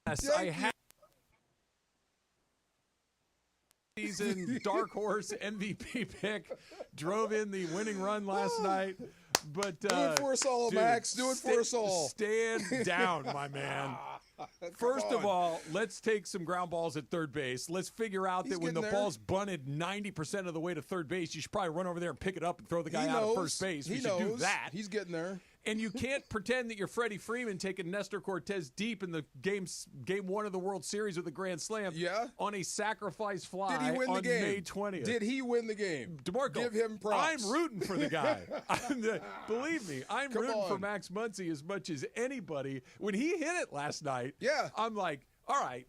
Yes, I had season dark horse MVP pick, drove in the winning run last night. But do it for us all, Max. Do it for us all. Stand down, my man. First of all, let's take some ground balls at third base. Let's figure out that when the ball's bunted 90% of the way to third base, you should probably run over there and pick it up and throw the guy out of first base. We should do that. He's getting there. And you can't pretend that you're Freddie Freeman taking Nestor Cortez deep in the game one of the World Series with a grand slam on a sacrifice fly Did he win on the game? May 20th. Did he win the game? DeMarco, give him props. I'm rooting for the guy. Believe me, I'm rooting for Max Muncy as much as anybody. When he hit it last night, I'm like, all right,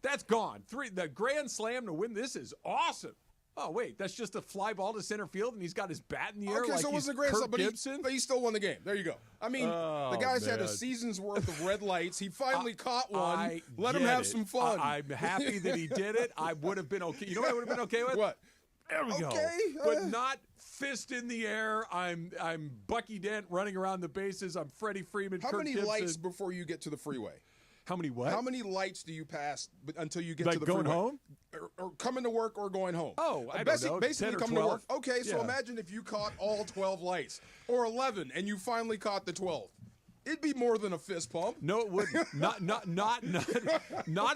that's gone. The grand slam to win this is awesome. Oh, wait, that's just a fly ball to center field, and he's got his bat in the air like he's Kirk Gibson? But he still won the game. There you go. I mean, the guy's had a season's worth of red lights. He finally caught one. Let him have some fun. I'm happy that he did it. I would have been okay. You know what I would have been okay with? What? There we go. But not fist in the air. I'm Bucky Dent running around the bases. I'm Freddie Freeman, How Kirk many Gibson. lights before you get to the freeway? How many what? How many lights do you pass until you get to the going freeway? home? Or coming to work or going home? Oh, I don't know. Basically 10 or coming 12. to work. Okay, so imagine if you caught all 12 lights or 11 and you finally caught the 12th. It'd be more than a fist pump. No, it wouldn't. Not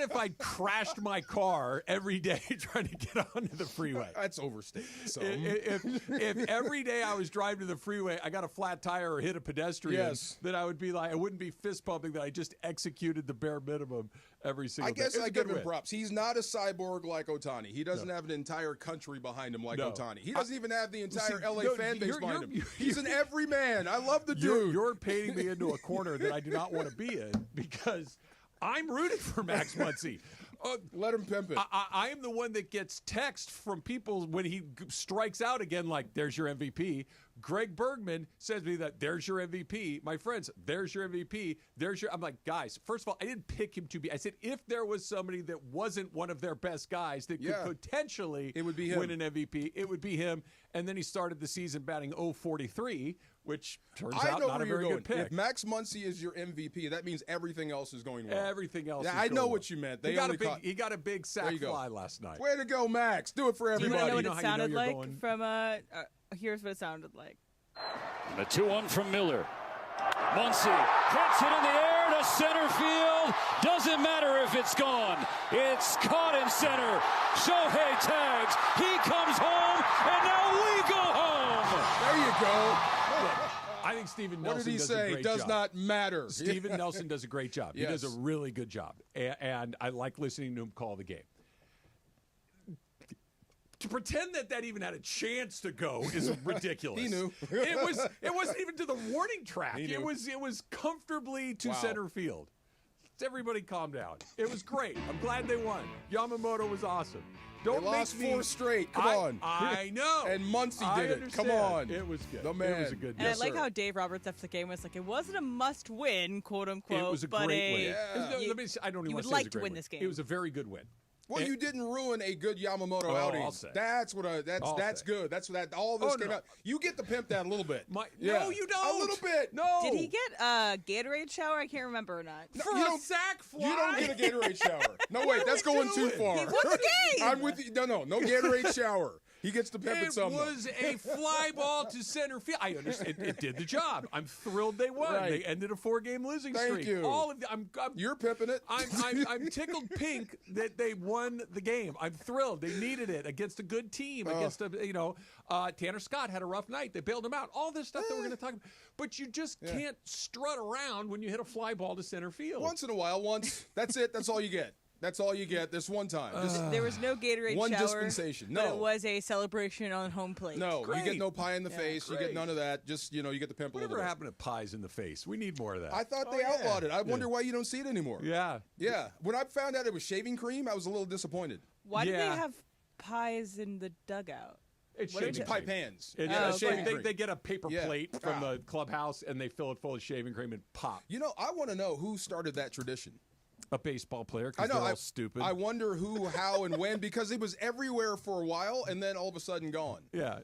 if I crashed my car every day trying to get onto the freeway. That's overstated. So. If every day I was driving to the freeway, I got a flat tire or hit a pedestrian, then I would be like, I wouldn't be fist pumping that I just executed the bare minimum every single day. I guess I give him props. He's not a cyborg like Otani. He doesn't have an entire country behind him like Otani. He doesn't even have the entire LA fan base behind him. He's an everyman. I love the dude. You're painting me into a corner that I do not want to be in because I'm rooting for Max Muncy. Let him pimp it. I am the one that gets text from people when he strikes out again, like, there's your MVP. Greg Bergman says to me that there's your MVP. My friends, there's your MVP. I'm like, guys, first of all, I didn't pick him to be. I said if there was somebody that wasn't one of their best guys that could potentially win an MVP, it would be him. And then he started the season batting .043, which turns out not a very good pick. If Max Muncy is your MVP, that means everything else is going well. Everything else is I know going what you meant. He got a big sack fly last night. Way to go, Max. Do it for everybody. Do you want to know what it sounded like from here's what it sounded like. The 2-1 from Miller. Muncy hits it in the air to center field. Doesn't matter if it's gone. It's caught in center. Shohei tags. He comes home, and now we go home. There you go. I think Steven Nelson What did he does a say? great Does job. not matter. Steven Nelson does a great job. He does a really good job. And I like listening to him call the game. To pretend that even had a chance to go is ridiculous. He knew. It wasn't even to the warning track. It was comfortably to center field. Everybody calm down. It was great. I'm glad they won. Yamamoto was awesome. They lost 4 straight. Come on. I know. And Muncy did it. Come on. It was good. The man. It was a good And I like how Dave Roberts after the game was like, it wasn't a must-win, quote-unquote. It was a but great win. You, I don't even you want would to say like it was a to great win win. this game. It was a very good win. Well, you didn't ruin a good Yamamoto outing. I'll say. That's good. That's what all this came out. You get to pimp that a little bit. No, you don't. A little bit. No. Did he get a Gatorade shower? I can't remember or not. For a sack fly? You don't get a Gatorade shower. No, wait, that's going too far. He won the game. I'm with you. No Gatorade shower. He gets to pimp it some. It was a fly ball to center field. I understand. It did the job. I'm thrilled they won. Right. They ended a 4-game losing streak. Thank you. All of You're pimping it. I'm tickled pink that they won the game. I'm thrilled. They needed it against a good team. Against Tanner Scott had a rough night. They bailed him out. All this stuff that we're going to talk about. But you just can't strut around when you hit a fly ball to center field. Once in a while. That's it. That's all you get. That's all you get this one time. There was no Gatorade one shower. dispensation. No. But it was a celebration on home plate. No, Great. you get no pie in the face. Great. You get none of that. Just, you get the pimp a little Whatever bit. happened to pies in the face? We need more of that. I thought they outlawed it. I wonder why you don't see it anymore. Yeah. Yeah. When I found out it was shaving cream, I was a little disappointed. Why do they have pies in the dugout? It's What shaving pie cream. pans. Shaving cream. they get a paper plate from the clubhouse and they fill it full of shaving cream and pop. I want to know who started that tradition. A baseball player because they're all stupid. I wonder who, how, and when, because it was everywhere for a while and then all of a sudden gone. Yeah.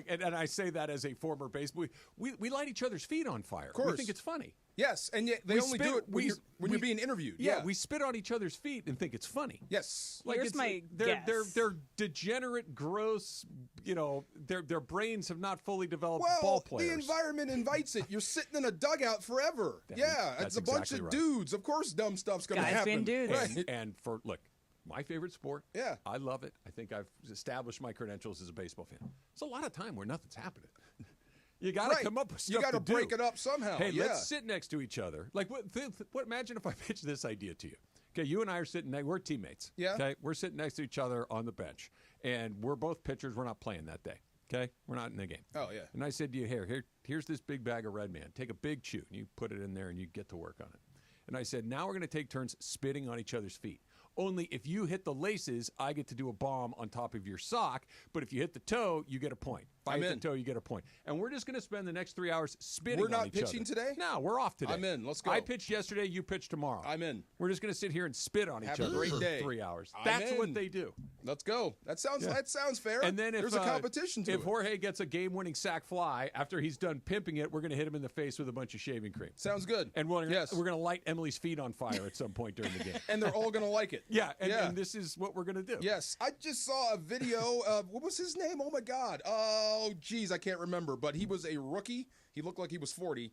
And I say that as a former baseball. We light each other's feet on fire. Of course. We think it's funny. Yes, and yet they only do it when you're being interviewed. Yeah, we spit on each other's feet and think it's funny. Yes. Like Here's my they're guess. degenerate, gross. Their brains have not fully developed ball players. The environment invites it. You're sitting in a dugout forever. It's a bunch of dudes. Of course, dumb stuff's going to happen. Guys being dudes. Right. And look, my favorite sport. Yeah. I love it. I think I've established my credentials as a baseball fan. It's a lot of time where nothing's happening. You got to come up with stuff. You got to break do. it up somehow. Hey, let's sit next to each other. Like, what? Imagine if I pitched this idea to you. Okay, you and I are sitting. We're teammates. Yeah. Okay, we're sitting next to each other on the bench, and we're both pitchers. We're not playing that day. Okay, we're not in the game. Oh yeah. And I said to you, here's this big bag of Red Man. Take a big chew, and you put it in there, and you get to work on it. And I said, now we're going to take turns spitting on each other's feet. Only if you hit the laces, I get to do a bomb on top of your sock. But if you hit the toe, you get a point. If I hit the toe, you get a point. And we're just going to spend the next 3 hours spitting on each other. We're not pitching today? No, we're off today. I'm in. Let's go. I pitched yesterday. You pitch tomorrow. I'm in. We're just going to sit here and spit on each Have a other great for day. 3 hours. I'm That's in. what they do. Let's go. That sounds fair. And then if there's a competition to it. If Jorge gets a game-winning sack fly after he's done pimping it, we're going to hit him in the face with a bunch of shaving cream. Sounds good. And we're going to light Emily's feet on fire at some point during the game. And they're all going to like it. Yeah, and this is what we're going to do. Yes. I just saw a video of, what was his name? Oh, my God. Oh, geez, I can't remember. But he was a rookie. He looked like he was 40.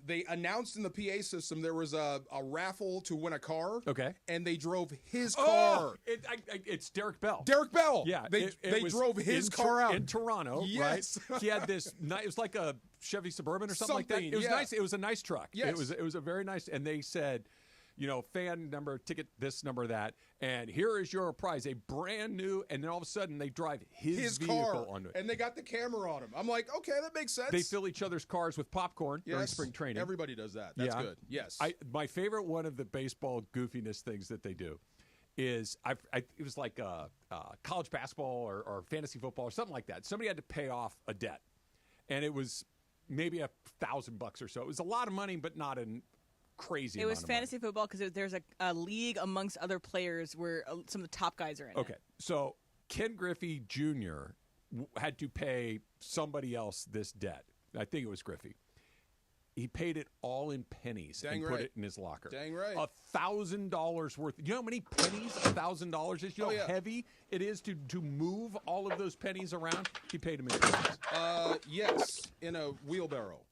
They announced in the PA system there was a raffle to win a car. Okay. And they drove his car. It's Derek Bell. Derek Bell. Yeah. They drove his car out. In Toronto, yes. right? He had this, it was like a Chevy Suburban or something like that. It was yeah. nice. It was a nice truck. Yes. It was a very nice, and they said, fan number, ticket this, number that, and here is your prize, a brand new, and then all of a sudden they drive his vehicle car onto it. And they got the camera on him. I'm like, okay, that makes sense. They fill each other's cars with popcorn during spring training. Everybody does that. That's good. Yes. My favorite one of the baseball goofiness things that they do is it was like college basketball or fantasy football or something like that. Somebody had to pay off a debt, and it was maybe $1,000 or so. It was a lot of money, but not in crazy. It was fantasy football because there's a league amongst other players where some of the top guys are in. Okay, so Ken Griffey Jr. had to pay somebody else this debt. I think it was Griffey. He paid it all in pennies and put it in his locker. Dang right. $1,000 worth. You know how many pennies $1,000 is? You know how heavy it is to move all of those pennies around? He paid them in pennies. Yes, in a wheelbarrow.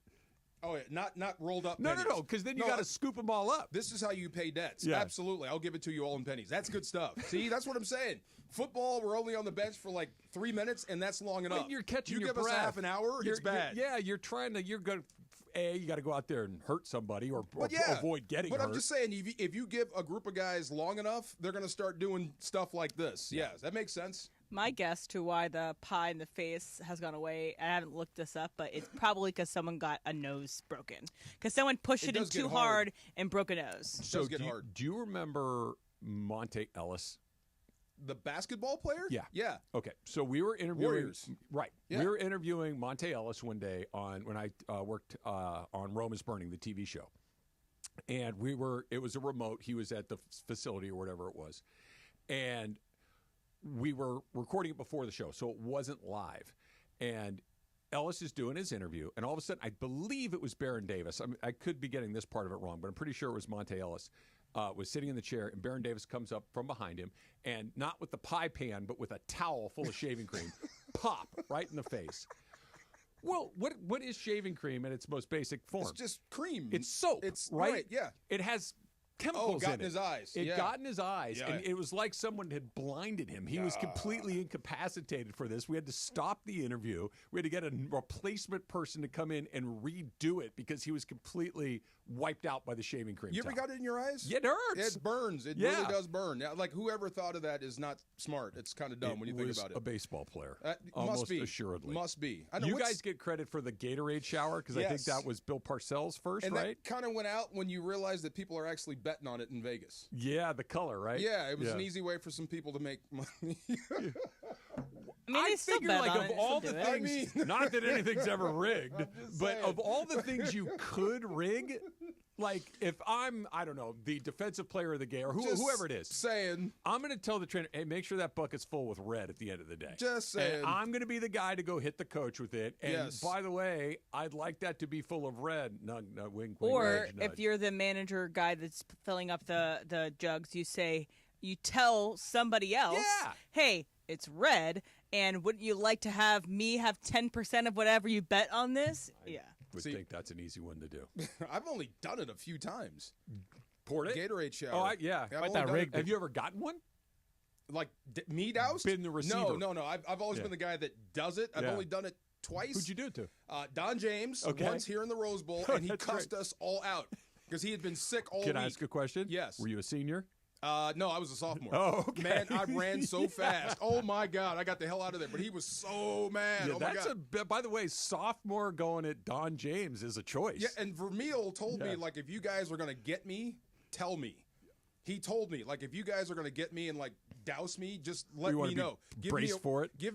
Oh, yeah, not rolled up. No, because then you got to scoop them all up. This is how you pay debts. Yeah. Absolutely. I'll give it to you all in pennies. That's good stuff. See, that's what I'm saying. Football, we're only on the bench for like 3 minutes, and that's long enough. When you're catching you your give breath, us half an hour, it's bad. You're going to, you got to go out there and hurt somebody or avoid getting hurt. But I'm just saying, if you give a group of guys long enough, they're going to start doing stuff like this. Yeah, that makes sense. My guess to why the pie in the face has gone away, I haven't looked this up, but it's probably because someone got a nose broken. Because someone pushed it in too hard and broke a nose. So do you remember Monte Ellis? The basketball player? Yeah. Yeah. Okay. So we were interviewing. Warriors. Right. Yeah. We were interviewing Monte Ellis one day when I worked on Rome is Burning, the TV show. And it was a remote. He was at the facility or whatever it was. And we were recording it before the show, so it wasn't live. And Ellis is doing his interview, and all of a sudden, I believe it was Baron Davis. I could be getting this part of it wrong, but I'm pretty sure it was Monte Ellis. Was sitting in the chair, and Baron Davis comes up from behind him, and not with the pie pan, but with a towel full of shaving cream, pop right in the face. Well, what is shaving cream in its most basic form? It's just cream. It's soap, it's right? Yeah. It has chemicals got in in his eyes. It got in his eyes, Yeah. and it was like someone had blinded him. He was completely incapacitated for this. We had to stop the interview. We had to get a replacement person to come in and redo it because he was completely wiped out by the shaving cream. You ever got it in your eyes? Yeah, it hurts. It burns. It really does burn. Now, like, whoever thought of that is not smart. It's kind of dumb when you think about it. A baseball player. Must be. Assuredly. Must be. I know, you guys get credit for the Gatorade shower because I think that was Bill Parcells first, and right? that kind of went out when you realized that people are actually betting on it in Vegas. Yeah, the color, right? Yeah, it was an easy way for some people to make money. I mean, they still figure, bet like, on of it, all still the do it. things, not that anything's ever rigged, but of all the things you could rig, Like, if I'm, I don't know, the defensive player of the game or whoever it is. Saying. I'm going to tell the trainer, hey, make sure that bucket's full with red at the end of the day. Just saying. And I'm going to be the guy to go hit the coach with it. And by the way, I'd like that to be full of red. No, wink, or nudge. If you're the manager guy that's filling up the jugs, you tell somebody else, hey, it's red, and wouldn't you like to have me have 10% of whatever you bet on this? I would think that's an easy one to do. I've only done it a few times. Poured it? Gatorade shower. Oh, yeah. Have you ever gotten one? Like me doused? Been the receiver? No. I've always been the guy that does it. I've only done it twice. Who'd you do it to? Don James, once here in the Rose Bowl, and he cussed us all out because he had been sick all week. Can I ask a question? Yes. Were you a senior? No, I was a sophomore. Oh, okay. Man, I ran so fast. Oh, my God. I got the hell out of there. But he was so mad. Oh, my God. By the way, sophomore going at Don James is a choice. Yeah, and Vermeil told me, like, if you guys are going to get me, tell me. He told me, like, if you guys are going to get me and, like, douse me, just let me know. Give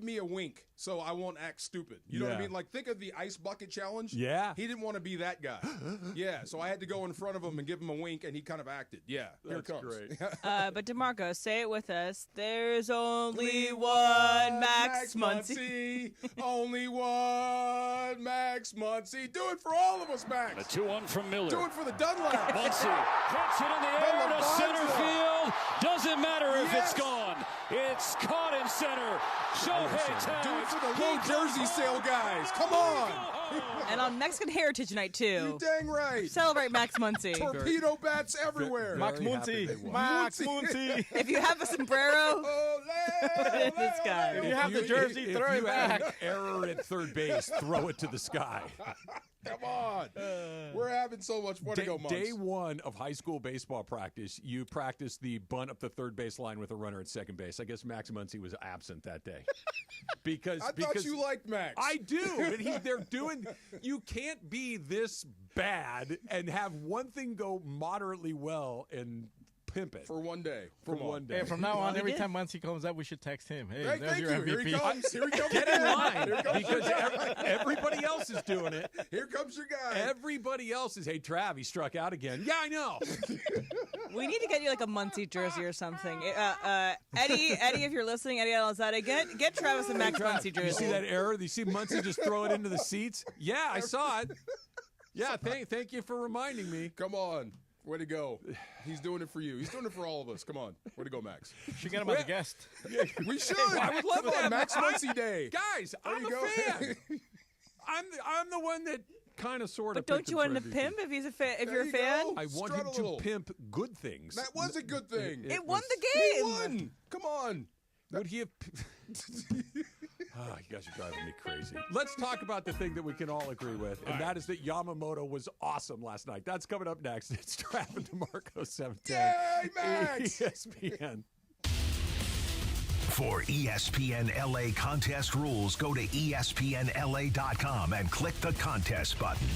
me a wink so I won't act stupid. You know what I mean? Like, think of the ice bucket challenge. Yeah. He didn't want to be that guy. So I had to go in front of him and give him a wink, and he kind of acted. Yeah, here it comes. Great. But DeMarco, say it with us. There's only one Max Muncy. Only one Max Muncy. Do it for all of us, Max. The 2-1 from Miller. Do it for the Dunlap. Muncy hits it in the air to center field. Doesn't matter if it's gone. It's caught in center. Shohei tag. Do it for the low jersey sale guys. Come on. And on Mexican Heritage Night, too. You dang right. Celebrate Max Muncy. Torpedo bats everywhere. Max Muncy. If you have a sombrero, put it in the sky. If you have the jersey, throw it back. Have an error at third base, throw it to the sky. Come on. We're having so much fun to go, Months. Day one of high school baseball practice, you practice the bunt up the third base line with a runner at second base. I guess Max Muncy was absent that day. Because I thought you liked Max. I do. And you can't be this bad and have one thing go moderately well and pimp it. For one day. Hey, from now on, every time Muncy comes up, we should text him. Hey, there's thank your you. MVP. Here he comes. Get in line because everybody else is doing it. Here comes your guy. Everybody else is, hey, Trav, he struck out again. Yeah, I know. We need to get you like a Muncy jersey or something. Eddie, if you're listening, Eddie Alzada, get Travis a Max Muncy jersey. You see that error? You see Muncy just throw it into the seats? Yeah, I saw it. Yeah, thank you for reminding me. Come on. Way to go. He's doing it for you. He's doing it for all of us. Come on. Way to go, Max. Should get him as a guest. We should. I would love that. Max Muncy Day. Guys, I'm a fan. I'm the one that kind of sort of. But don't you want him to pimp if he's a fan? If you're a fan, I want him to pimp good things. That was a good thing. It won the game. He won. Come on. Would he have? Oh, you guys are driving me crazy. Let's talk about the thing that we can all agree with, and that is that Yamamoto was awesome last night. That's coming up next. It's Trav and DeMarco 710. Yay, Max! ESPN. For ESPN LA contest rules, go to ESPNLA.com and click the contest button.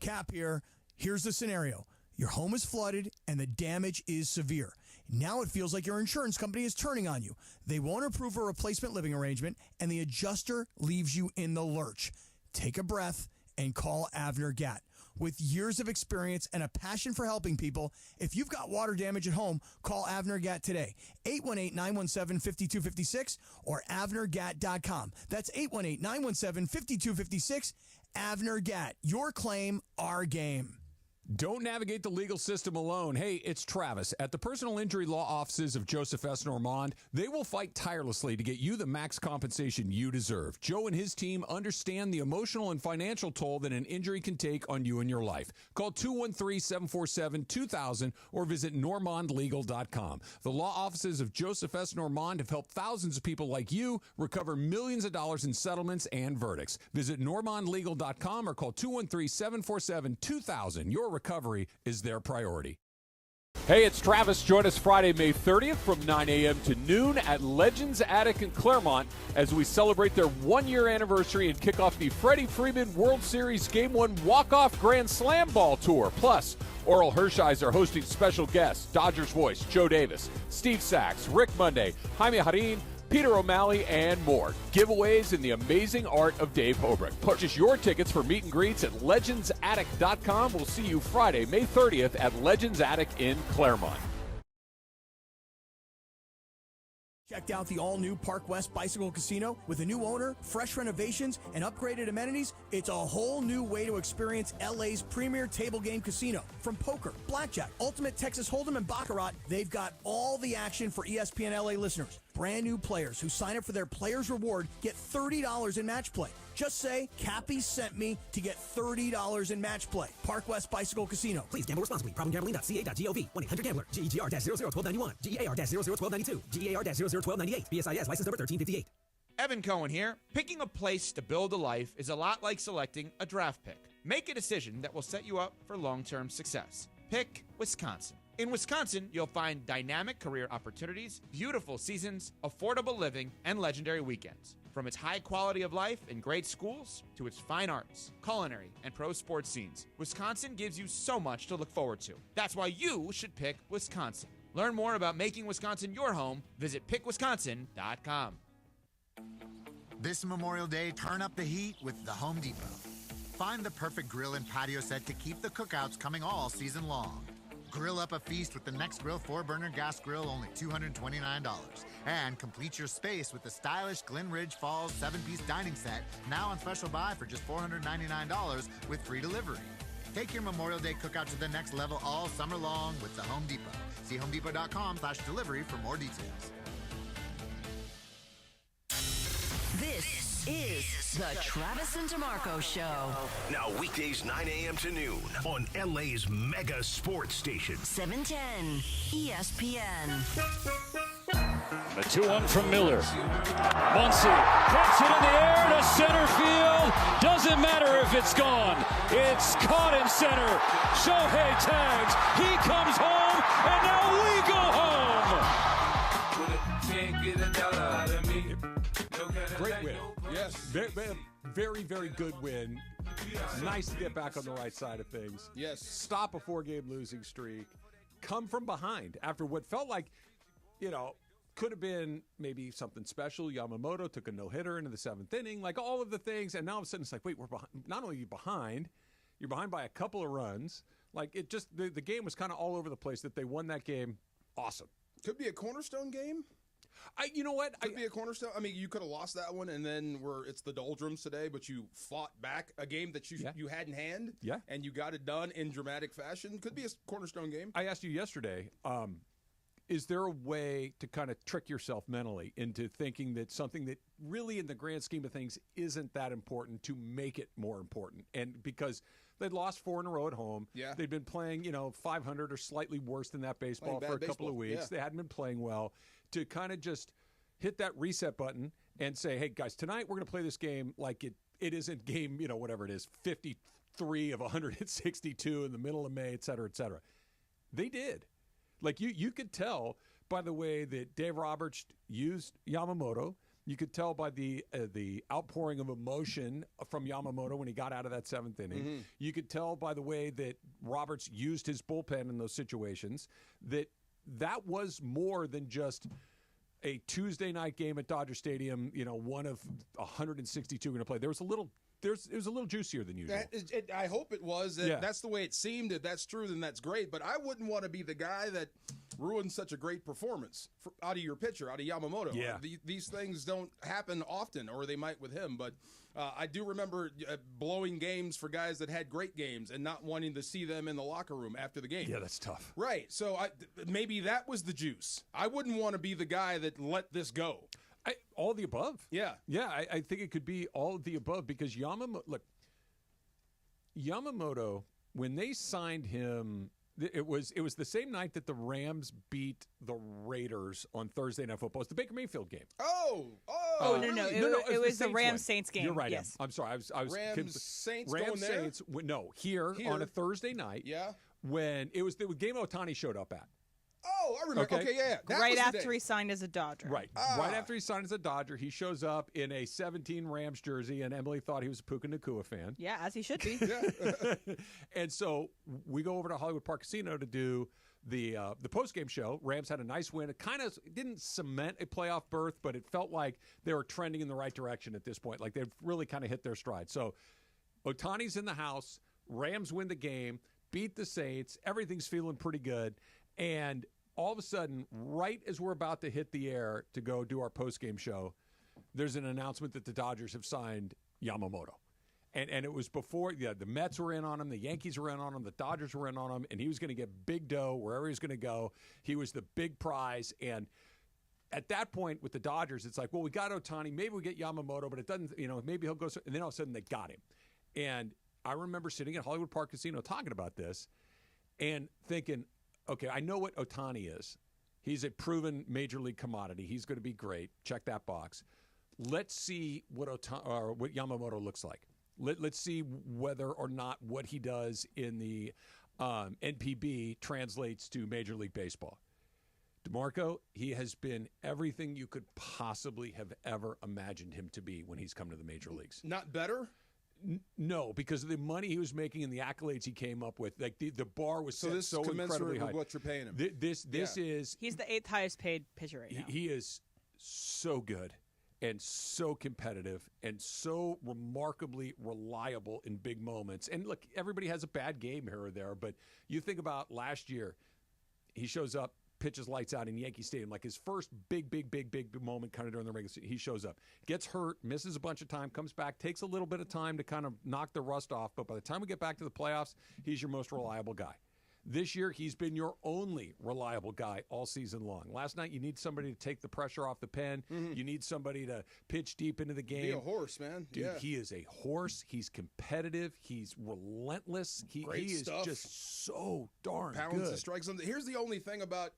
Cap here. Here's the scenario. Your home is flooded and the damage is severe. Now it feels like your insurance company is turning on you. They won't approve a replacement living arrangement, and the adjuster leaves you in the lurch. Take a breath and call Avner Gatt. With years of experience and a passion for helping people, if you've got water damage at home, call Avner Gatt today. 818-917-5256 or avnergatt.com. That's 818-917-5256. Avner Gatt. Your claim, our game. Don't navigate the legal system alone. Hey, it's Travis. At the personal injury law offices of Joseph S. Normand, they will fight tirelessly to get you the max compensation you deserve. Joe and his team understand the emotional and financial toll that an injury can take on you and your life. Call 213-747-2000 or visit normandlegal.com. The law offices of Joseph S. Normand have helped thousands of people like you recover millions of dollars in settlements and verdicts. Visit normandlegal.com or call 213-747-2000. Your recovery is their priority. Hey, it's Travis. Join us Friday, May 30th from 9 a.m. to noon at Legends Attic in Claremont as we celebrate their one-year anniversary and kick off the Freddie Freeman World Series Game 1 Walk-Off Grand Slam Ball Tour. Plus, Oral Hershiser hosting special guests, Dodgers voice Joe Davis, Steve Sachs, Rick Monday, Jaime Harin, Peter O'Malley, and more. Giveaways in the amazing art of Dave Hobrick. Purchase your tickets for meet and greets at legendsattic.com. We'll see you Friday, May 30th at Legends Attic in Claremont. Checked out the all-new Park West Bicycle Casino with a new owner, fresh renovations, and upgraded amenities. It's a whole new way to experience LA's premier table game casino. From poker, blackjack, ultimate Texas Hold'em, and baccarat, they've got all the action for ESPN LA listeners. Brand new players who sign up for their Players Reward get $30 in match play. Just say, Cappy sent me to get $30 in match play. Park West Bicycle Casino. Please gamble responsibly. Problemgambling.ca.gov. 1-800-GAMBLER. GEGR-001291. GEAR-001292. GEAR-001298. BSIS license number 1358. Evan Cohen here. Picking a place to build a life is a lot like selecting a draft pick. Make a decision that will set you up for long-term success. Pick Wisconsin. In Wisconsin, you'll find dynamic career opportunities, beautiful seasons, affordable living, and legendary weekends. From its high quality of life and great schools to its fine arts, culinary, and pro sports scenes, Wisconsin gives you so much to look forward to. That's why you should pick Wisconsin. Learn more about making Wisconsin your home. Visit pickwisconsin.com. This Memorial Day, turn up the heat with the Home Depot. Find the perfect grill and patio set to keep the cookouts coming all season long. Grill up a feast with the Next Grill 4-burner gas grill, only $229. And complete your space with the stylish Glen Ridge Falls 7-piece dining set, now on special buy for just $499 with free delivery. Take your Memorial Day cookout to the next level all summer long with the Home Depot. See homedepot.com/delivery for more details. This is the Travis and DeMarco Show. Now weekdays 9 a.m. to noon on LA's mega sports station. 710 ESPN. The 2-1 from Miller. Muncy puts it in the air to center field. Doesn't matter if it's gone. It's caught in center. Shohei tags. He comes home, and now we go home. Great win. Yes. Very, very good win. Nice to get back on the right side of things. Yes. Stop a 4-game losing streak. Come from behind after what felt like, could have been maybe something special. Yamamoto took a no-hitter into the 7th inning, like all of the things. And now all of a sudden it's like, wait, we're behind. Not only are you behind, you're behind by a couple of runs. Like it just, the game was kind of all over the place that they won that game. Awesome. Could be a cornerstone game. You know what? Could be a cornerstone. I mean, you could have lost that one, and then it's the doldrums today, but you fought back a game that you had in hand, and you got it done in dramatic fashion. Could be a cornerstone game. I asked you yesterday, is there a way to kind of trick yourself mentally into thinking that something that really in the grand scheme of things isn't that important to make it more important? And because they'd lost 4 in a row at home. Yeah. They'd been playing, 500 or slightly worse than that baseball for a couple of weeks. Yeah. They hadn't been playing well. To kind of just hit that reset button and say, hey, guys, tonight we're going to play this game like it isn't game, whatever it is, 53 of 162 in the middle of May, et cetera, et cetera. They did. Like you could tell by the way that Dave Roberts used Yamamoto. You could tell by the outpouring of emotion from Yamamoto when he got out of that 7th inning. Mm-hmm. You could tell by the way that Roberts used his bullpen in those situations that was more than just a Tuesday night game at Dodger Stadium. One of 162 going to play. It was a little juicier than usual. I hope it was. That's the way it seemed. If that's true, then that's great. But I wouldn't want to be the guy that ruined such a great performance out of your pitcher, out of Yamamoto. Yeah. These things don't happen often, or they might with him. But I do remember blowing games for guys that had great games and not wanting to see them in the locker room after the game. Yeah, that's tough. Right. So maybe that was the juice. I wouldn't want to be the guy that let this go. All the above. Yeah. Yeah, I think it could be all of the above because Yamamoto, when they signed him, it was the same night that the Rams beat the Raiders on Thursday Night Football. It's the Baker Mayfield game. No. It was the Rams-Saints game. You're right. Yes. I'm sorry. I was Rams-Saints going there? Rams-Saints, no, here on a Thursday night. Yeah. When it was the game Ohtani showed up at. Oh, I remember. Okay, yeah. Right after he signed as a Dodger. Right. Right after he signed as a Dodger, he shows up in a 17 Rams jersey, and Emily thought he was a Puka Nacua fan. Yeah, as he should be. Yeah. And so we go over to Hollywood Park Casino to do the post-game show, Rams had a nice win. It kind of didn't cement a playoff berth, but it felt like they were trending in the right direction at this point. Like they've really kind of hit their stride. So Ohtani's in the house. Rams win the game, beat the Saints. Everything's feeling pretty good. And all of a sudden, right as we're about to hit the air to go do our post-game show, there's an announcement that the Dodgers have signed Yamamoto. And it was before the Mets were in on him, the Yankees were in on him, the Dodgers were in on him, and he was going to get big dough wherever he was going to go. He was the big prize. And at that point with the Dodgers, it's like, well, we got Ohtani. Maybe we get Yamamoto, but it doesn't, maybe he'll go. And then all of a sudden they got him. And I remember sitting at Hollywood Park Casino talking about this and thinking, okay, I know what Ohtani is. He's a proven major league commodity. He's going to be great. Check that box. Let's see what Yamamoto looks like. Let's see whether or not what he does in the NPB translates to Major League Baseball. DeMarco, he has been everything you could possibly have ever imagined him to be when he's come to the major leagues. Not better? No, because of the money he was making and the accolades he came up with. Like the bar was set so incredibly high. With what you're paying him. This is... He's the 8th highest paid pitcher right now. He is so good and so competitive and so remarkably reliable in big moments. And look, everybody has a bad game here or there, but you think about last year, he shows up, pitches lights out in Yankee Stadium, like his first big moment kind of during the regular season. He shows up, gets hurt, misses a bunch of time, comes back, takes a little bit of time to kind of knock the rust off, but by the time we get back to the playoffs, he's your most reliable guy. This year, he's been your only reliable guy all season long. Last night, you need somebody to take the pressure off the pen. Mm-hmm. You need somebody to pitch deep into the game. Be a horse, man. Dude, he is a horse. He's competitive. He's relentless. He is just so darn good. Pounds the strikes. Here's the only thing about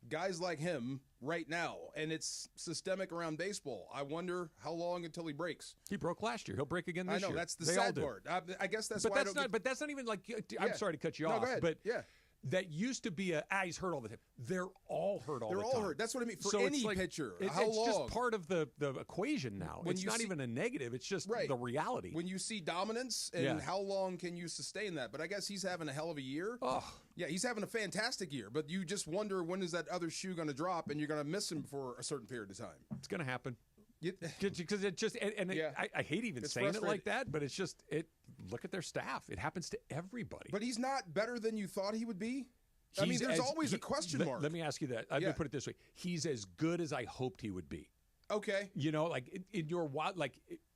guys like him right now, and it's systemic around baseball. I wonder how long until he breaks. He broke last year. He'll break again this year. I know, that's the sad part. I guess that's why But that's not even like, I'm sorry to cut you off, go ahead. But yeah. That used to be he's hurt all the time. They're all hurt all the time. They're all hurt. That's what I mean. For any pitcher, how long? It's just part of the equation now. It's not even a negative. It's just the reality. When you see dominance, and how long can you sustain that? But I guess he's having a hell of a year. Oh. Yeah, he's having a fantastic year. But you just wonder, when is that other shoe going to drop, and you're going to miss him for a certain period of time. It's going to happen. Because it just I hate even saying it like that, but it's just look at their staff. It happens to everybody. But he's not better than you thought he would be. I mean, there's always a question mark. Let me ask you that. Let me put it this way: he's as good as I hoped he would be. Okay. Like in your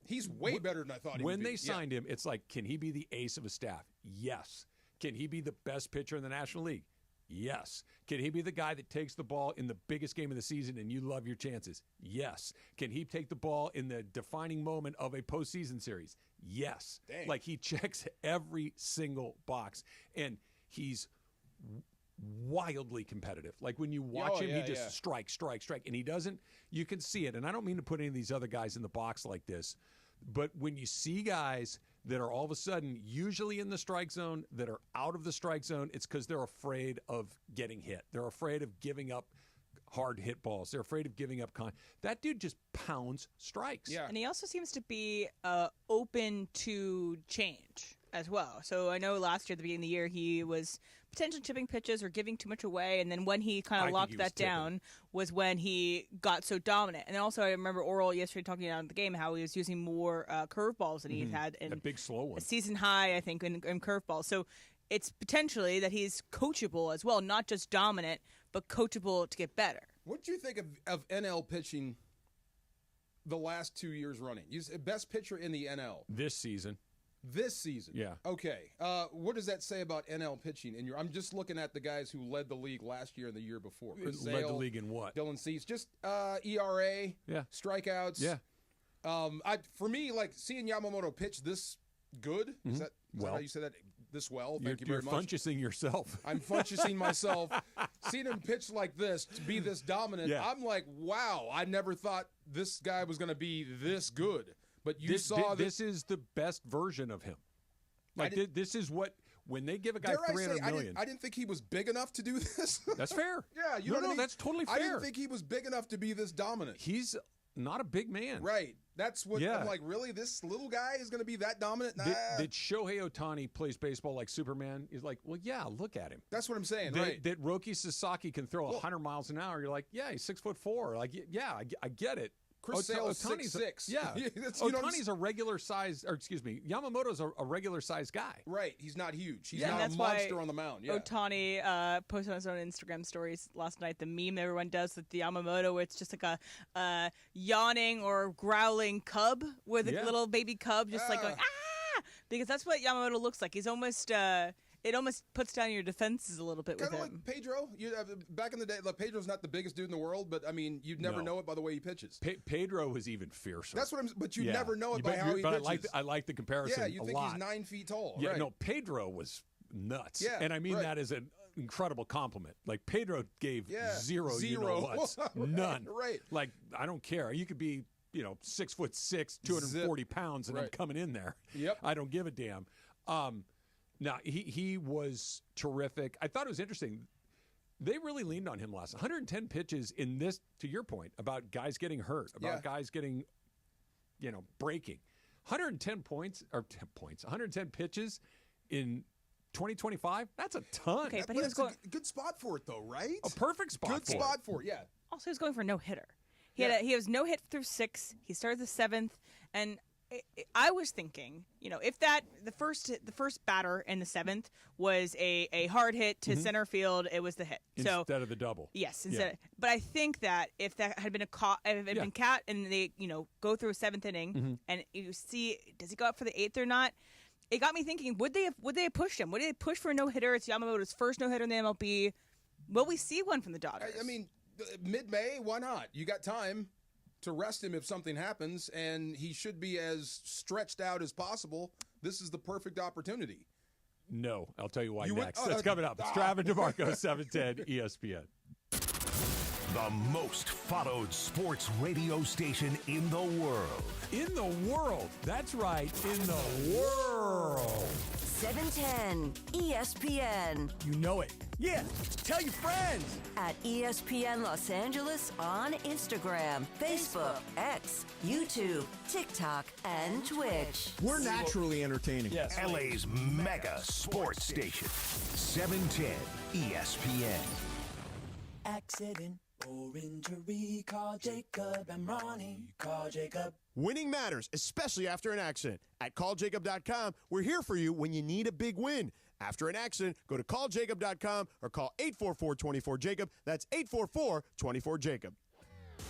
he's way better than I thought he would be. When they signed him, it's like, can he be the ace of a staff? Yes. Can he be the best pitcher in the National League? Yes. Can he be the guy that takes the ball in the biggest game of the season and you love your chances? Yes. Can he take the ball in the defining moment of a postseason series? Yes. Dang. Like, he checks every single box, and he's wildly competitive. Like, when you watch him, he just strike, and he doesn't, you can see it. And I don't mean to put any of these other guys in the box like this, but when you see guys that are all of a sudden usually in the strike zone, that are out of the strike zone, it's because they're afraid of getting hit. They're afraid of giving up hard hit balls. They're afraid of giving up that dude just pounds strikes. Yeah. And he also seems to be open to change as well. So I know last year at the beginning of the year, he was potentially chipping pitches or giving too much away, and then when he kind of locked that down was when he got so dominant. And also, I remember Oral yesterday talking about the game how he was using more curveballs than he's had in a big slow one, a season high, I think, in curveballs. So it's potentially that he's coachable as well, not just dominant, but coachable to get better. What do you think of NL pitching the last 2 years running? He's best pitcher in the NL this season. This season? Yeah. Okay. What does that say about NL pitching? I'm just looking at the guys who led the league last year and the year before. Led the league in what? Dylan Cease. Just ERA, strikeouts. Yeah. For me, like, seeing Yamamoto pitch this good, is that how you say that? This well? Thank you very much. You're funchessing yourself. I'm funchessing myself. Seeing him pitch like this, to be this dominant, I'm like, wow, I never thought this guy was going to be this good. But this is the best version of him. Like, this is what, when they give a guy $300 million. I didn't think he was big enough to do this. That's fair. Yeah, you know what I mean? That's totally fair. I didn't think he was big enough to be this dominant. He's not a big man. Right. That's what I'm like, really? This little guy is going to be that dominant? Nah. That Shohei Ohtani plays baseball like Superman? He's like, well, yeah, look at him. That's what I'm saying, right. That Roki Sasaki can throw 100 miles an hour. You're like, yeah, he's 6'4". Like, yeah, I get it. Chris Sale's 6'6". Yeah. Ohtani's a regular size, or excuse me, Yamamoto's a regular size guy. Right. He's not huge. He's not a monster on the mound. Yeah. Ohtani posted on his own Instagram stories last night the meme everyone does with the Yamamoto, where it's just like a yawning or growling cub with a little baby cub just like going, ah! Because that's what Yamamoto looks like. He's almost... it almost puts down your defenses a little bit with him. Kind of like Pedro. Back in the day, look, Pedro's not the biggest dude in the world, but I mean, you'd never know it by the way he pitches. Pedro was even fiercer. That's what but you'd never know it by how he pitches. But I like the comparison. Yeah, you think he's 9 feet tall. Yeah, right. no, Pedro was nuts. Yeah, and I mean that as an incredible compliment. Like Pedro gave zero. You know what's. None. Right. Like I don't care. You could be 6'6", 240 pounds, and I'm coming in there. Yep. I don't give a damn. Now, he was terrific. I thought it was interesting. They really leaned on him last. 110 pitches in this, to your point, about guys getting hurt, about guys getting, breaking. 110 points, 110 pitches in 2025, that's a ton. Okay, but he was going... a good spot for it, though, right? A perfect spot Good spot for it, yeah. Also, he was going for a no-hitter. He was no hit through 6. He started the 7th, and... I was thinking, if the first batter in the 7th was a hard hit to center field, it was the hit. Instead of the double. Yes, but I think that if that had been been Cat and they go through a 7th inning and you see does he go up for the 8th or not, it got me thinking would they have pushed him? Would they push for a no hitter? It's Yamamoto's first no hitter in the MLB. Will we see one from the Dodgers? I mean, mid-May, why not? You got time to rest him if something happens, and he should be as stretched out as possible. This is the perfect opportunity. No, I'll tell you why next. That's coming up. It's Travis DeMarco, 710 ESPN. The most followed sports radio station in the world. In the world. That's right. In the world. 710 ESPN. You know it. Yeah, tell your friends. At ESPN Los Angeles on Instagram, Facebook, X, YouTube, TikTok, and Twitch. We're naturally entertaining. Yes. LA's mega sports station. 710 ESPN. Accident or injury, call Jacob and Ronnie. Call Jacob. Winning matters, especially after an accident. At calljacob.com, we're here for you when you need a big win. After an accident, go to calljacob.com or call 844-24-JACOB. That's 844-24-JACOB.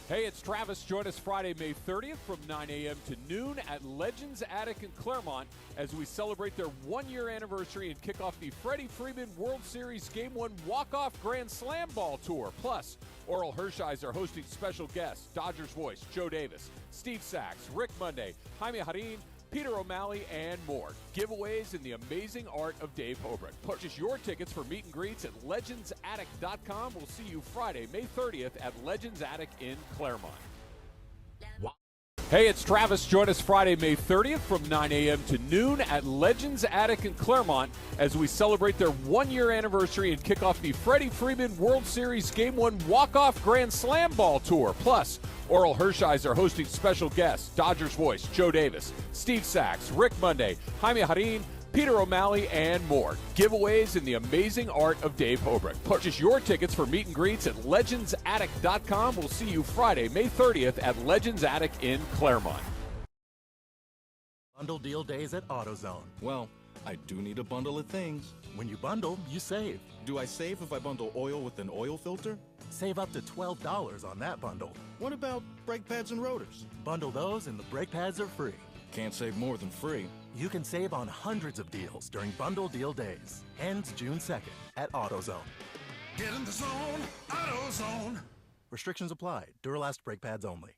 Hey, it's Travis. Join us Friday, May 30th from 9 a.m. to noon at Legends Attic in Claremont as we celebrate their one-year anniversary and kick off the Freddie Freeman World Series Game 1 Walk-Off Grand Slam Ball Tour. Plus, Oral Hershiser hosting special guests, Dodgers voice Joe Davis, Steve Sachs, Rick Monday, Jaime Harin, Peter O'Malley, and more. Giveaways in the amazing art of Dave Hobrecht. Purchase your tickets for meet and greets at legendsattic.com. We'll see you Friday, May 30th at Legends Attic in Claremont. Hey, it's Travis. Join us Friday, May 30th from 9 a.m. to noon at Legends Attic in Claremont as we celebrate their one-year anniversary and kick off the Freddie Freeman World Series Game 1 Walk-Off Grand Slam Ball Tour. Plus, Oral Hershiser hosting special guests, Dodgers voice Joe Davis, Steve Sachs, Rick Monday, Jaime Harin, Peter O'Malley, and more. Giveaways in the amazing art of Dave Hobrecht. Purchase your tickets for meet and greets at legendsattic.com. We'll see you Friday, May 30th at Legends Attic in Claremont. Bundle deal days at AutoZone. Well, I do need a bundle of things. When you bundle, you save. Do I save if I bundle oil with an oil filter? Save up to $12 on that bundle. What about brake pads and rotors? Bundle those and the brake pads are free. Can't save more than free. You can save on hundreds of deals during Bundle Deal Days. Ends June 2nd at AutoZone. Get in the zone, AutoZone. Restrictions apply. Duralast brake pads only.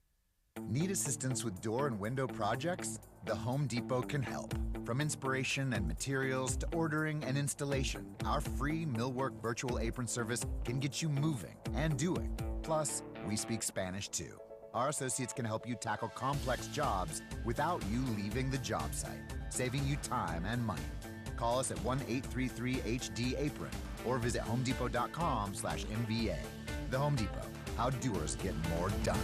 Need assistance with door and window projects? The Home Depot can help. From inspiration and materials to ordering and installation, our free millwork virtual apron service can get you moving and doing. Plus, we speak Spanish too. Our associates can help you tackle complex jobs without you leaving the job site, saving you time and money. Call us at 1-833-HD-APRON or visit homedepot.com/MVA. The Home Depot, how doers get more done.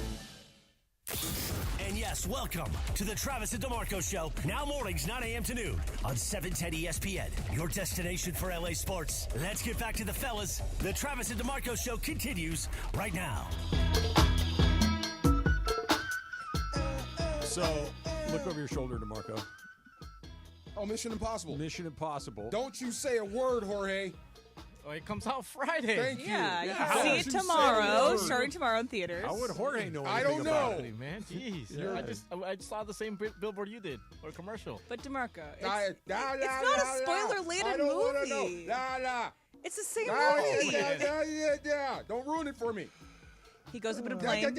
Yes, welcome to the Travis and DeMarco Show. Now mornings, 9 a.m. to noon on 710 ESPN. Your destination for LA sports. Let's get back to the fellas. The Travis and DeMarco Show continues right now. So, look over your shoulder, DeMarco. Oh, Mission Impossible. Mission Impossible. Don't you say a word, Jorge. Oh, it comes out Friday. Thank you. Yeah, you How can see would it you say tomorrow, a word? starting tomorrow in theaters. How would Jorge know I anything don't about know. it? Man, jeez. Yeah. I just saw the same billboard you did, or commercial. But DeMarco, it's It's not a spoiler-laden movie. Nah. It's the same Nah, movie. yeah. Don't ruin it for me. He goes up in a plane.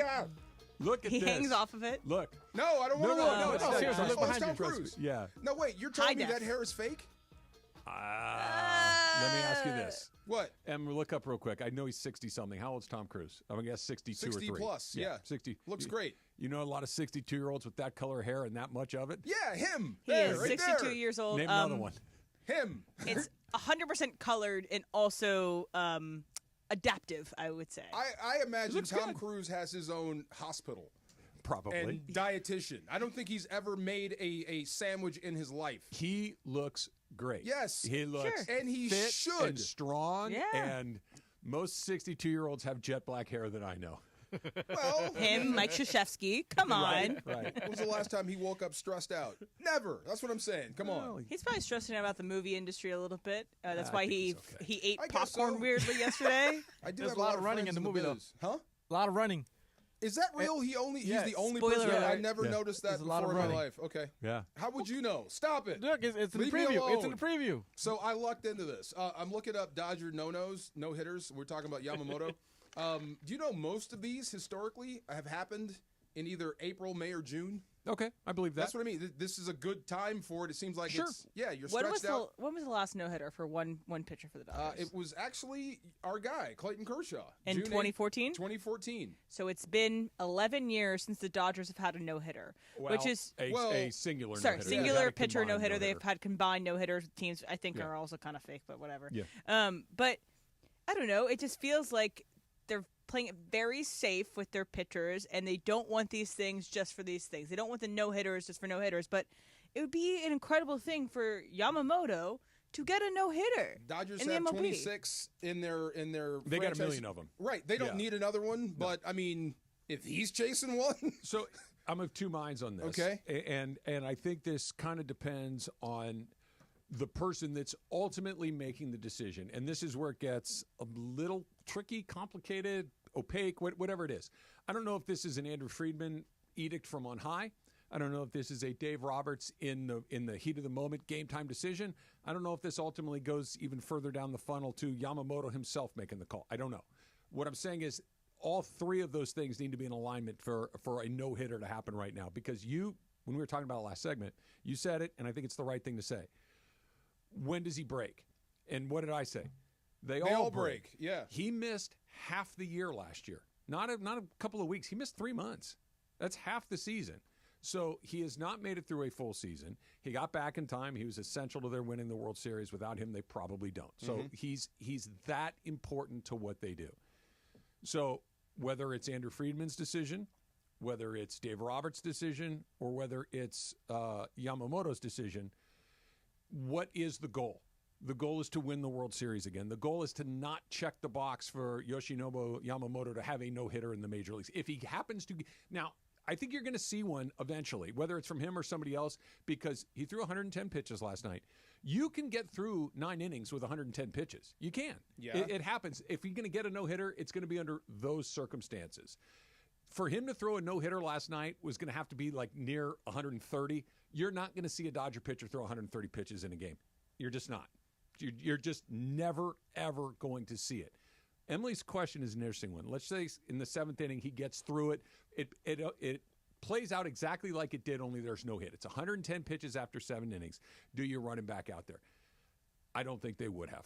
Look at He this. hangs off of it. Look. No, I don't want to No, know. it's Oh, not. seriously, look it's behind Tom you, trust Cruise. Yeah. No, wait, you're telling me High that def. hair is fake? Let me ask you this. What? And look up real quick. I know he's 60-something. How old's Tom Cruise? I'm going to guess 62 or 3. 60 plus, yeah. 60. Looks great. You know a lot of 62-year-olds with that color hair and that much of it? Yeah, him. He There, is right 62 there. years old. Name another one. Him. It's 100% colored and also adaptive, I would say. I imagine Looks Tom good. Cruise has his own hospital Probably. and dietitian. I don't think he's ever made a sandwich in his life. He looks great. Yes. He looks Sure. And he fit should. and strong. Yeah. And most 62-year-olds have jet black hair that I know. Well, Him, Mike Krzyzewski. Come on. Right. when was the last time he woke up stressed out? Never. That's what I'm saying. Come on. He's probably stressing out about the movie industry a little bit. That's I why think he he's okay. he ate I guess popcorn so. weirdly yesterday. I do There's have a lot of running friends in the movie, though. biz. Huh? A lot of running. Is that real? He's yeah, the only spoiler person. I alert. never Yeah. noticed that There's a lot before of in my running. life. Okay. Yeah. How would you know? Stop it. Look, it's in the Leave me preview. It's in alone. the preview. So I lucked into this. I'm looking up Dodger no hitters. We're talking about Yamamoto. Do you know most of these historically have happened in either April, May, or June? Okay, I believe that. That's what I mean. This is a good time for it. It seems like Sure. you're When stretched out. when was the last no hitter for one pitcher for the Dodgers? It was actually our guy, Clayton Kershaw. In June 8th, 2014? 2014. So it's been 11 years since the Dodgers have had a no hitter, Well, which is a singular sorry, no-hitter. singular They've had a pitcher no combined hitter. They've no-hitter. had combined no hitters. Teams I think Yeah. are also kind of fake, but whatever. Yeah. But I don't know. It just feels like they're playing it very safe with their pitchers, and they don't want these things just for these things. They don't want the no hitters just for no hitters. But it would be an incredible thing for Yamamoto to get a no hitter. Dodgers in the have MLB. 26 in their. They got a franchise. million of them. Right. They don't Yeah. need another one. But I mean, if he's chasing one, So I'm of two minds on this. Okay. And I think this kind of depends on the person that's ultimately making the decision. And this is where it gets a little tricky, complicated, opaque, whatever it is. I don't know if this is an Andrew Friedman edict from on high. I don't know if this is a Dave Roberts in the heat of the moment game time decision. I don't know if this ultimately goes even further down the funnel to Yamamoto himself making the call. I don't know. What I'm saying is all three of those things need to be in alignment for a no-hitter to happen right now. Because when we were talking about it last segment, you said it, and I think it's the right thing to say. When does he break? And what did I say? They all break. Yeah. He missed half the year last year. Not a couple of weeks. He missed 3 months. That's half the season. So he has not made it through a full season. He got back in time. He was essential to their winning the World Series. Without him, they probably don't. So he's that important to what they do. So whether it's Andrew Friedman's decision, whether it's Dave Roberts' decision, or whether it's Yamamoto's decision, what is the goal? The goal is to win the World Series again. The goal is to not check the box for Yoshinobu Yamamoto to have a no-hitter in the major leagues. If he happens to – now, I think you're going to see one eventually, whether it's from him or somebody else, because he threw 110 pitches last night. You can get through 9 innings with 110 pitches. You can. Yeah. It happens. If you're going to get a no-hitter, it's going to be under those circumstances. For him to throw a no-hitter last night was going to have to be like near 130. You're not going to see a Dodger pitcher throw 130 pitches in a game. You're just not. You're just never, ever going to see it. Emily's question is an interesting one. Let's say in the 7th inning he gets through it. It plays out exactly like it did, only there's no hit. It's 110 pitches after 7 innings. Do you run him back out there? I don't think they would have.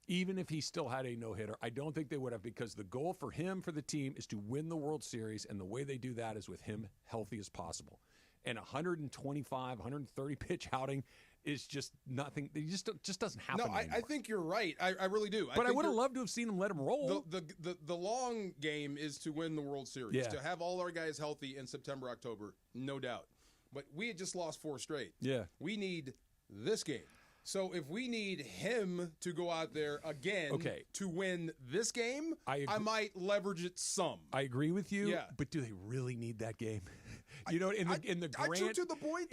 Even if he still had a no-hitter, I don't think they would have, because the goal for him, for the team, is to win the World Series, and the way they do that is with him healthy as possible. And 125, 130 pitch outing is just nothing. It just doesn't happen. No, I think you're right. I really do. But I would have loved to have seen them let him roll. The long game is to win the World Series, to have all our guys healthy in September, October, no doubt. But we had just lost 4 straight. Yeah. We need this game. So if we need him to go out there again to win this game, I might leverage it some. I agree with you. Yeah. But do they really need that game? You know, in the grand, to the point,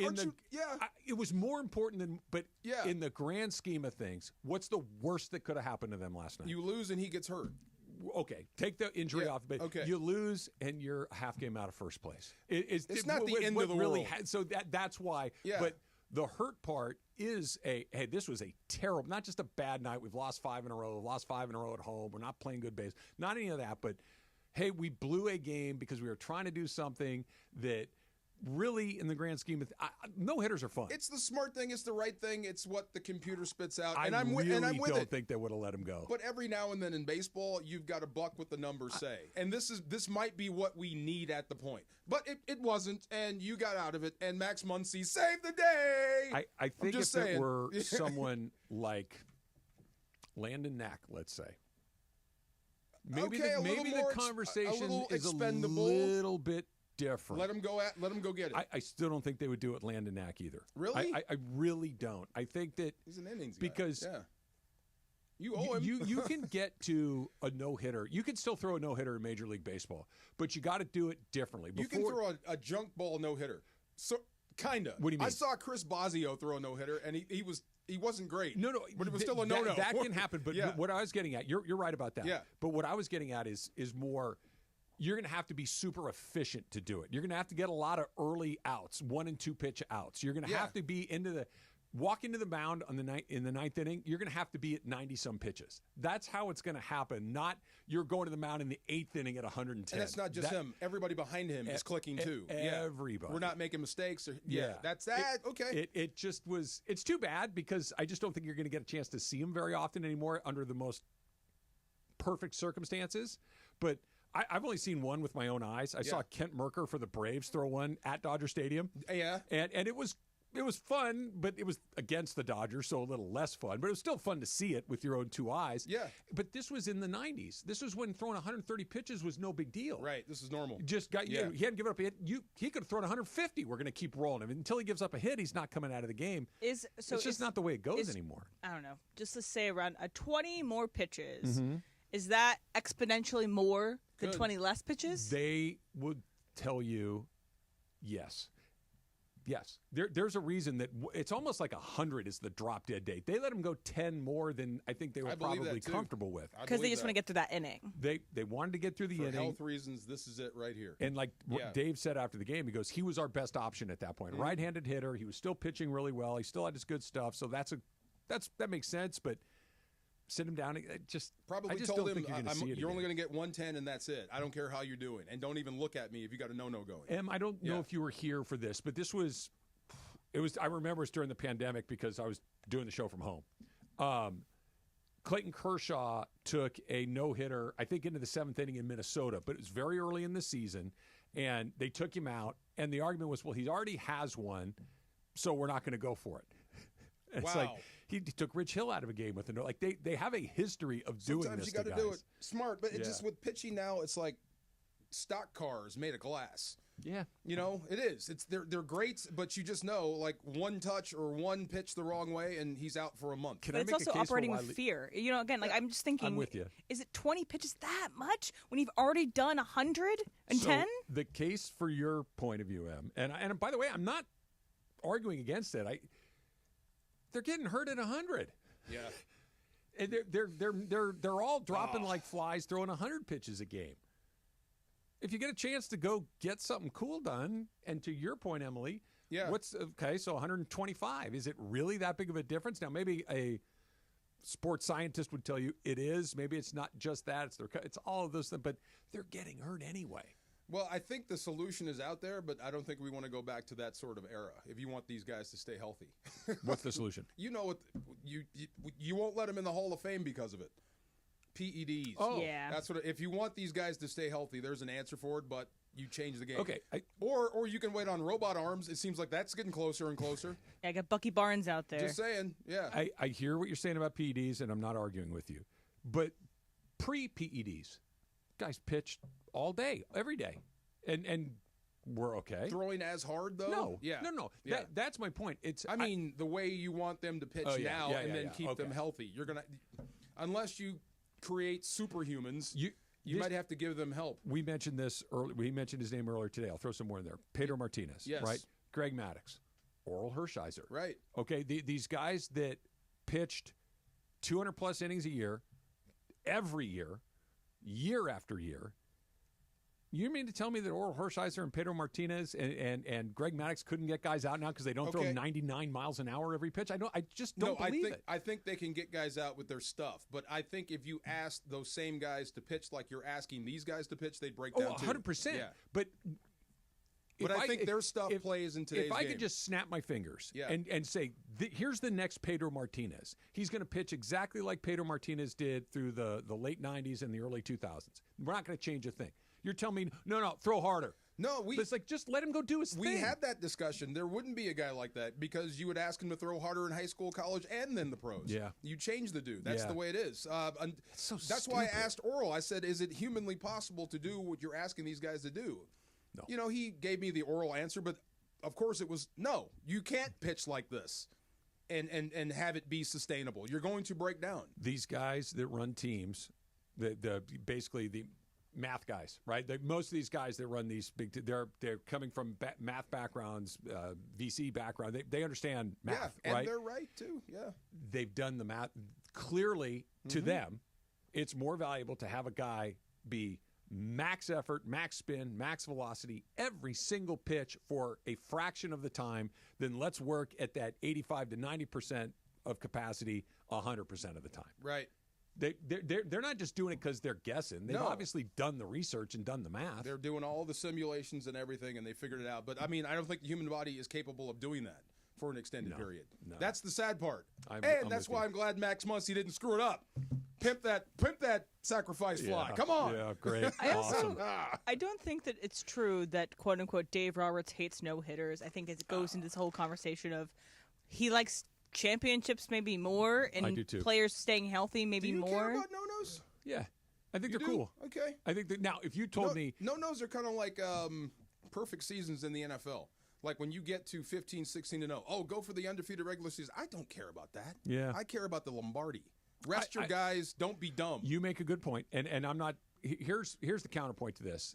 it was more important than. But in the grand scheme of things, what's the worst that could have happened to them last night? You lose and he gets hurt. Okay, take the injury off. But you lose and you're a half game out of first place. It's not the end of the world. So that's why. Yeah. But the hurt part is this was a terrible, not just a bad night. We've lost 5 in a row. We've lost 5 in a row at home. We're not playing good base. Not any of that. But hey, we blew a game because we were trying to do something that. Really, in the grand scheme of no hitters are fun. It's the smart thing. It's the right thing. It's what the computer spits out. I don't think they would have let him go. But every now and then in baseball, you've got to buck what the numbers say, and this might be what we need at the point. But it wasn't, and you got out of it. And Max Muncy saved the day. I think if it were someone like Landon Knack, let's say, maybe the conversation is a little bit different. Let him go get it. I still don't think they would do it Landon Knack either. Really? I really don't. I think that he's an innings because guy. You owe him. You can get to a no-hitter. You can still throw a no-hitter in Major League Baseball, but you got to do it differently. You can throw a junk ball no-hitter. So kinda. What do you mean? I saw Chris Bosio throw a no-hitter, and he wasn't great. No, but it was still a no-no. That can happen. But what I was getting at, you're right about that. Yeah. But what I was getting at is more. You're going to have to be super efficient to do it. You're going to have to get a lot of early outs, 1 and 2 pitch outs. You're going to have to be walk into the mound in the ninth inning. You're going to have to be at 90-some pitches. That's how it's going to happen. Not you're going to the mound in the 8th inning at 110. And that's not just him. Everybody behind him is clicking too. Everybody. We're not making mistakes. That's that. It just was. It's too bad because I just don't think you're going to get a chance to see him very often anymore under the most perfect circumstances. But I've only seen one with my own eyes. I saw Kent Merker for the Braves throw one at Dodger Stadium. Yeah. And it was fun, but it was against the Dodgers, so a little less fun. But it was still fun to see it with your own 2 eyes. Yeah. But this was in the 90s. This was when throwing 130 pitches was no big deal. Right. This is normal. He hadn't given up a hit. He could have thrown 150. We're going to keep rolling him. Until he gives up a hit, he's not coming out of the game. It's just not the way it goes anymore. I don't know. Just to say around 20 more pitches. Mm-hmm. Is that exponentially more than 20 less pitches? They would tell you yes. Yes. There's a reason that it's almost like 100 is the drop dead date. They let them go 10 more than I think they were probably comfortable with. Because they just want to get through that inning. They wanted to get through the inning. For health reasons, this is it right here. And like Dave said after the game, he goes, he was our best option at that point. Mm-hmm. Right-handed hitter. He was still pitching really well. He still had his good stuff. So that makes sense, but sit him down. Probably told him you're only going to get 110 and that's it. I don't care how you're doing, and don't even look at me if you got a no-no going. I don't know if you were here for this, but this was. It was. I remember it's during the pandemic because I was doing the show from home. Clayton Kershaw took a no-hitter, I think, into the 7th inning in Minnesota, but it was very early in the season, and they took him out. And the argument was, well, he already has one, so we're not going to go for it. It's like he took Rich Hill out of a game with a no. Like they have a history of doing Sometimes this. You got to do it smart, but it just with pitching now, it's like stock cars made of glass. Yeah, you know it is. They're great, but you just know like one touch or one pitch the wrong way, and he's out for a month. But it's also operating with fear. You know, again, like I'm just thinking. I'm with you. Is it 20 pitches that much when you've already done 110? So the case for your point of view, Em, and by the way, I'm not arguing against it. They're getting hurt at 100. Yeah. And they're all dropping like flies, throwing 100 pitches a game. If you get a chance to go get something cool done, and to your point, Emily, so 125. Is it really that big of a difference? Now, maybe a sports scientist would tell you it is. Maybe it's not just that. It's all of those things, but they're getting hurt anyway. Well, I think the solution is out there, but I don't think we want to go back to that sort of era if you want these guys to stay healthy. What's the solution? You know what? You won't let them in the Hall of Fame because of it. PEDs. Oh. Yeah. That's what. If you want these guys to stay healthy, there's an answer for it, but you change the game. Okay. Or you can wait on robot arms. It seems like that's getting closer and closer. Yeah, I got Bucky Barnes out there. Just saying. Yeah. I hear what you're saying about PEDs, and I'm not arguing with you. But pre-PEDs, guys pitched all day, every day. And we're okay. Throwing as hard, though? No. Yeah. No. Yeah. That's my point. I mean, the way you want them to pitch now and then keep them healthy. You're going to, unless you create superhumans, you might have to give them help. We mentioned this earlier. We mentioned his name earlier today. I'll throw some more in there. Pedro Martinez. Yes. Right? Greg Maddux. Oral Hershiser. Right. Okay, these guys that pitched 200-plus innings a year, every year, year after year. You mean to tell me that Oral Hershiser and Pedro Martinez and Greg Maddux couldn't get guys out now because they don't throw 99 miles an hour every pitch? I just don't believe it. I think they can get guys out with their stuff, but I think if you ask those same guys to pitch like you're asking these guys to pitch, they'd break down too. 100%. Yeah. But I think their stuff plays in today's game. If I could just snap my fingers and say, here's the next Pedro Martinez. He's going to pitch exactly like Pedro Martinez did through the late 90s and the early 2000s. We're not going to change a thing. You're telling me, no, throw harder. No, it's like, just let him go do his thing. We had that discussion. There wouldn't be a guy like that because you would ask him to throw harder in high school, college, and then the pros. Yeah. You change the dude. That's the way it is. That's why I asked Oral. I said, is it humanly possible to do what you're asking these guys to do? No. You know, he gave me the Oral answer, but of course it was, no, you can't pitch like this and have it be sustainable. You're going to break down. These guys that run teams, basically the math guys, right? Most of these guys that run these big, they're coming from math backgrounds, VC background. They understand math, and right? They're right too. Yeah, they've done the math. Clearly, to them, it's more valuable to have a guy be max effort, max spin, max velocity every single pitch for a fraction of the time than let's work at that 85 to 90% of capacity 100% of the time. Right. They're not just doing it because they're guessing. They've obviously done the research and done the math. They're doing all the simulations and everything, and they figured it out. But, I mean, I don't think the human body is capable of doing that for an extended period. No. That's the sad part. I'm that's why I'm glad Max Muncy didn't screw it up. Pimp that sacrifice fly. Come on. Yeah, great. Awesome. I don't think that it's true that, quote-unquote, Dave Roberts hates no-hitters. I think it goes into this whole conversation of he likes championships maybe more and I do too. Players staying healthy maybe Do you more. care about no-nos? Yeah. I think You they're do? cool. Okay. I think that now, if you told me. No-nos are kind of like perfect seasons in the NFL. Like when you get to 15, 16-0. Oh, go for the undefeated regular season. I don't care about that. Yeah. I care about the Lombardi. Rest your guys. Don't be dumb. You make a good point, and I'm not. Here's the counterpoint to this.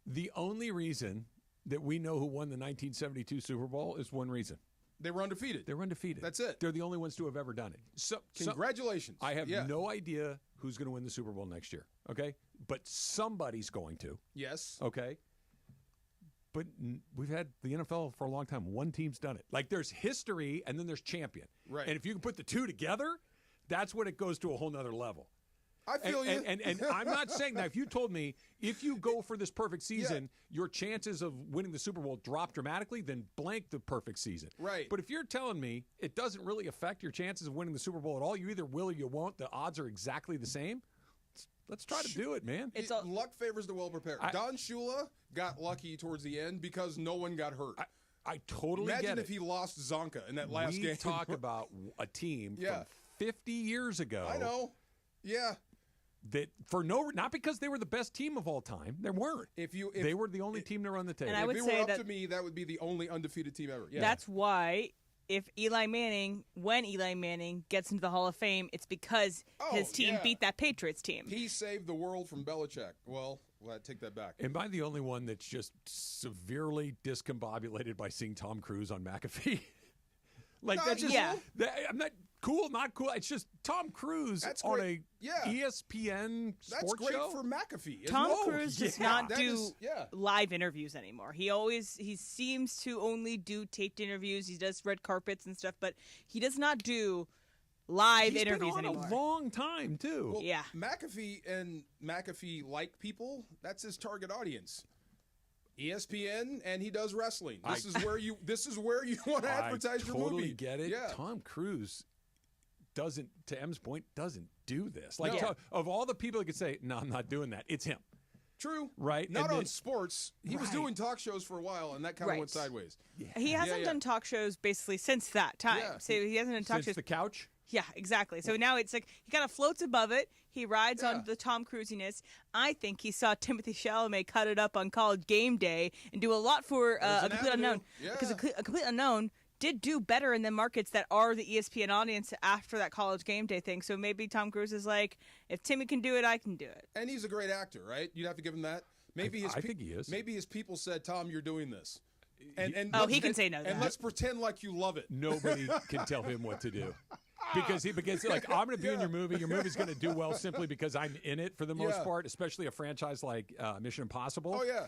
The only reason that we know who won the 1972 Super Bowl is one reason. They were undefeated. They were undefeated. That's it. They're the only ones to have ever done it. So Congratulations. I have no idea who's going to win the Super Bowl next year. Okay, but somebody's going to. Yes. Okay. But we've had the NFL for a long time. One team's done it. Like there's history, and then there's champion. Right. And if you can put the two together, that's when it goes to a whole nother level. I feel you. And I'm not saying that. If you told me, if you go for this perfect season, your chances of winning the Super Bowl drop dramatically, then blank the perfect season. Right. But if you're telling me it doesn't really affect your chances of winning the Super Bowl at all, you either will or you won't, the odds are exactly the same, let's try to do it, man. Luck favors the well-prepared. Don Shula got lucky towards the end because no one got hurt. I totally get it. Imagine if he lost Zonka in that last game. We talk about a team from 50 years ago. I know. Yeah. That not because they were the best team of all time. They weren't. They were the only team to run the table. And I would if it say were up to me, that would be the only undefeated team ever. Yeah. That's why when Eli Manning gets into the Hall of Fame, it's because his team beat that Patriots team. He saved the world from Belichick. Well, I take that back. Am I the only one that's just severely discombobulated by seeing Tom Cruise on McAfee? That's just I'm not cool, not cool. It's just Tom Cruise on a ESPN sports That's great show for McAfee. Tom Cruise does not do live interviews anymore. He seems to only do taped interviews. He does red carpets and stuff, but he does not do live interviews been on anymore. A long time too. Well, McAfee and McAfee-like people, that's his target audience. ESPN, and he does wrestling. This is where you want to advertise your movie. I totally get it. Yeah. Tom Cruise doesn't, to M's point, doesn't do this. Like, of all the people that could say, no, I'm not doing that, it's him. True. Right? Not on sports. He was doing talk shows for a while, and that kind of went sideways. Yeah. He hasn't done talk shows basically since that time. Yeah. So he hasn't done talk shows. Since the couch? Yeah, exactly. So now it's like he kind of floats above it. He rides on the Tom Cruisiness. I think he saw Timothée Chalamet cut it up on College Game Day and do a lot for A Complete Unknown. Because A Complete Unknown did do better in the markets that are the ESPN audience after that College Game Day thing. So maybe Tom Cruise is like, if Timmy can do it, I can do it. And he's a great actor, right? You'd have to give him that. Maybe I think he is. Maybe his people said, Tom, you're doing this. He can say no to that. And let's pretend like you love it. Nobody can tell him what to do. Because like, I'm going to be in your movie. Your movie's going to do well simply because I'm in it for the most part, especially a franchise like Mission Impossible. Oh, yeah.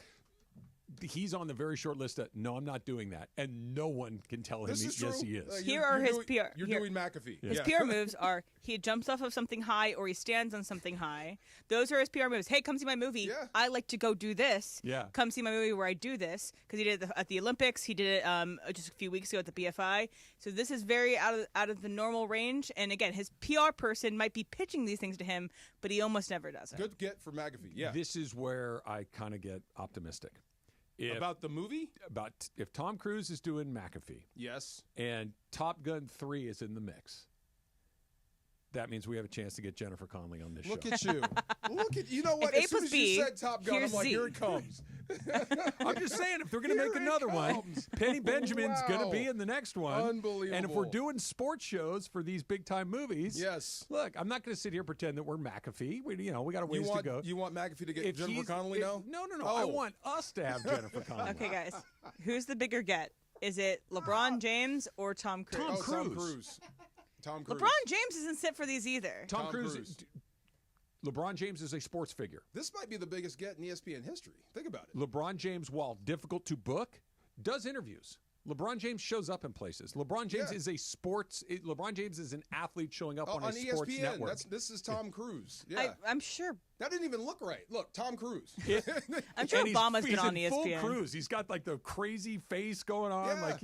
He's on the very short list of, no, I'm not doing that. And no one can tell him, yes, he is. Here are his PR. You're doing McAfee. His PR moves are he jumps off of something high or he stands on something high. Those are his PR moves. Hey, come see my movie. Yeah. I like to go do this. Yeah. Come see my movie where I do this. Because he did it at the Olympics. He did it just a few weeks ago at the BFI. So this is very out of the normal range. And again, his PR person might be pitching these things to him, but he almost never does it. Good get for McAfee. Yeah. This is where I kind of get optimistic. About the movie? About if Tom Cruise is doing McAfee. Yes. And Top Gun 3 is in the mix. That means we have a chance to get Jennifer Connelly on this show. Look at you. You know what? As soon as you said Top Gun, I'm like, here it comes. I'm just saying, if they're going to make another one, Penny Benjamin's going to be in the next one. Unbelievable. And if we're doing sports shows for these big-time movies, yes. Look, I'm not going to sit here and pretend that we're McAfee. We got a ways to go. You want McAfee to get Jennifer Connelly now? No. I want us to have Jennifer Connelly. Okay, guys. Who's the bigger get? Is it LeBron James or Tom Cruise? Tom Cruise. LeBron James isn't fit for these either. Tom Cruise. LeBron James is a sports figure. This might be the biggest get in ESPN history. Think about it. LeBron James, while difficult to book, does interviews. LeBron James shows up in places. LeBron James is a sports. LeBron James is an athlete showing up on a sports ESPN. network. This is Tom Cruise. Yeah, I'm sure that didn't even look right. Look, Tom Cruise. I'm sure Obama's been on ESPN. Full Cruise. He's got like the crazy face going on. Yeah. Like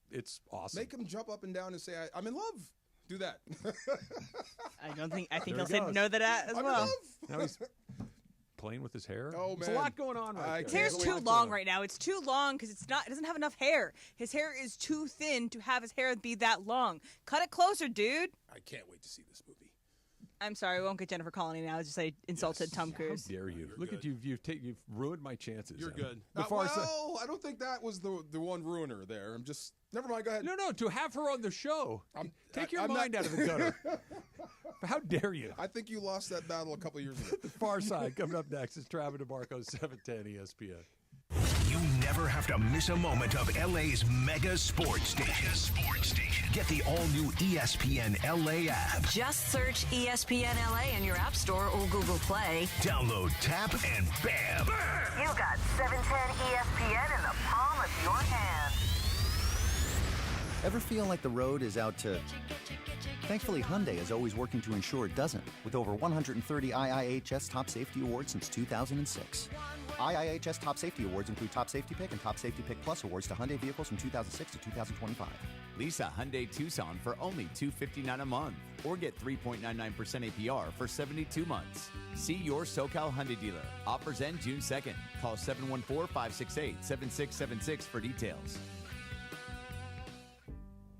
it's awesome. Make him jump up and down and say, "I'm in love." Do that. I think he'll say no to that as well. Now he's playing with his hair. Oh man, there's a lot going on right there. His hair's too long right now. It's too long because it doesn't have enough hair. His hair is too thin to have his hair be that long. Cut it closer, dude. I can't wait to see this movie. I'm sorry, we won't get Jennifer Connelly now. Just I insulted Tom Cruise. How dare you? Look at you. You've ruined my chances. You're good. I don't think that was the one ruiner there. I'm just never mind. Go ahead. No. To have her on the show, take your mind out of the gutter. How dare you? I think you lost that battle a couple of years ago. The Far Side coming up next is Travis DeMarco, 710 ESPN. You never have to miss a moment of LA's mega sports station. Get the all-new ESPN LA app. Just search ESPN LA in your App Store or Google Play. Download, tap, and bam! You got 710 ESPN in the palm of your hand. Ever feel like the road is out to... Thankfully, Hyundai is always working to ensure it doesn't, with over 130 IIHS Top Safety Awards since 2006. IIHS Top Safety Awards include Top Safety Pick and Top Safety Pick Plus awards to Hyundai vehicles from 2006 to 2025. Lease a Hyundai Tucson for only $259 a month, or get 3.99% APR for 72 months. See your SoCal Hyundai dealer. Offers end June 2nd. Call 714-568-7676 for details.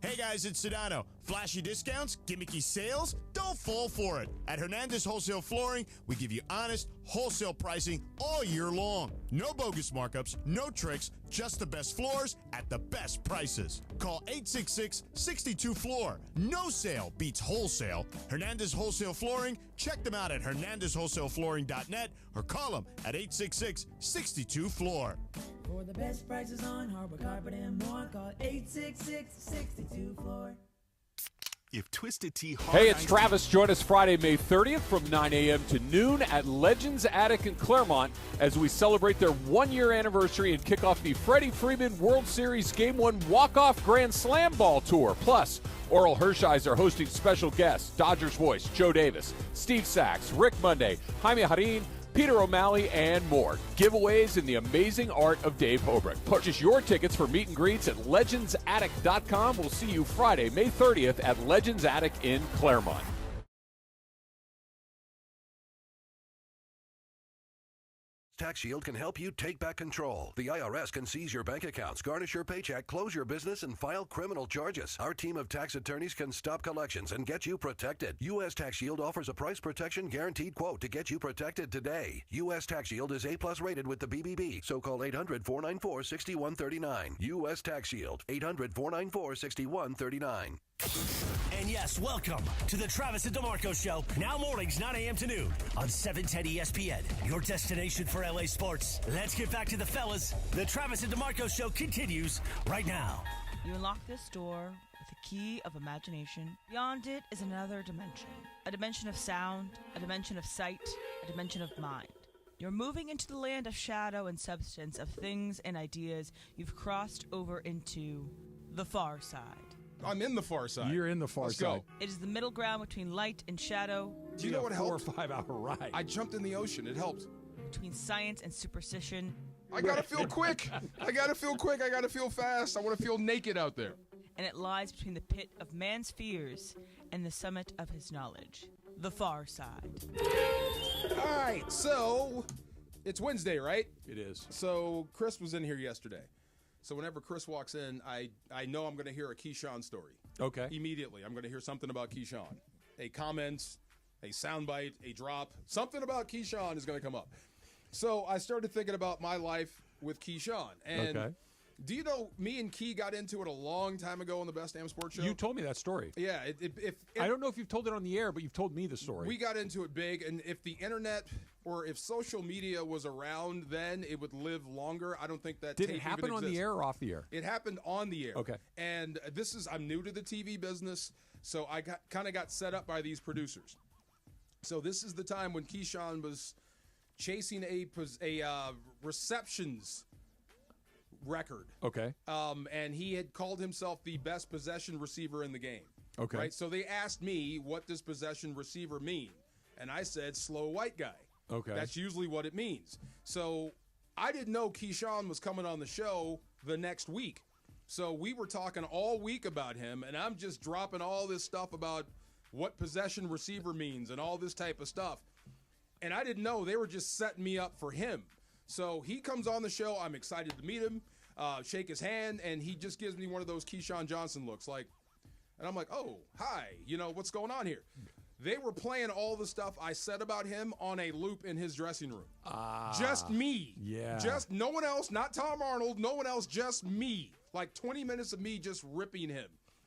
Hey guys, it's Sedano. Flashy discounts, gimmicky sales? Don't fall for it. At Hernandez Wholesale Flooring, we give you honest, wholesale pricing all year long. No bogus markups, no tricks, just the best floors at the best prices. Call 866-62-FLOOR. No sale beats wholesale. Hernandez Wholesale Flooring, check them out at hernandezwholesaleflooring.net or call them at 866-62-FLOOR. For the best prices on hardwood, carpet, and more, call 866-62-FLOOR. If Twisted Tea... Hey, it's Travis. Join us Friday, May 30th from 9 a.m. to noon at Legends Attic in Claremont as we celebrate their one-year anniversary and kick off the Freddie Freeman World Series Game 1 Walk-Off Grand Slam Ball Tour. Plus, Oral Hershiser hosting special guests, Dodgers voice Joe Davis, Steve Sachs, Rick Monday, Jaime Harin, Peter O'Malley, and more. Giveaways in the amazing art of Dave Hobrick. Purchase your tickets for meet and greets at legendsattic.com. We'll see you Friday, May 30th at Legends Attic in Claremont. TaxShield can help you take back control. The IRS can seize your bank accounts, garnish your paycheck, close your business, and file criminal charges. Our team of tax attorneys can stop collections and get you protected. U.S. TaxShield offers a price protection guaranteed quote to get you protected today. U.S. TaxShield is A+ rated with the BBB, so call 800-494-6139. U.S. TaxShield, 800-494-6139. And yes, welcome to the Travis and DeMarco Show. Now mornings, 9 a.m. to noon on 710 ESPN. Your destination for LA sports. Let's get back to the fellas. The Travis and DeMarco Show continues right now. You unlock this door with a key of imagination. Beyond it is another dimension. A dimension of sound, a dimension of sight, a dimension of mind. You're moving into the land of shadow and substance, of things and ideas you've crossed over into the far side. I'm in the far side. You're in the far Let's side. Go. It is the middle ground between light and shadow. Do you know what helped? 4 or 5 hour ride. I jumped in the ocean. It helped. Between science and superstition. I gotta feel quick. I gotta feel quick. I gotta feel fast. I want to feel naked out there. And it lies between the pit of man's fears and the summit of his knowledge. The far side. All right, so it's Wednesday, right? It is. So Chris was in here yesterday. So whenever Chris walks in, I know I'm going to hear a Keyshawn story. Okay. Immediately, I'm going to hear something about Keyshawn. A comment, a soundbite, a drop. Something about Keyshawn is going to come up. So I started thinking about my life with Keyshawn. And do you know, me and Key got into it a long time ago on the Best Damn Sports Show? You told me that story. Yeah. I don't know if you've told it on the air, but you've told me the story. We got into it big, and if the internet or if social media was around then, it would live longer. I don't think that Did tape it happen even on the exists. air or off the air? It happened on the air. Okay. And I'm new to the TV business, so I kind of got set up by these producers. So this is the time when Keyshawn was chasing a receptions record. Okay. And he had called himself the best possession receiver in the game. Okay. Right? So they asked me, what does possession receiver mean? And I said, slow white guy. Okay. That's usually what it means. So I didn't know Keyshawn was coming on the show the next week. So we were talking all week about him, and I'm just dropping all this stuff about what possession receiver means and all this type of stuff. And I didn't know they were just setting me up for him. So he comes on the show. I'm excited to meet him, shake his hand, and he just gives me one of those Keyshawn Johnson looks. And I'm like, oh, hi, what's going on here? They were playing all the stuff I said about him on a loop in his dressing room. Just me. Yeah. Just no one else, not Tom Arnold, no one else, just me. Like 20 minutes of me just ripping him.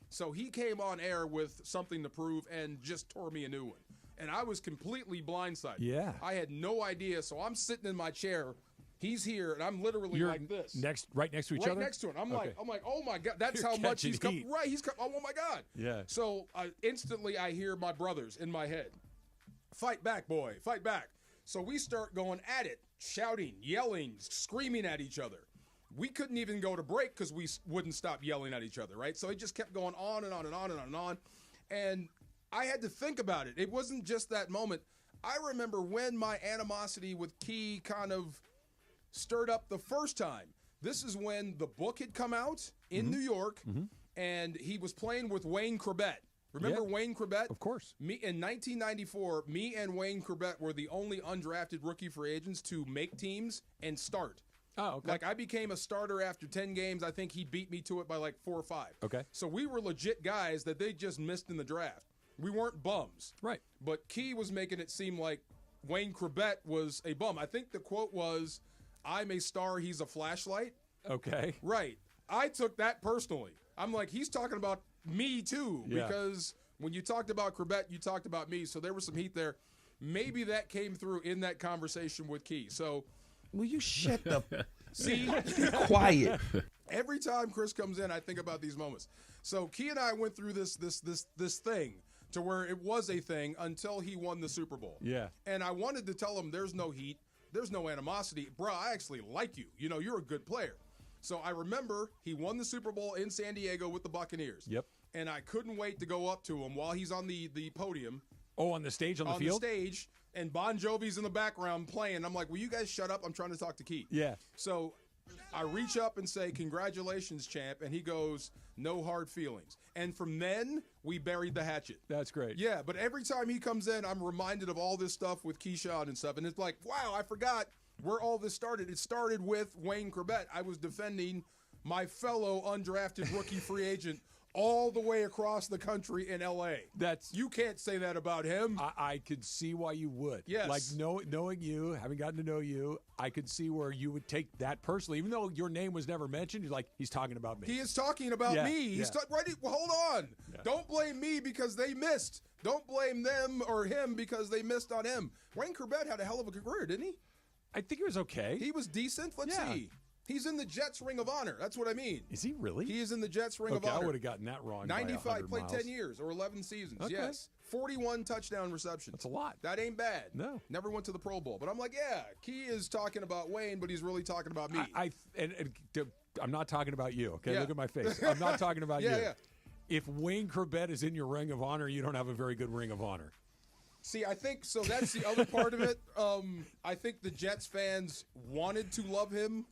So he came on air with something to prove and just tore me a new one. And I was completely blindsided. Yeah. I had no idea. So I'm sitting in my chair. He's here, and I'm literally You're like this. right next to each right other? next to him. I'm Okay. like, oh my God, that's You're how much he's come. catching heat. Right, he's come. Oh my God. Yeah. So instantly, I hear my brothers in my head, "Fight back, boy, fight back." So we start going at it, shouting, yelling, screaming at each other. We couldn't even go to break because we wouldn't stop yelling at each other. Right. So it just kept going on and on and on and on and on, and I had to think about it. It wasn't just that moment. I remember when my animosity with Key kind of stirred up the first time. This is when the book had come out in New York, and he was playing with Wayne Corbett. Remember Wayne Corbett? Of course. In 1994, me and Wayne Corbett were the only undrafted rookie free agents to make teams and start. Oh, okay. Like, I became a starter after 10 games. I think he beat me to it by like 4 or 5. Okay. So we were legit guys that they just missed in the draft. We weren't bums. Right. But Key was making it seem like Wayne Corbett was a bum. I think the quote was, "I'm a star, he's a flashlight." Okay. Right. I took that personally. I'm like, he's talking about me too, Yeah. because when you talked about Corbett, you talked about me. So there was some heat there. Maybe that came through in that conversation with Key. So Will you shut the see? Be quiet. Every time Chris comes in, I think about these moments. So Key and I went through this thing to where it was a thing until he won the Super Bowl. Yeah. And I wanted to tell him there's no heat, there's no animosity. Bro, I actually like you. You're a good player. So I remember he won the Super Bowl in San Diego with the Buccaneers. Yep. And I couldn't wait to go up to him while he's on the podium. Oh, on the stage on the field? On the stage, and Bon Jovi's in the background playing. I'm like, will you guys shut up? I'm trying to talk to Keith. Yeah. So I reach up and say, congratulations, champ. And he goes, no hard feelings. And from then, we buried the hatchet. That's great. Yeah, but every time he comes in, I'm reminded of all this stuff with Keyshawn and stuff. And it's like, wow, I forgot where all this started. It started with Wayne Corbett. I was defending my fellow undrafted rookie free agent all the way across the country in L.A. You can't say that about him. I could see why you would. Yes. Like knowing you, having gotten to know you, I could see where you would take that personally. Even though your name was never mentioned, you're like, he's talking about me. He is talking about me. He's hold on. Yeah. Don't blame me because they missed. Don't blame them or him because they missed on him. Wayne Corbett had a hell of a career, didn't he? I think he was okay. He was decent. Let's see. He's in the Jets Ring of Honor. That's what I mean. Is he really? He is in the Jets Ring of Honor. I would have gotten that wrong. 95, played miles. 10 years or 11 seasons. Okay. Yes. 41 touchdown receptions. That's a lot. That ain't bad. No. Never went to the Pro Bowl. But I'm like, yeah, Key is talking about Wayne, but he's really talking about me. I'm not talking about you, okay? Yeah. Look at my face. I'm not talking about you. Yeah. If Wayne Corbett is in your Ring of Honor, you don't have a very good Ring of Honor. See, I think so. That's the other part of it. I think the Jets fans wanted to love him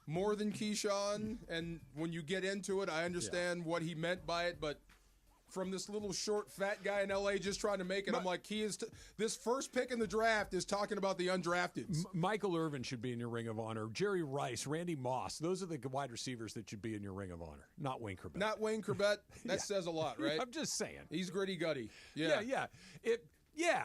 more than Keyshawn, and when you get into it, I understand what he meant by it, but from this little short, fat guy in L.A. just trying to make it, I'm like, this first pick in the draft is talking about the undrafted. Michael Irvin should be in your Ring of Honor. Jerry Rice, Randy Moss, those are the wide receivers that should be in your Ring of Honor, not Wayne Corbett. Not Wayne Corbett. That says a lot, right? I'm just saying. He's gritty-gutty. Yeah.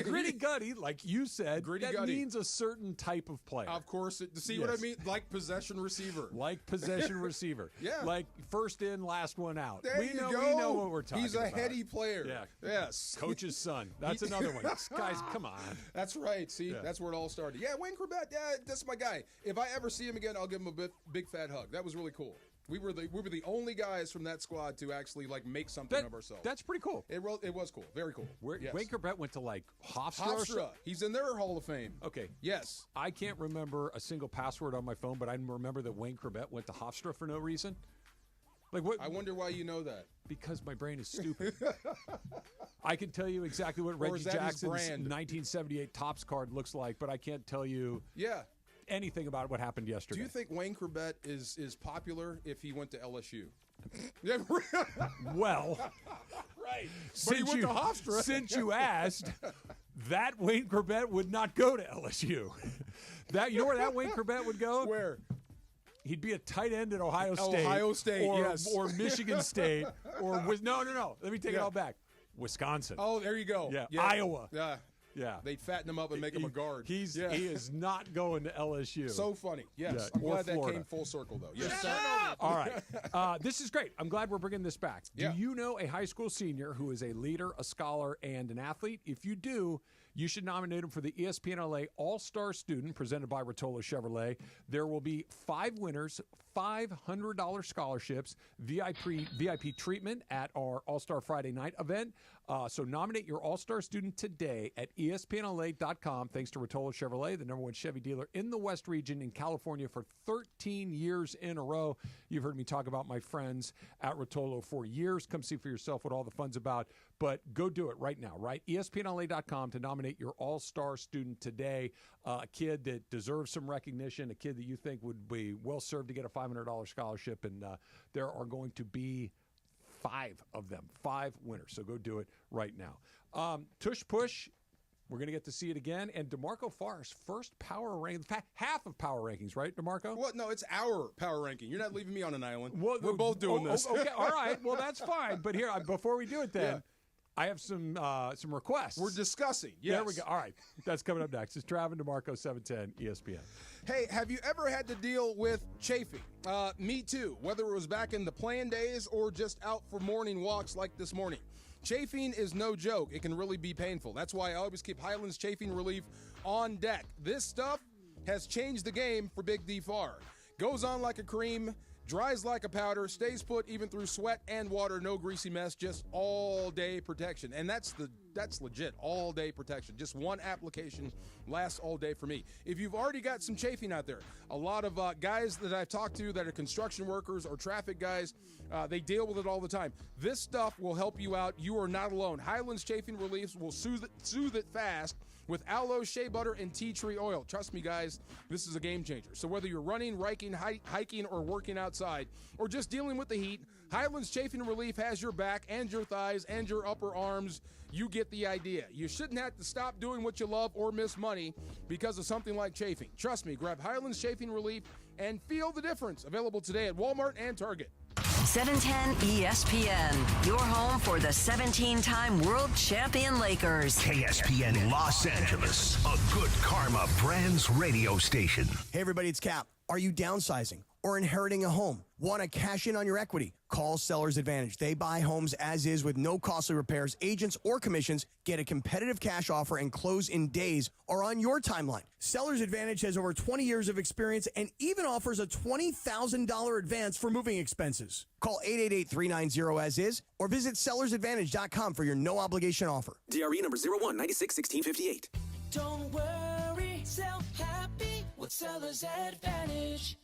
Gritty gutty, like you said, Gritty-gutty. that means a certain type of player. Of course. See what I mean? Like possession receiver. Like possession receiver. Yeah. Like first in, last one out. There we you know, go. We know what we're talking about. He's a heady player. Yeah. Yes. Coach's son. That's another one. Guys, come on. That's right. See, that's where it all started. Yeah, Wayne Corbett, that's my guy. If I ever see him again, I'll give him a big fat hug. That was really cool. We were the only guys from that squad to actually make something of ourselves. That's pretty cool. It was cool. Very cool. Wayne Corbett went to Hofstra. Hofstra. He's in their Hall of Fame. Okay. Yes. I can't remember a single password on my phone, but I remember that Wayne Corbett went to Hofstra for no reason. Like what? I wonder why you know that. Because my brain is stupid. I can tell you exactly what Reggie Jackson's 1978 Topps card looks like, but I can't tell you. Yeah. Anything about what happened yesterday. Do you think Wayne Corbett is popular if he went to LSU? Well, right. But he went to Hofstra. Since you asked, that Wayne Corbett would not go to LSU. You know where that Wayne Corbett would go? Where? He'd be a tight end at Ohio State. Ohio State, yes. Or Michigan State. Or no. Let me take it all back. Wisconsin. Oh, there you go. Yeah. Iowa. Yeah. Yeah. They'd fatten him up and make him a guard. He is not going to LSU. So funny. Yes. Yeah. I'm glad Florida. that came full circle, though. Yes. All right. This is great. I'm glad we're bringing this back. Yeah. Do you know a high school senior who is a leader, a scholar, and an athlete? If you do, you should nominate him for the ESPN LA All-Star Student presented by Rotolo Chevrolet. There will be 5 winners, $500 scholarships, VIP treatment at our All-Star Friday night event. So nominate your All-Star student today at ESPNLA.com. Thanks to Rotolo Chevrolet, the #1 Chevy dealer in the West region in California for 13 years in a row. You've heard me talk about my friends at Rotolo for years. Come see for yourself what all the fun's about. But go do it right now, right? ESPNLA.com to nominate your All-Star student today. A kid that deserves some recognition, a kid that you think would be well served to get a $500 scholarship. And there are going to be 5 of them, 5 winners. So go do it right now. Tush Push, we're going to get to see it again. And DeMarco Farr's first power ranking, half of power rankings, right, DeMarco? What? No, it's our power ranking. You're not leaving me on an island. We're both doing this. Okay, all right. Well, that's fine. But here, before we do it then, I have some requests. We're discussing. Yes. There we go. All right. That's coming up next. It's Travis DeMarco, 710 ESPN. Hey, have you ever had to deal with chafing? Me too, whether it was back in the playing days or just out for morning walks like this morning. Chafing is no joke. It can really be painful. That's why I always keep Highlands Chafing Relief on deck. This stuff has changed the game for Big D Farr. Goes on like a cream, dries like a powder, stays put even through sweat and water, no greasy mess, just all-day protection. And that's that's legit. All day protection. Just one application lasts all day for me. If you've already got some chafing out there, a lot of guys that I've talked to that are construction workers or traffic guys, they deal with it all the time. This stuff will help you out. You are not alone. Highlands Chafing Reliefs will soothe it fast with aloe, shea butter, and tea tree oil. Trust me, guys, this is a game changer. So whether you're running, hiking, or working outside, or just dealing with the heat, Highlands Chafing Relief has your back and your thighs and your upper arms. You get the idea. You shouldn't have to stop doing what you love or miss money because of something like chafing. Trust me, grab Highlands Chafing Relief and feel the difference. Available today at Walmart and Target. 710 ESPN, your home for the 17-time world champion Lakers. KSPN Los Angeles, a Good Karma Brands radio station. Hey, everybody, it's Cap. Are you downsizing or inheriting a home? Want to cash in on your equity? Call Sellers Advantage. They buy homes as is with no costly repairs, agents, or commissions. Get a competitive cash offer and close in days or on your timeline. Sellers Advantage has over 20 years of experience and even offers a $20,000 advance for moving expenses. Call 888-390-AS-IS or visit sellersadvantage.com for your no-obligation offer. DRE number 01961658. Don't worry, sell happy with Seller's Advantage.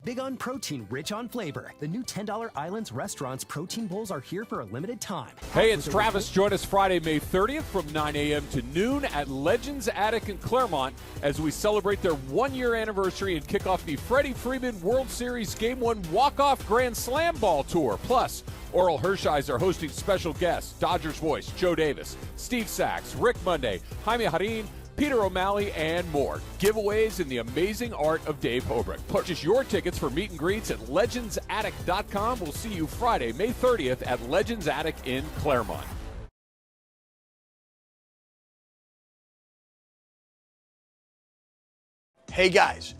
Big on protein, rich on flavor. The new $10 Islands Restaurants protein bowls are here for a limited time. Hey, it's Travis. Join us Friday, May 30th from 9 a.m. to noon at Legends Attic in Claremont as we celebrate their one-year anniversary and kick off the Freddie Freeman World Series Game 1 Walk-Off Grand Slam Ball Tour. Plus, Oral Hershiser are hosting special guests, Dodgers voice Joe Davis, Steve Sachs, Rick Monday, Jaime Harin, Peter O'Malley, and more. Giveaways in the amazing art of Dave Hobrick. Purchase your tickets for meet and greets at legendsattic.com. We'll see you Friday, May 30th at Legends Attic in Claremont. Hey, guys,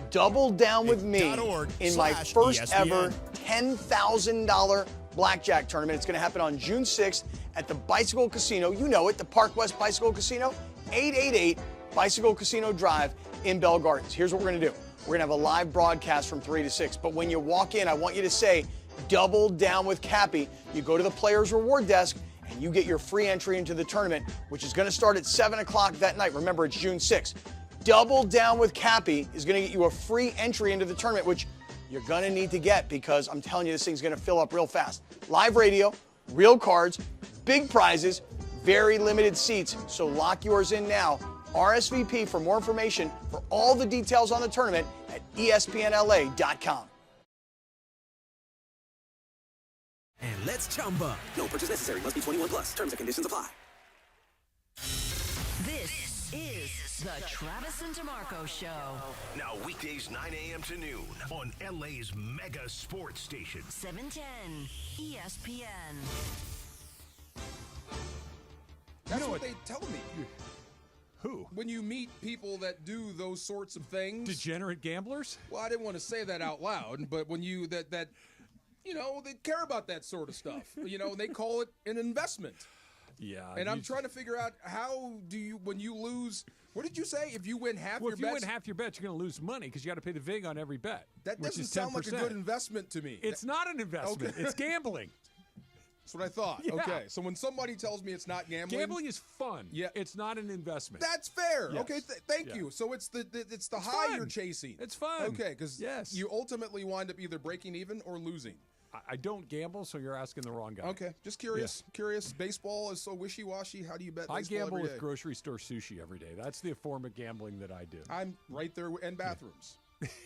double down with me in my first ever $10,000 Blackjack tournament. It's going to happen on June 6th at the Bicycle Casino. You know it, the Park West Bicycle Casino. 888 Bicycle Casino Drive in Bell Gardens. Here's what we're going to do. We're going to have a live broadcast from 3 to 6. But when you walk in, I want you to say, double down with Cappy. You go to the Players Reward Desk, and you get your free entry into the tournament, which is going to start at 7 o'clock that night. Remember, it's June 6th. Double down with Cappy is going to get you a free entry into the tournament, which you're going to need to get because I'm telling you, this thing's going to fill up real fast. Live radio, real cards, big prizes, very limited seats, so lock yours in now. RSVP for more information for all the details on the tournament at espnla.com. And let's chumba. No purchase necessary. Must be 21 plus. Terms and conditions apply. This is the Travis and DeMarco Show. Now weekdays 9 a.m. to noon on LA's mega sports station. 710 ESPN. That's what they tell me. Who? When you meet people that do those sorts of things. Degenerate gamblers? Well, I didn't want to say that out loud, but when you, that you know, they care about that sort of stuff. You know, they call it an investment. Yeah. And I'm trying to figure out, how do you, when you lose, what did you say? If you win half your bets? If you win half your bets, you're going to lose money because you got to pay the VIG on every bet. That doesn't sound like a good investment to me. It's not an investment. Okay. It's gambling. That's what I thought. Yeah. Okay, so when somebody tells me it's not gambling, gambling is fun. Yeah, it's not an investment. That's fair. Yes. Okay, thank you. So it's the high fun. You're chasing. It's fun. Okay, because you ultimately wind up either breaking even or losing. I don't gamble, so you're asking the wrong guy. Okay, just curious. Curious. Baseball is so wishy-washy. How do you bet baseball I gamble every with day? grocery store sushi every day. That's the form of gambling that I do. I'm right there, and bathrooms.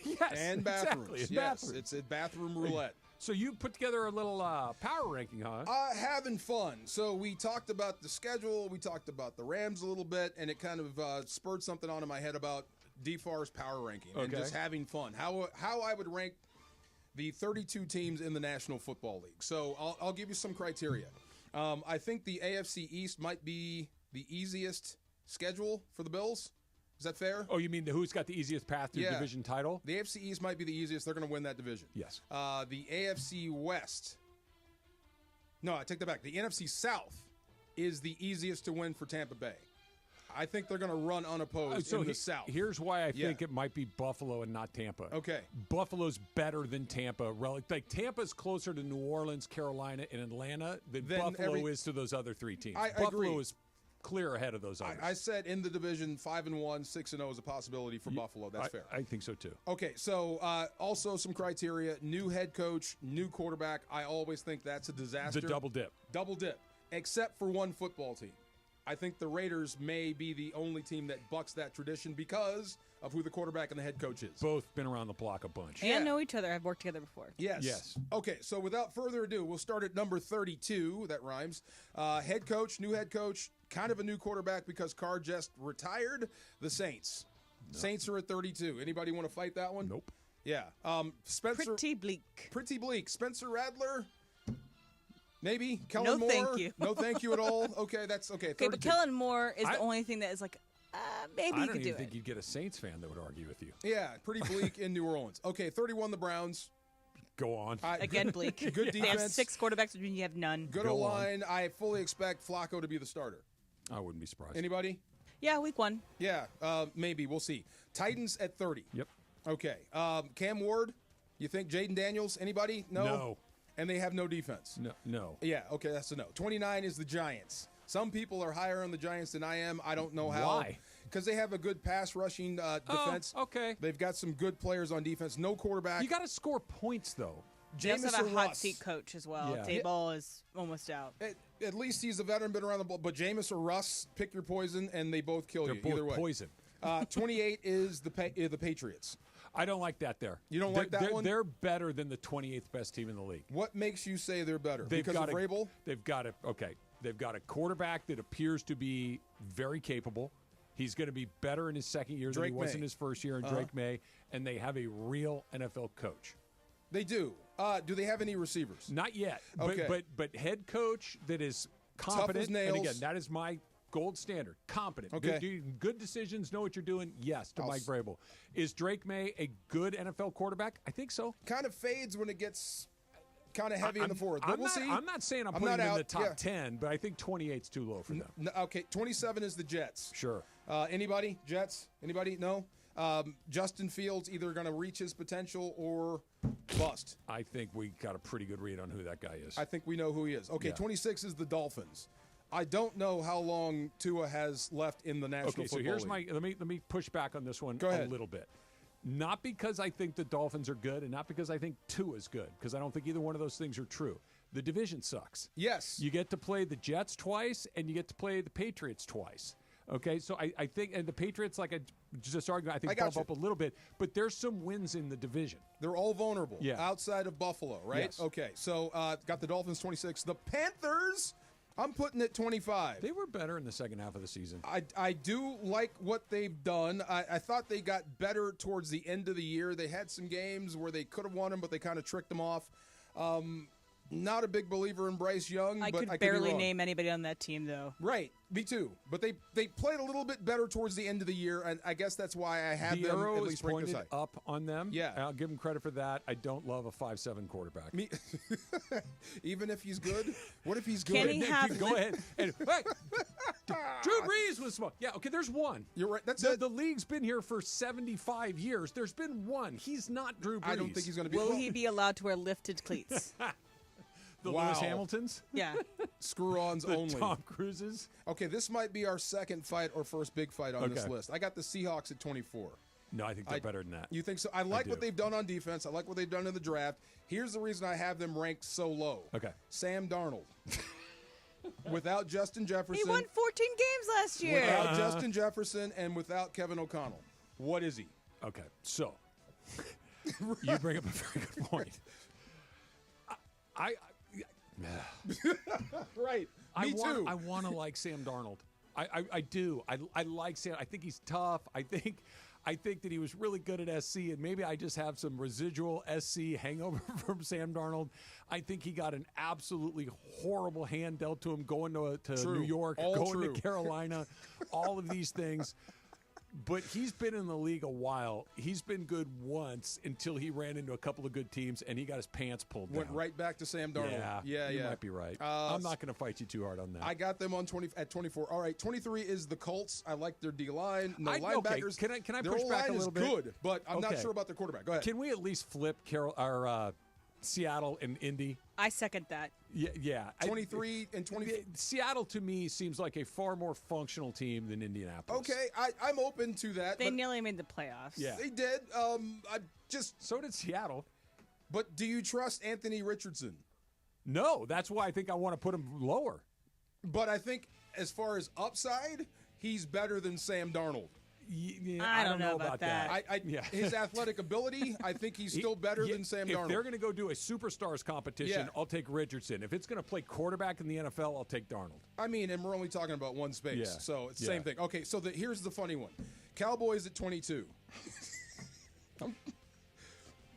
Yes, and bathrooms. Exactly. Yes, Bathrooms. it's a bathroom roulette. So you put together a little power ranking, huh? Having fun. So we talked about the schedule. We talked about the Rams a little bit, and it kind of spurred something on in my head about DFAR's power ranking and just having fun. How I would rank the 32 teams in the National Football League. So I'll give you some criteria. I think the AFC East might be the easiest schedule for the Bills. Is that fair? Oh, you mean who's got the easiest path to division title? The AFC East might be the easiest. They're going to win that division. Yes. The AFC West. No, I take that back. The NFC South is the easiest to win for Tampa Bay. I think they're going to run unopposed in the South. Here's why I think it might be Buffalo and not Tampa. Okay. Buffalo's better than Tampa. Like Tampa's closer to New Orleans, Carolina, and Atlanta than Buffalo is to those other three teams. I Buffalo agree. is clear ahead of those others. I said in the division 5-1, 6-0 is a possibility for Buffalo. That's fair. I think so too. Okay, so also some criteria: new head coach, new quarterback. I always think that's a disaster. The double dip. Double dip, except for one football team. I think the Raiders may be the only team that bucks that tradition because of who the quarterback and the head coach is. Both been around the block a bunch. And know each other. Have worked together before. Yes. Okay, so without further ado, we'll start at number 32. That rhymes. Head coach, new head coach, kind of a new quarterback because Carr just retired. The Saints. No. Saints are at 32. Anybody want to fight that one? Nope. Yeah. Spencer. Pretty bleak. Pretty bleak. Spencer Rattler. Maybe. Kellen Moore. No, thank you. No, thank you at all. Okay, that's okay. 32. Okay, but Kellen Moore is the only thing that is like, maybe you could do it. I don't even think you'd get a Saints fan that would argue with you. Yeah, pretty bleak in New Orleans. Okay, 31, the Browns. Go on. Again, bleak. Good defense. They have 6 quarterbacks, which means you have none. Good O-line. I fully expect Flacco to be the starter. I wouldn't be surprised. Anybody? Yeah, week 1. Yeah, maybe. We'll see. Titans at 30. Yep. Okay. Cam Ward, you think Jaden Daniels? Anybody? No. And they have no defense. No. Yeah, okay, that's a no. 29 is the Giants. Some people are higher on the Giants than I am. I don't know how. Why? Because they have a good pass rushing defense. Okay. They've got some good players on defense. No quarterback. You got to score points, though. They also have a Jameis hot Russ. seat coach as well. Yeah. Dayball is almost out. At least he's a veteran, been around the ball. But Jameis or Russ, pick your poison, and they both kill They're you. both Either way. poison. 28 is the Patriots. I don't like that there. You don't like that one? They're better than the 28th best team in the league. What makes you say they're better? Because of Vrabel? They've got a quarterback that appears to be very capable. He's going to be better in his second year than he was in his first year in Drake May. And they have a real NFL coach. They do. Do they have any receivers? Not yet. Okay. But head coach that is competent. Tough as nails. And again, that is my gold standard. Competent. Okay. Good decisions, know what you're doing. Yes, to Mike Vrabel. Is Drake May a good NFL quarterback? I think so. Kind of fades when it gets kind of heavy in the fourth. But we'll see. I'm not saying I'm putting him in the top 10, but I think 28's too low for them. Okay, 27 is the Jets. Sure. Anybody? Jets? Anybody? No? Justin Fields either going to reach his potential or bust. I think we got a pretty good read on who that guy is. I think we know who he is. Okay, Yeah. 26 is the Dolphins. I don't know how long Tua has left in the National Football here's League. let me push back on this one Go ahead. a little bit. Not because I think the Dolphins are good, and not because I think Tua is good, because I don't think either one of those things are true. The division sucks. Yes. You get to play the Jets twice, and you get to play the Patriots twice. Okay, so I think, and the Patriots, like I just argued, I think bump up a little bit, but there's some wins in the division. They're all vulnerable outside of Buffalo, right? Yes. Okay, so got the Dolphins 26. The Panthers, I'm putting it 25. They were better in the second half of the season. I do like what they've done. I thought they got better towards the end of the year. They had some games where they could have won them, but they kind of tricked them off. Not a big believer in Bryce Young. I but could I could barely be wrong. name anybody on that team, though. Right, me too. But they played a little bit better towards the end of the year, and I guess that's why I have The them arrow at is least rank this pointed high. up on them. Yeah. I'll give them credit for that. I don't love a 5'7" quarterback. Me, even if he's good. What if he's good? Can he have Go ahead. And, hey, Drew Brees was small. Yeah, okay, there's one. You're right. That's The league's been here for 75 years. There's been one. He's not Drew Brees. I don't think he's going to be. Will he be allowed to wear lifted cleats? The Wow. Lewis Hamiltons? Yeah. Screw-ons The only. Tom Cruises? Okay, this might be our second fight or first big fight on this Okay. list. I got the Seahawks at 24. No, I think they're better than that. You think so? I like what do. they've done on defense. I like what they've done in the draft. Here's the reason I have them ranked so low. Okay. Sam Darnold. Without Justin Jefferson. He won 14 games last year. Without Justin Jefferson and without Kevin O'Connell. What is he? Okay, so you bring up a very good point. Right. Me too. I want to like Sam Darnold. I do. I like Sam. I think he's tough. I think that he was really good at SC, and maybe I just have some residual SC hangover from Sam Darnold. I think he got an absolutely horrible hand dealt to him going to New York, All going true. to Carolina, all of these things. But he's been in the league a while. He's been good once until he ran into a couple of good teams, and he got his pants pulled Went down. right back to Sam Darnold. Yeah, you might be right. I'm not going to fight you too hard on that. I got them on 20 at 24. All right, 23 is the Colts. I like their D line. No Okay, linebackers. Can I their push back O-line a little is bit? good, but I'm not Okay. sure about their quarterback. Go ahead. Can we at least flip Seattle and Indy. I second that. Yeah. 23 and 20. Seattle, to me, seems like a far more functional team than Indianapolis. Okay, I'm open to that. They nearly made the playoffs. Yeah. They did. So did Seattle. But do you trust Anthony Richardson? No, that's why I think I want to put him lower. But I think as far as upside, he's better than Sam Darnold. Yeah, I don't know about that. His athletic ability, I think he's still better than Sam Darnold. If they're going to go do a superstars competition, I'll take Richardson. If it's going to play quarterback in the NFL, I'll take Darnold. I mean, and we're only talking about one space, so it's the same thing. Okay, so here's the funny one. Cowboys at 22.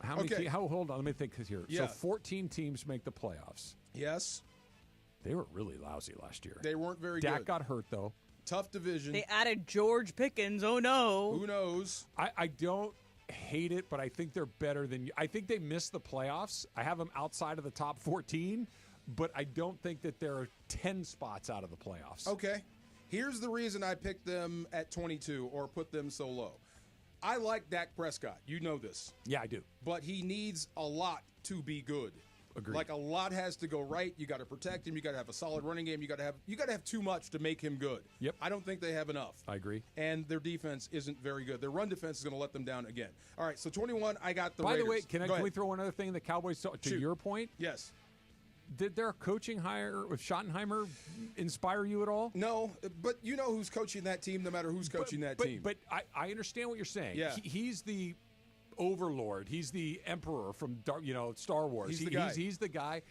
How many? Hold on, let me think here. Yeah. So 14 teams make the playoffs. Yes. They were really lousy last year. They weren't very good. Dak got hurt, though. Tough division. They added George Pickens. Oh, no. Who knows? I don't hate it, but I think they're better than you. I think they missed the playoffs. I have them outside of the top 14, but I don't think that there are 10 spots out of the playoffs. Okay. Here's the reason I picked them at 22 or put them so low. I like Dak Prescott. You know this. Yeah, I do. But he needs a lot to be good. Agreed. Like a lot has to go right. You got to protect him. You got to have a solid running game. You got to have too much to make him good. Yep. I don't think they have enough. I agree. And their defense isn't very good. Their run defense is going to let them down again. All right, so 21, I got the By Raiders. the way, can we throw one other thing in the Cowboys to your point? Yes. Did their coaching hire with Schottenheimer inspire you at all? No, but you know who's coaching that team no matter who's coaching that team. But I understand what you're saying. Yeah. He's the overlord. He's the emperor from Star Wars. He's the guy. He's the guy.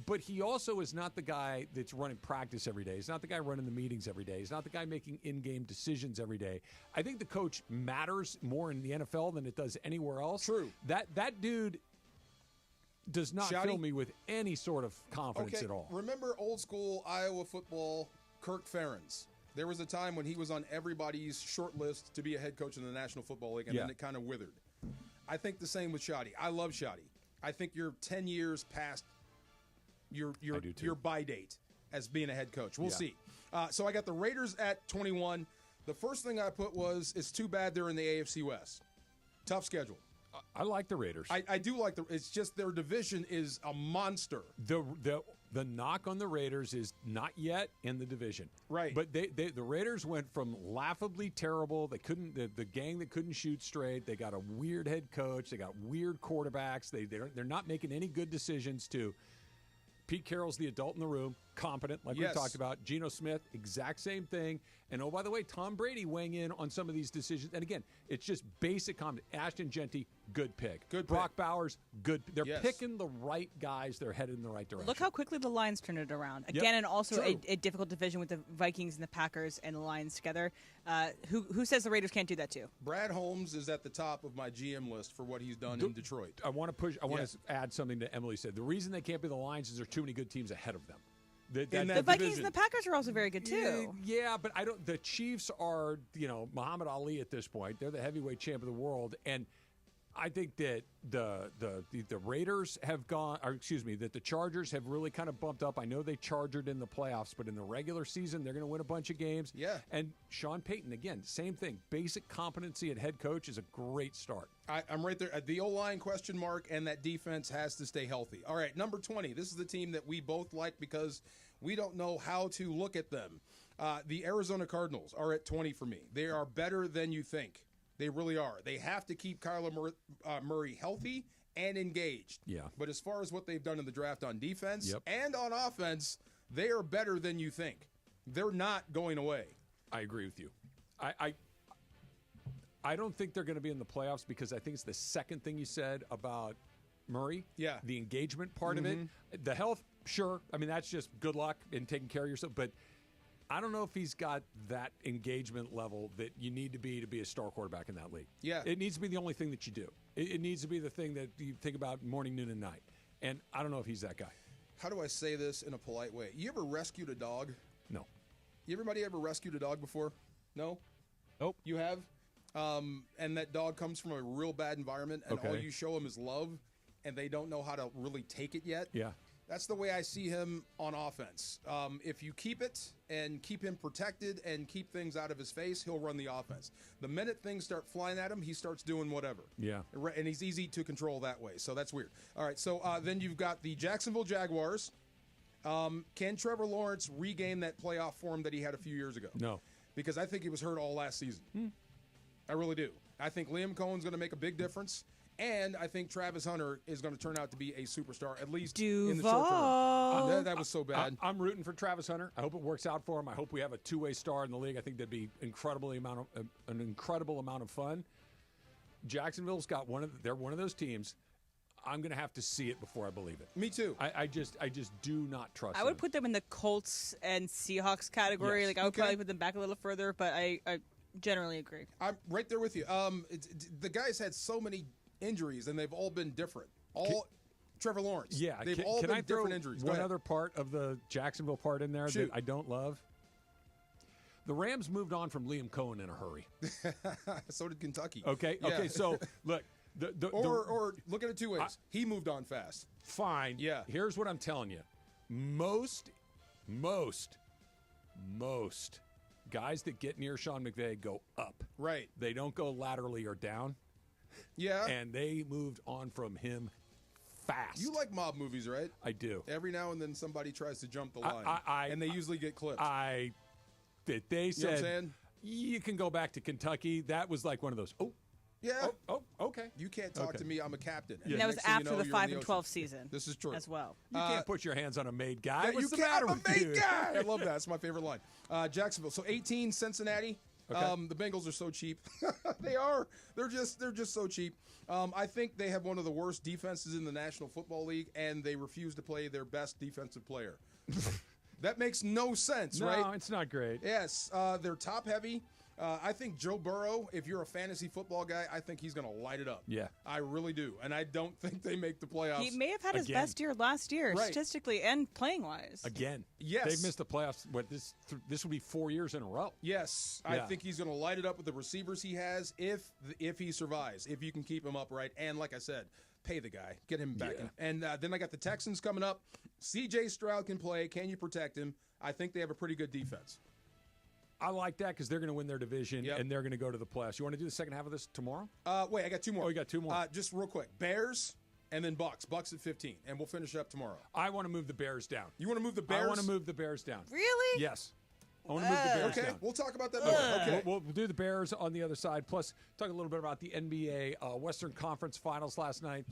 But he also is not the guy that's running practice every day. He's not the guy running the meetings every day. He's not the guy making in-game decisions every day. I think the coach matters more in the NFL than it does anywhere else. True. That dude does not fill me with any sort of confidence at all. Remember old school Iowa football, Kirk Ferentz? There was a time when he was on everybody's short list to be a head coach in the National Football League, and then it kind of withered. I think the same with Shoddy. I love Shoddy. I think you're 10 years past your buy date as being a head coach. We'll see. So I got the Raiders at 21. The first thing I put was, it's too bad they're in the AFC West. Tough schedule. I like the Raiders. I do like it's just their division is a monster. The knock on the Raiders is not yet in the division. Right. But the Raiders went from laughably terrible. They couldn't the gang that couldn't shoot straight. They got a weird head coach. They got weird quarterbacks. They're not making any good decisions to Pete Carroll's the adult in the room, competent, like we talked about. Geno Smith, exact same thing. And, oh, by the way, Tom Brady weighing in on some of these decisions. And, again, it's just basic comment. Ashton Genty, good pick. Brock Bowers, good. They're picking the right guys. They're headed in the right direction. Look how quickly the Lions turned it around. Again, and also a difficult division with the Vikings and the Packers and the Lions together. Who says the Raiders can't do that too? Brad Holmes is at the top of my GM list for what he's done in Detroit. I want to add something to Emily said. The reason they can't be the Lions is there's too many good teams ahead of them. The Vikings and the Packers are also very good too. Yeah, but I don't. The Chiefs are, Muhammad Ali at this point. They're the heavyweight champ of the world, and I think that the Raiders have that the Chargers have really kind of bumped up. I know they chargered in the playoffs, but in the regular season, they're going to win a bunch of games. Yeah. And Sean Payton, again, same thing. Basic competency at head coach is a great start. I'm right there. The O-line question mark, and that defense has to stay healthy. All right, number 20. This is the team that we both like because we don't know how to look at them. The Arizona Cardinals are at 20 for me. They are better than you think. They really are. They have to keep Kyler Murray healthy and engaged. Yeah. But as far as what they've done in the draft on defense and on offense, they are better than you think. They're not going away. I agree with you. I don't think they're going to be in the playoffs because I think it's the second thing you said about Murray. Yeah. The engagement part of it. The health, sure. I mean, that's just good luck in taking care of yourself. But I don't know if he's got that engagement level that you need to be a star quarterback in that league. Yeah. It needs to be the only thing that you do. It needs to be the thing that you think about morning, noon, and night. And I don't know if he's that guy. How do I say this in a polite way? You ever rescued a dog? No. Everybody ever rescued a dog before? No? Nope. You have? And that dog comes from a real bad environment, and all you show them is love, and they don't know how to really take it yet. Yeah. That's the way I see him on offense. If you keep it and keep him protected and keep things out of his face, he'll run the offense. The minute things start flying at him, he starts doing whatever. Yeah. And he's easy to control that way, so that's weird. All right, so then you've got the Jacksonville Jaguars. Can Trevor Lawrence regain that playoff form that he had a few years ago? No. Because I think he was hurt all last season. I really do. I think Liam Cohen's going to make a big difference. And I think Travis Hunter is going to turn out to be a superstar, at least in the short term. That was so bad. I'm rooting for Travis Hunter. I hope it works out for him. I hope we have a two-way star in the league. I think that'd be an incredible amount of fun. Jacksonville's got they're one of those teams. I'm going to have to see it before I believe it. Me too. I just do not trust I would put them in the Colts and Seahawks category. Yes. Like I would probably put them back a little further, but I generally agree. I'm right there with you. The guys had so many injuries, and they've all been different. Trevor Lawrence. Yeah. They've all been different injuries. One other part of the Jacksonville part in there that I don't love. The Rams moved on from Liam Cohen in a hurry. So did Kentucky. Okay. Yeah. Okay. So look. Or look at it two ways. He moved on fast. Fine. Yeah. Here's what I'm telling you. Most guys that get near Sean McVay go up. Right. They don't go laterally or down. Yeah. And they moved on from him fast. You like mob movies, right? I do. Every now and then somebody tries to jump the line, and they usually get clipped. They said, you know what I'm saying? You can go back to Kentucky. That was like one of those, yeah. Oh, okay. You can't talk to me. I'm a captain. And that was after the 5-12 season. This is true. As well. You can't put your hands on a made guy. Yeah, What's the matter with you? I'm a made guy. I love that. It's my favorite line. Jacksonville. So 18, Cincinnati. Okay. The Bengals are so cheap. They are. They're just so cheap. I think they have one of the worst defenses in the National Football League, and they refuse to play their best defensive player. That makes no sense, right? No, it's not great. Yes, they're top heavy. I think Joe Burrow, if you're a fantasy football guy, I think he's going to light it up. Yeah. I really do. And I don't think they make the playoffs. He may have had his best year last year, statistically and playing-wise. Again. Yes. They've missed the playoffs. This will be 4 years in a row. Yes. Yeah. I think he's going to light it up with the receivers he has if he survives, if you can keep him upright. And like I said, pay the guy. Get him back. Yeah. And then I got the Texans coming up. C.J. Stroud can play. Can you protect him? I think they have a pretty good defense. I like that because they're going to win their division and they're going to go to the playoffs. You want to do the second half of this tomorrow? Wait, I got two more. Oh, you got two more. Just real quick. Bears and then Bucks. Bucks at 15. And we'll finish up tomorrow. I want to move the Bears down. You want to move the Bears? I want to move the Bears down. Really? Yes. I want to move the Bears down. Okay, we'll talk about that later. Okay. We'll do the Bears on the other side. Plus, talk a little bit about the NBA Western Conference Finals last night.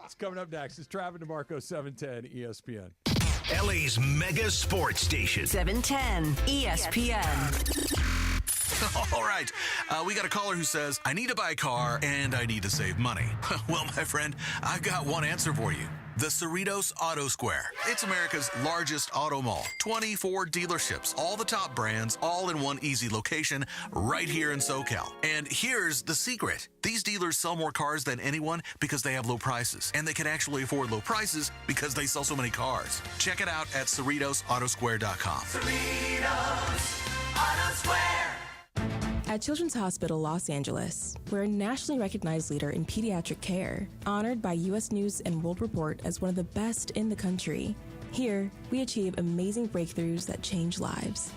It's coming up next. It's Travis DeMarco, 710 ESPN. LA's mega sports station. 710 ESPN. All right. We got a caller who says, I need to buy a car and I need to save money. Well, my friend, I've got one answer for you. The Cerritos Auto Square. It's America's largest auto mall. 24 dealerships, all the top brands, all in one easy location right here in SoCal. And here's the secret. These dealers sell more cars than anyone because they have low prices. And they can actually afford low prices because they sell so many cars. Check it out at CerritosAutosquare.com. Cerritos Auto Square. At Children's Hospital Los Angeles, we're a nationally recognized leader in pediatric care, honored by U.S. News and World Report as one of the best in the country. Here, we achieve amazing breakthroughs that change lives.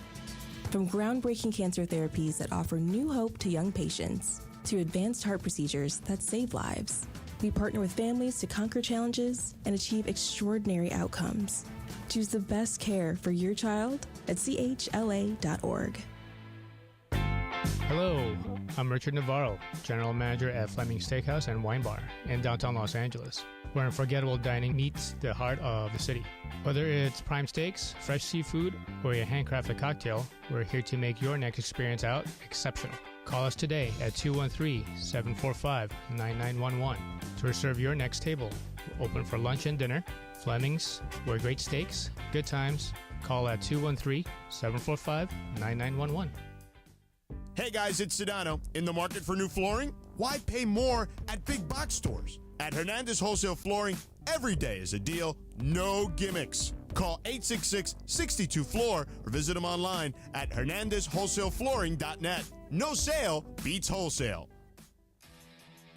From groundbreaking cancer therapies that offer new hope to young patients, to advanced heart procedures that save lives, we partner with families to conquer challenges and achieve extraordinary outcomes. Choose the best care for your child at chla.org. Hello, I'm Richard Navarro, General Manager at Fleming Steakhouse and Wine Bar in downtown Los Angeles, where unforgettable dining meets the heart of the city. Whether it's prime steaks, fresh seafood, or a handcrafted cocktail, we're here to make your next experience out exceptional. Call us today at 213-745-9911 to reserve your next table. We're open for lunch and dinner. Fleming's, where great steaks, good times. Call at 213-745-9911. Hey guys, it's Sedano. In the market for new flooring? Why pay more at big box stores? At Hernandez Wholesale Flooring, every day is a deal, no gimmicks. Call 866-62-FLOOR or visit them online at hernandezwholesaleflooring.net. No sale beats wholesale.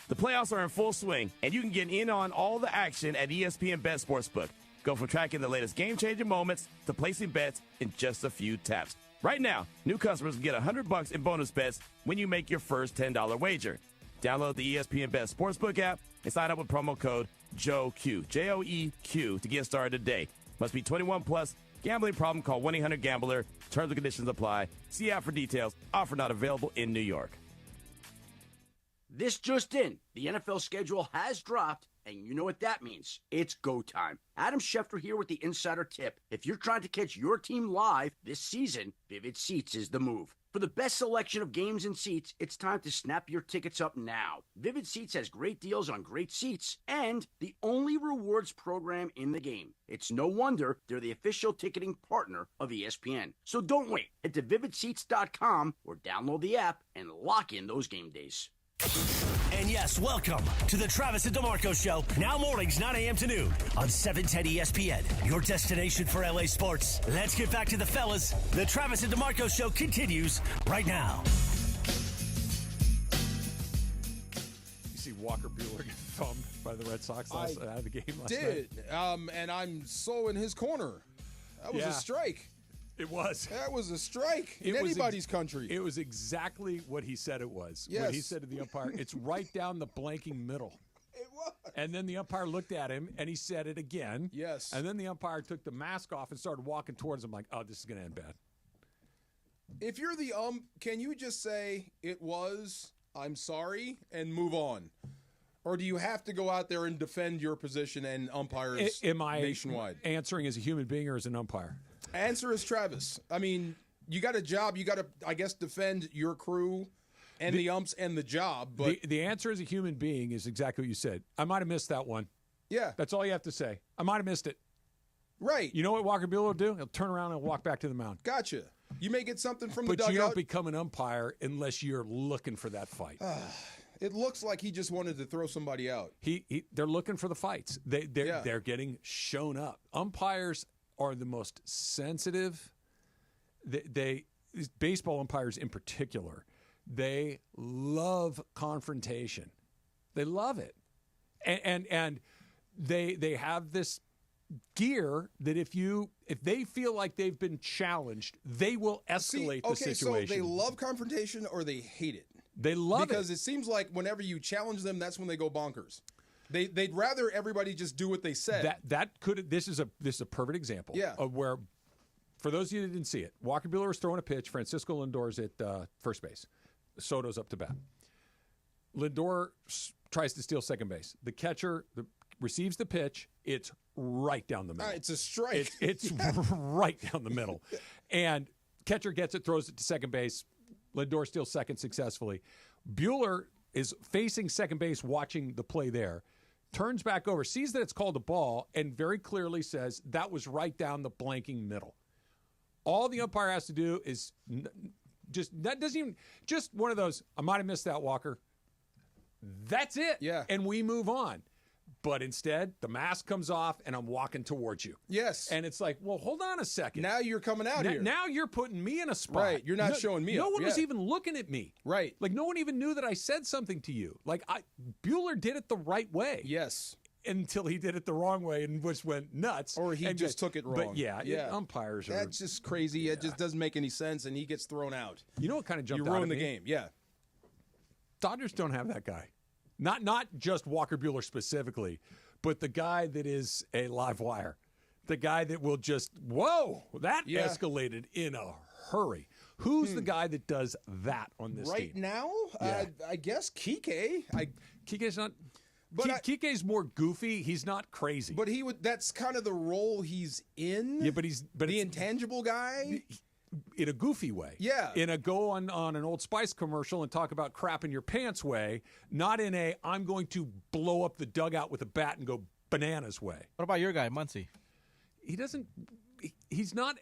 The playoffs are in full swing, and you can get in on all the action at ESPN Bet Sportsbook. Go from tracking the latest game-changing moments to placing bets in just a few taps. Right now, new customers can get $100 in bonus bets when you make your first $10 wager. Download the ESPN Bet Sportsbook app and sign up with promo code JOEQ, J-O-E-Q, to get started today. Must be 21 plus. Gambling problem? Call 1-800-GAMBLER. Terms and conditions apply. See app for details. Offer not available in New York. This just in. The NFL schedule has dropped, and you know what that means. It's go time. Adam Schefter here with the Insider Tip. If you're trying to catch your team live this season, Vivid Seats is the move. For the best selection of games and seats, it's time to snap your tickets up now. Vivid Seats has great deals on great seats and the only rewards program in the game. It's no wonder they're the official ticketing partner of ESPN. So don't wait. Head to vividseats.com or download the app and lock in those game days. And yes, welcome to the Travis and DeMarco Show. Now mornings, 9 a.m. to noon on 710 ESPN. Your destination for LA sports. Let's get back to the fellas. The Travis and DeMarco Show continues right now. You see Walker Buehler get thumbed by the Red Sox out of the game last night? Did. And I'm so in his corner. That was a strike. It was. That was a strike in anybody's country. It was exactly what he said it was. Yes. What he said to the umpire, it's right down the blanking middle. It was. And then the umpire looked at him, and he said it again. Yes. And then the umpire took the mask off and started walking towards him like, oh, this is going to end bad. If you're the can you just say, it was, I'm sorry, and move on? Or do you have to go out there and defend your position and umpires nationwide? Answering as a human being or as an umpire? Answer is Travis. I mean, you got a job. You got to, I guess, defend your crew and the umps and the job. But the answer as a human being is exactly what you said. I might have missed that one. Yeah. That's all you have to say. I might have missed it. Right. You know what Walker Buehler will do? He'll turn around and walk back to the mound. Gotcha. You may get something from the But dugout. you don't become an umpire unless you're looking for that fight. It looks like he just wanted to throw somebody out. They're looking for the fights. They're getting shown up. Umpires are the most sensitive. Baseball umpires in particular, they love confrontation. They love it, and they have this gear that if they feel like they've been challenged, they will escalate the situation. So they love confrontation or they hate it. They love it because it seems like whenever you challenge them, that's when they go bonkers. They'd rather everybody just do what they said. This is a perfect example. Yeah. Of where, for those of you that didn't see it, Walker Buehler was throwing a pitch. Francisco Lindor's at first base. Soto's up to bat. Lindor tries to steal second base. The catcher receives the pitch. It's right down the middle. It's a strike. It's right down the middle. And catcher gets it, throws it to second base. Lindor steals second successfully. Buehler is facing second base, watching the play there. Turns back over, sees that it's called a ball, and very clearly says that was right down the blanking middle. All the umpire has to do is just one of those, I might have missed that, Walker. That's it. Yeah. And we move on. But instead, the mask comes off, and I'm walking towards you. Yes. And it's like, well, hold on a second. Now you're coming out here. Now you're putting me in a spot. Right. You're not showing me No up. one was even looking at me. Right. Like, no one even knew that I said something to you. Like, Buehler did it the right way. Yes. Until he did it the wrong way and which went nuts. Or he just took it wrong. But umpires are... That's just crazy. It just doesn't make any sense, and he gets thrown out. You know what kind of jumped out out of at the me? game. Yeah. Dodgers don't have that guy. Not just Walker Buehler specifically, but the guy that is a live wire. The guy that will just, whoa, that escalated in a hurry. Who's the guy that does that on this team? Right now, I guess Kike. Kike's not... Kike's more goofy. He's not crazy. But that's kind of the role he's in. Yeah, but the intangible guy. In a goofy way. Yeah. In a go on an Old Spice commercial and talk about crap in your pants way, not in a I'm going to blow up the dugout with a bat and go bananas way. What about your guy, Muncy? He's not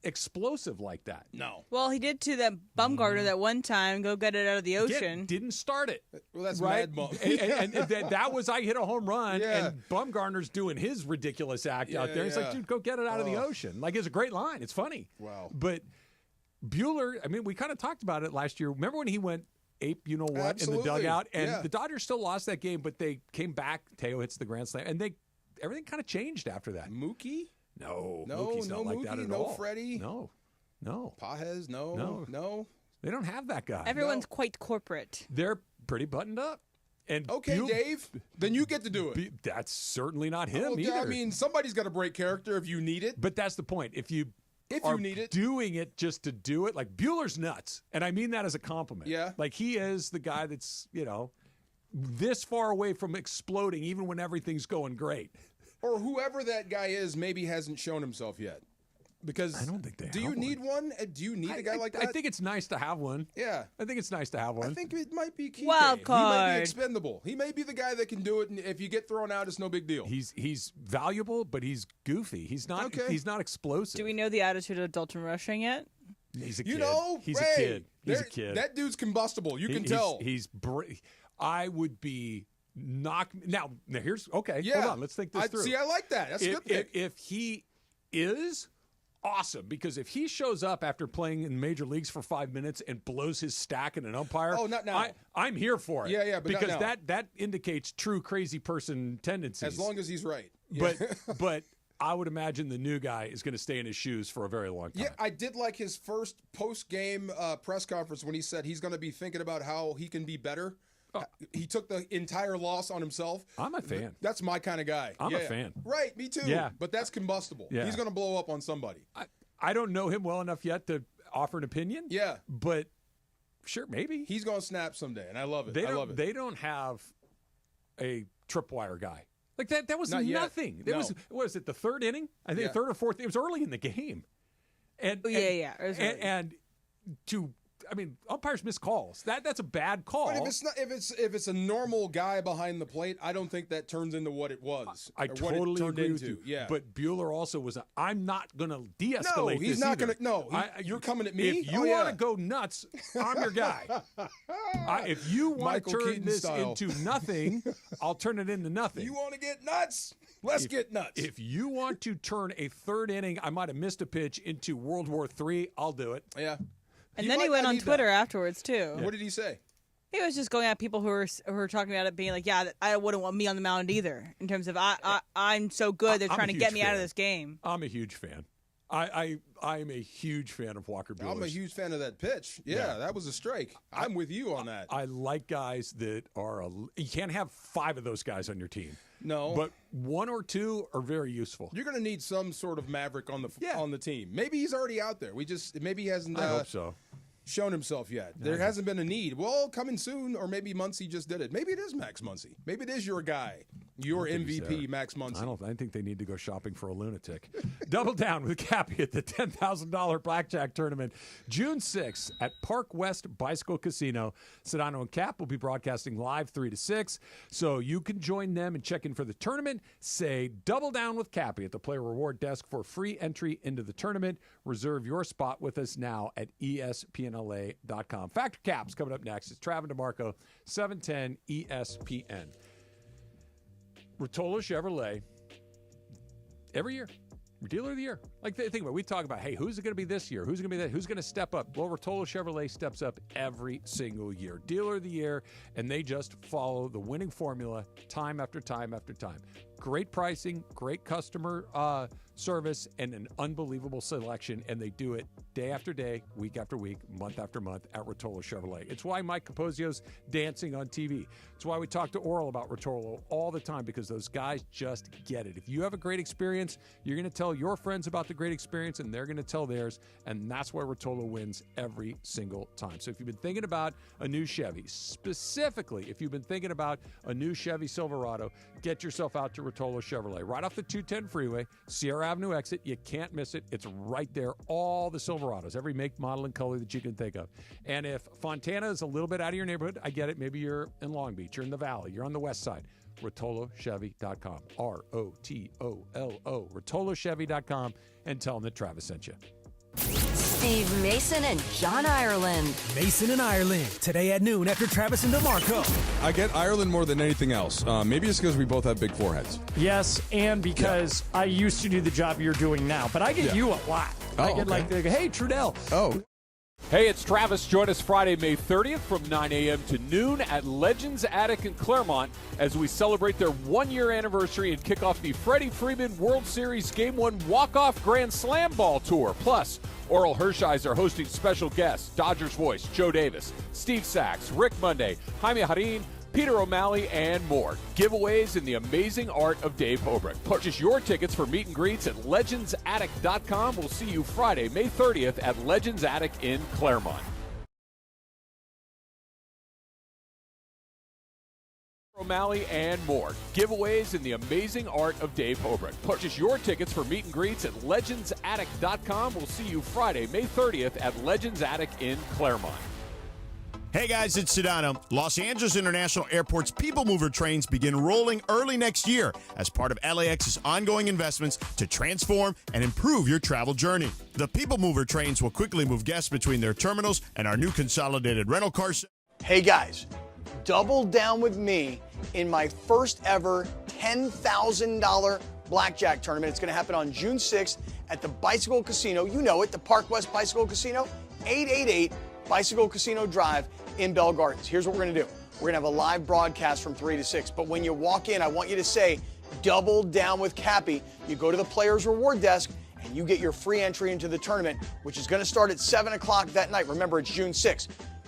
explosive like that. No. Well, he did to that Bumgarner that one time, go get it out of the ocean. Didn't start it. Well, that's right? Mad Bum. and that was, I hit a home run, Yeah. and Bumgarner's doing his ridiculous act out there. It's like, dude, go get it out of the ocean. Like, it's a great line. It's funny. Wow. But Buehler, I mean, we kind of talked about it last year. Remember when he went ape, you know what, Absolutely. in the dugout. And Yeah. the Dodgers still lost that game, but they came back. Teo hits the grand slam, and everything kind of changed after that. Mookie? No, Mookie's not like that at no all. Freddie? No. Pages? No. They don't have that guy. Everyone's quite corporate. They're pretty buttoned up. And Okay, Dave, then you get to do it. That's certainly not him Well, either. I mean, somebody's got to break character if you need it. But that's the point. If you need it, doing it just to do it, like Bueller's nuts, and I mean that as a compliment. Yeah, like he is the guy that's this far away from exploding, even when everything's going great. Or whoever that guy is, maybe hasn't shown himself yet. Because I don't think they. Do you need one? Do you need a guy like that? I think it's nice to have one. Yeah, I think it's nice to have one. I think it might be key. Wild card. He might be expendable. He may be the guy that can do it, and if you get thrown out, it's no big deal. He's valuable, but he's goofy. He's not. Okay. He's not explosive. Do we know the attitude of Dalton Rushing yet? He's a kid. You know, he's Ray, a kid. He's a kid. That dude's combustible. You can tell. I would be knocked. Now here's okay. Yeah. Hold on. Let's think this through. See, I like that. That's a good pick. If he is awesome, because if he shows up after playing in major leagues for 5 minutes and blows his stack in an umpire, not now. I'm here for it. Yeah, but not because now. that indicates true crazy person tendencies. As long as he's right. But I would imagine the new guy is going to stay in his shoes for a very long time. Yeah, I did like his first post-game press conference when he said he's going to be thinking about how he can be better. He took the entire loss on himself. I'm a fan. That's my kind of guy. I'm a fan. Right, me too. Yeah. But that's combustible. Yeah. He's going to blow up on somebody. I don't know him well enough yet to offer an opinion. Yeah. But sure, maybe. He's going to snap someday, and I love it. They don't have a tripwire guy. Like that was Not yet. nothing. It No. was, what was it, the third inning? I think third or fourth. It was early in the game. And It was early. and umpires miss calls. That's a bad call. But if it's a normal guy behind the plate, I don't think that turns into what it was. I totally agree with you. Yeah. But Bueller also was I'm not going to de-escalate No, he's this not either. going to. You're coming at me? If you want to go nuts, I'm your guy. If you want to turn Keaton this style. into nothing, I'll turn it into nothing. You want to get nuts? Let's get nuts. If you want to turn a third inning, I might have missed a pitch, into World War III, I'll do it. Yeah. And then he went on Twitter afterwards, too. What did he say? He was just going at people who were talking about it being like, yeah, I wouldn't want me on the mound either, in terms of I'm so good, they're trying to get me out of this game. I'm a huge fan. I am a huge fan of Walker Buehler. I'm a huge fan of that pitch. Yeah, that was a strike. I'm with you on that. I like guys that are you can't have 5 of those guys on your team. No. But 1 or 2 are very useful. You're going to need some sort of maverick on the team. Maybe he's already out there. Maybe he hasn't I hope so. shown himself yet. There hasn't been a need. Well, coming soon, or maybe Muncy just did it. Maybe it is Max Muncy. Maybe it is your guy, your MVP, Max Muncy. I think they need to go shopping for a lunatic. Double down with Cappy at the $10,000 Blackjack tournament, June 6th at Park West Bicycle Casino. Sedano and Cap will be broadcasting live 3 to 6, so you can join them and check in for the tournament. Say Double Down with Cappy at the player reward desk for free entry into the tournament. Reserve your spot with us now at ESPNLA.com. Factor Caps coming up next. It's Travis DeMarco, 710 ESPN. Rotolo Chevrolet, every year, dealer of the year. Like, think about it. We talk about, hey, who's it going to be this year? Who's going to be that? Who's going to step up? Well, Rotolo Chevrolet steps up every single year. Dealer of the year, and they just follow the winning formula time after time after time. Great pricing, great customer service, and an unbelievable selection, and they do it day after day, week after week, month after month at Rotolo Chevrolet. It's why Mike Capozio's dancing on TV. It's why we talk to Oral about Rotolo all the time, because those guys just get it. If you have a great experience, you're going to tell your friends about the great experience, and they're going to tell theirs, and that's why Rotolo wins every single time. So if you've been thinking about a new Chevy, specifically if you've been thinking about a new Chevy Silverado, get yourself out to Rotolo Chevrolet. Right off the 210 freeway, Sierra Avenue exit. You can't miss it. It's right there. All the Silverados, every make, model, and color that you can think of. And if Fontana is a little bit out of your neighborhood, I get it. Maybe you're in Long Beach, you're in the Valley, you're on the west side. RotoloChevy.com. ROTOLO. RotoloChevy.com, and tell them that Travis sent you. Steve Mason and John Ireland. Mason and Ireland, today at noon after Travis and DeMarco. I get Ireland more than anything else. Maybe it's because we both have big foreheads. Yes, and because I used to do the job you're doing now, but I get you a lot. I get like, hey, Trudell. Oh. Hey, it's Travis. Join us Friday, May 30th from 9 a.m. to noon at Legends Attic in Claremont as we celebrate their one-year anniversary and kick off the Freddie Freeman World Series Game 1 Walk-Off Grand Slam Ball Tour. Plus, Oral Hershiser hosting special guests, Dodgers voice Joe Davis, Steve Sachs, Rick Monday, Jaime Harin, Peter O'Malley, and more. Giveaways in the amazing art of Dave Hobrick. Purchase your tickets for meet and greets at legendsattic.com. We'll see you Friday, May 30th at Legends Attic in Claremont. O'Malley, and more. Giveaways in the amazing art of Dave Hobrick. Purchase your tickets for meet and greets at legendsattic.com. We'll see you Friday, May 30th at Legends Attic in Claremont. Hey guys, it's Sedano. Los Angeles International Airport's People Mover trains begin rolling early next year as part of LAX's ongoing investments to transform and improve your travel journey. The People Mover trains will quickly move guests between their terminals and our new consolidated rental cars. Hey guys, double down with me in my first ever $10,000 Blackjack tournament. It's going to happen on June 6th at the Bicycle Casino. You know it, the Park West Bicycle Casino, 888 Bicycle Casino Drive in Bell Gardens. Here's what we're going to do. We're going to have a live broadcast from 3 to 6. But when you walk in, I want you to say, double down with Cappy. You go to the player's reward desk and you get your free entry into the tournament, which is going to start at 7 o'clock that night. Remember, it's June 6th.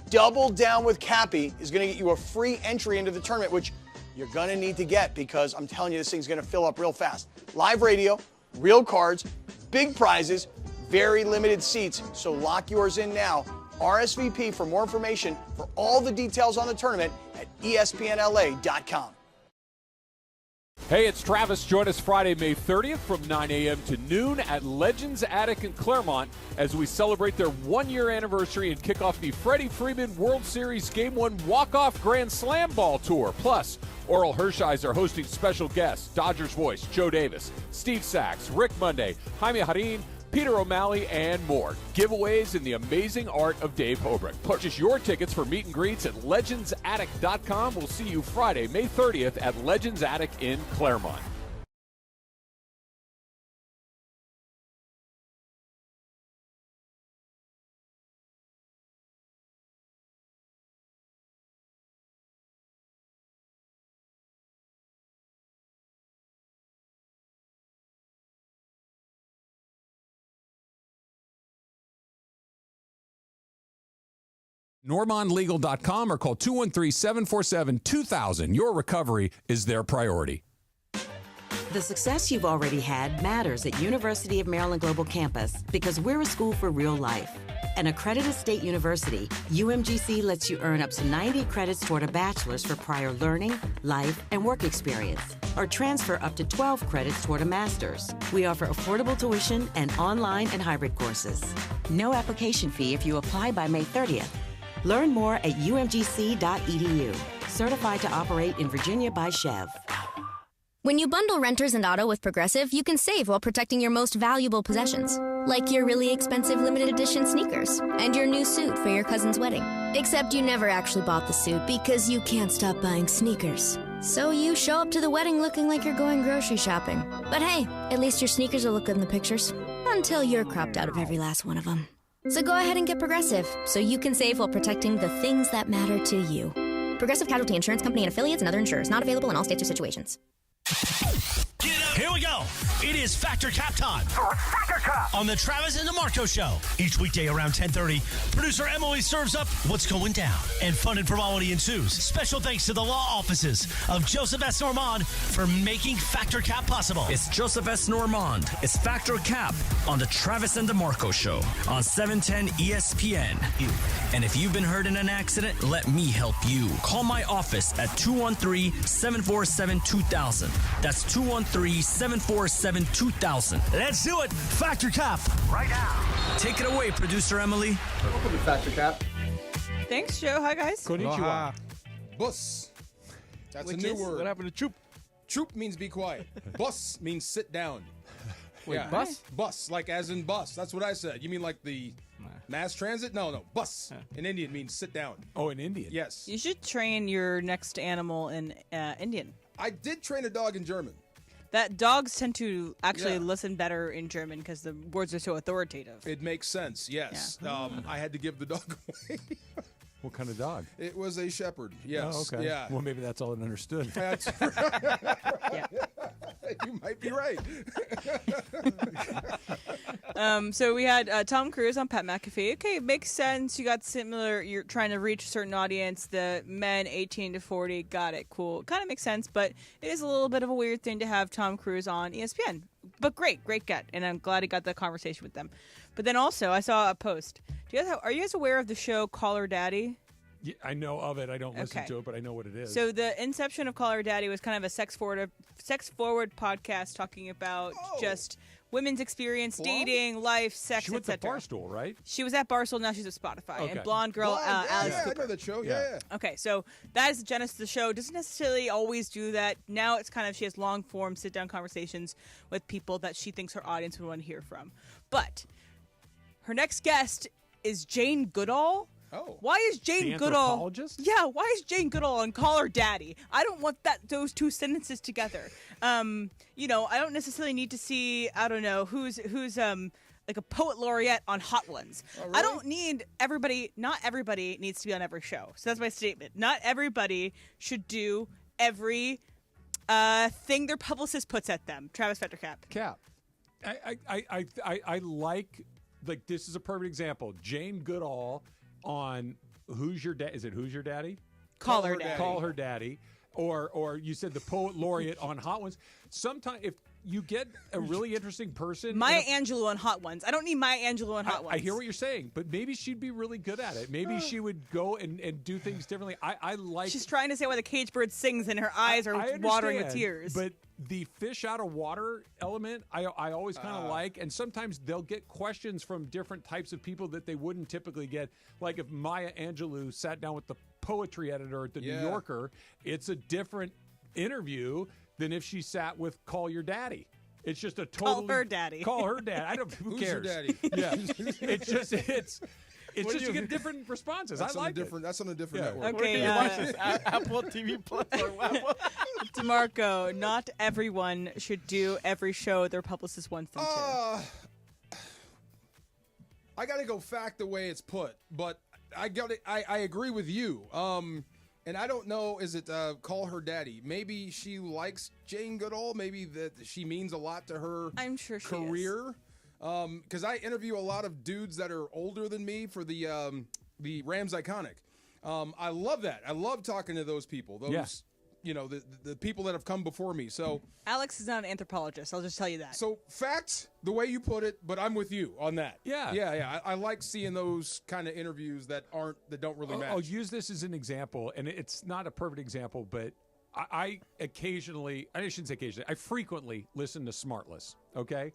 Double down with Cappy is going to get you a free entry into the tournament, which you're going to need to get because I'm telling you, this thing's going to fill up real fast. Live radio, real cards, big prizes, very limited seats. So lock yours in now. RSVP for more information for all the details on the tournament at espnla.com. Hey, it's Travis. Join us Friday, May 30th from 9 a.m. to noon at Legends Attic in Claremont as we celebrate their one-year anniversary and kick off the Freddie Freeman World Series Game 1 Walk-Off Grand Slam Ball Tour. Plus, Oral Hershiser hosting special guests, Dodgers voice Joe Davis, Steve Sachs, Rick Monday, Jaime Harin, Peter O'Malley, and more. Giveaways in the amazing art of Dave Hobrick. Purchase your tickets for meet and greets at legendsattic.com. We'll see you Friday, May 30th at Legends Attic in Claremont. NormondLegal.com or call 213-747-2000. Your recovery is their priority. The success you've already had matters at University of Maryland Global Campus because we're a school for real life. An accredited state university, UMGC lets you earn up to 90 credits toward a bachelor's for prior learning, life, and work experience, or transfer up to 12 credits toward a master's. We offer affordable tuition and online and hybrid courses. No application fee if you apply by May 30th. Learn more at umgc.edu. Certified to operate in Virginia by Chev. When you bundle renters and auto with Progressive, you can save while protecting your most valuable possessions. Like your really expensive limited edition sneakers and your new suit for your cousin's wedding. Except you never actually bought the suit because you can't stop buying sneakers. So you show up to the wedding looking like you're going grocery shopping. But hey, at least your sneakers will look good in the pictures. Until you're cropped out of every last one of them. So go ahead and get Progressive so you can save while protecting the things that matter to you. Progressive Casualty Insurance Company and affiliates and other insurers. Not available in all states or situations. Here we go. It is Factor Cap time. Factor Cap on the Travis and DeMarco Show. Each weekday around 10:30, producer Emily serves up what's going down, and fun and frivolity ensues. Special thanks to the law offices of Joseph S. Normand for making Factor Cap possible. It's Joseph S. Normand. It's Factor Cap on the Travis and DeMarco Show on 710 ESPN. And if you've been hurt in an accident, let me help you. Call my office at 213-747-2000. That's 213-747-2000. Let's do it. Factor Cap right now. Take it away, producer Emily. Welcome to Factor Cap. Thanks, Joe. Hi, guys. Konnichiwa. Bus. That's Which a new is? word. What happened to Choop? Choop means be quiet. Bus means sit down. Wait, bus? Bus, like as in bus. That's what I said. You mean like the mass transit? No. Bus. In Indian means sit down. Oh, in Indian? Yes. You should train your next animal in Indian. I did train a dog in German. That dogs tend to actually listen better in German because the words are so authoritative. It makes sense, yes. Yeah. I had to give the dog away. What kind of dog? It was a shepherd, yes. Oh, okay. Yeah. Well, maybe that's all it understood. You might be right. So we had Tom Cruise on Pat McAfee. Okay, makes sense. You got similar. You're trying to reach a certain audience. The men 18 to 40. Got it. Cool. Kind of makes sense, but it is a little bit of a weird thing to have Tom Cruise on ESPN. But great get, and I'm glad he got the conversation with them. But then also, I saw a post. Are you guys aware of the show Call Her Daddy? Yeah, I know of it. I don't listen to it, but I know what it is. So the inception of Call Her Daddy was kind of a sex forward podcast talking about just women's experience, dating, life, sex, She went etc. to Barstool, right? She was at Barstool. Now she's at Spotify. Okay. And blonde girl, Alice I Cooper. know that show. Yeah. Okay, so that is the genesis of the show. Doesn't necessarily always do that. Now it's kind of she has long form sit down conversations with people that she thinks her audience would want to hear from. But her next guest is Jane Goodall. Oh. Why is Jane The Goodall? anthropologist? Yeah, why is Jane Goodall on Call Her Daddy? I don't want those two sentences together. I don't necessarily need to see, I don't know, who's like a poet laureate on Hot Ones. Oh, really? I don't need everybody, not everybody needs to be on every show. So that's my statement. Not everybody should do every thing their publicist puts at them. Travis Fettercap. Cap. I like this is a perfect example. Jane Goodall on Who's Your Dad? Is it Who's Your Daddy? Call Her Daddy. Call Her Daddy. Or you said the poet laureate on Hot Ones. Sometimes if you get a really interesting person, Maya Angelou on Hot Ones. I don't need Maya Angelou on Hot Ones. I hear what you're saying, but maybe she'd be really good at it. Maybe she would go and do things differently. I like. She's trying to say why the cage bird sings and her eyes are watering with tears. But the fish out of water element, I always kind of like. And sometimes they'll get questions from different types of people that they wouldn't typically get. Like if Maya Angelou sat down with the poetry editor at the New Yorker, it's a different interview than if she sat with Call Your Daddy. It's just a totally Call Her Daddy. Call her dad. I don't. Who Who's cares? your daddy? Yeah, it's just you get different responses. That's I like it. That's on a different network. Okay, Where can you watch this? Apple TV Plus or what? DeMarco, not everyone should do every show their publicist wants them to. I got to go fact the way it's put, but I agree with you. And I don't know, is it Call Her Daddy? Maybe she likes Jane Goodall. Maybe that she means a lot to her I'm sure she career. Because I interview a lot of dudes that are older than me for the Rams Iconic. I love that. I love talking to those people. Those, the people that have come before me. So Alex is not an anthropologist. I'll just tell you that. So facts, the way you put it, but I'm with you on that. Yeah. I like seeing those kind of interviews that don't really match. I'll use this as an example, and it's not a perfect example, but I occasionally, I shouldn't say occasionally, I frequently listen to Smartless. Okay.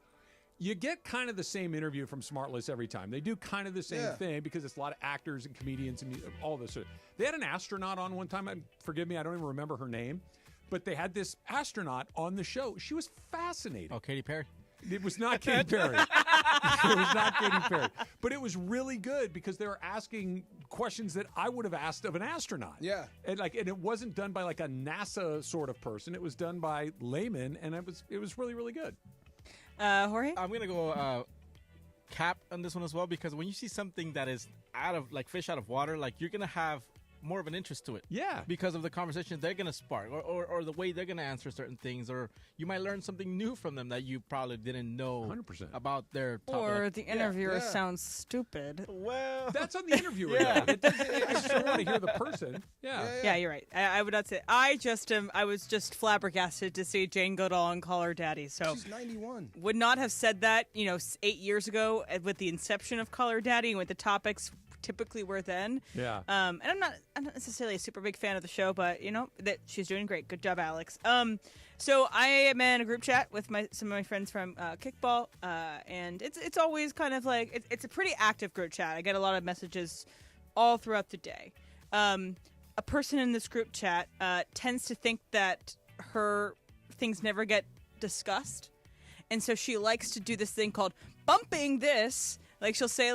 You get kind of the same interview from Smartless every time. They do kind of the same thing because it's a lot of actors and comedians and all this. They had an astronaut on one time. Forgive me, I don't even remember her name. But they had this astronaut on the show. She was fascinating. Oh, Katy Perry? It was not Katy Perry. It was not Katy Perry. But it was really good because they were asking questions that I would have asked of an astronaut. Yeah. And it wasn't done by like a NASA sort of person. It was done by laymen, and it was really, really good. Jorge? I'm going to go Cap on this one as well, because when you see something that is out of, like fish out of water, like you're going to have more of an interest to it. Yeah. Because of the conversation they're going to spark or the way they're going to answer certain things, or you might learn something new from them that you probably didn't know 100% about their topic. Or the interviewer sounds stupid. Well, that's on the interviewer. I still want to hear the person. Yeah, you're right. I would not say. I was just flabbergasted to see Jane Goodall on Call Her Daddy. So she's 91. Would not have said that, 8 years ago with the inception of Call Her Daddy and with the topics typically were then. Yeah. And I'm not necessarily a super big fan of the show, but that she's doing great. Good job, Alex. So I am in a group chat with some of my friends from kickball, and it's always kind of like it's a pretty active group chat. I get a lot of messages all throughout the day. A person in this group chat tends to think that her things never get discussed, and so she likes to do this thing called bumping this. Like she'll say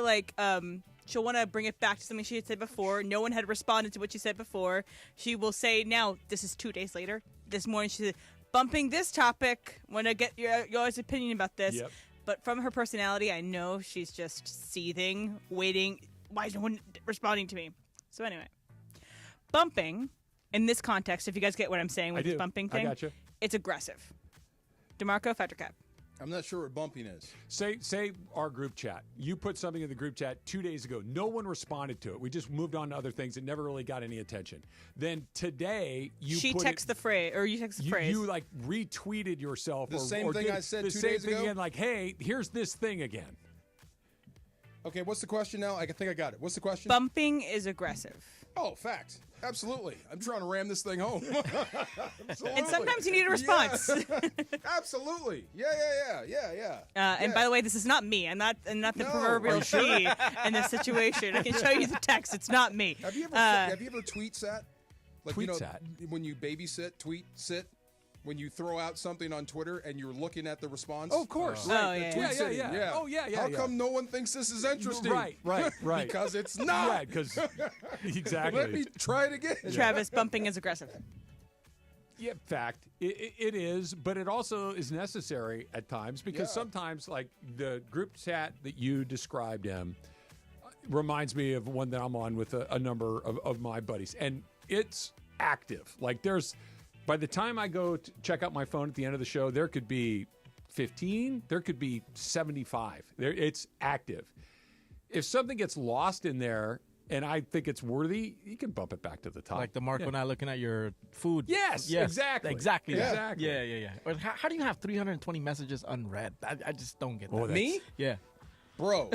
she'll want to bring it back to something she had said before. No one had responded to what she said before. She will say, now, this is 2 days later. This morning she said, bumping this topic. Want to get your guys' opinion about this. Yep. But from her personality, I know she's just seething, waiting. Why is no one responding to me? So anyway, bumping in this context, if you guys get what I'm saying with this bumping thing, I gotcha. It's aggressive. DeMarco, Factor Cap. I'm not sure what bumping is. Say our group chat. You put something in the group chat 2 days ago. No one responded to it. We just moved on to other things. It never really got any attention. Then today, She texts the phrase, or you text the phrase. You like retweeted yourself. The same thing I said 2 days ago? Again, like, hey, here's this thing again. Okay, what's the question now? I think I got it. What's the question? Bumping is aggressive. Oh, fact. Absolutely. I'm trying to ram this thing home. And sometimes you need a response. Yeah. Absolutely. Yeah. And by the way, this is not me. I'm not the proverbial she in this situation. I can show you the text. It's not me. Have you ever tweet sat? Like, tweet sat? When you babysit, tweet sit? When you throw out something on Twitter and you're looking at the response? Oh, of course. Right. Yeah. Oh, yeah. How come no one thinks this is interesting? Right. Because it's not. Yeah, because exactly. Let me try it again. Travis, bumping is aggressive. Yeah, fact. It is, but it also is necessary at times because sometimes, like the group chat that you described, reminds me of one that I'm on with a number of my buddies. And it's active. Like by the time I go to check out my phone at the end of the show, there could be 15, there could be 75. It's active. If something gets lost in there and I think it's worthy, you can bump it back to the top. Like the Marco and I looking at your food. Yes, exactly. Exactly. Yeah. Exactly. Yeah. But how do you have 320 messages unread? I just don't get that. Oh, me? Yeah. Bro.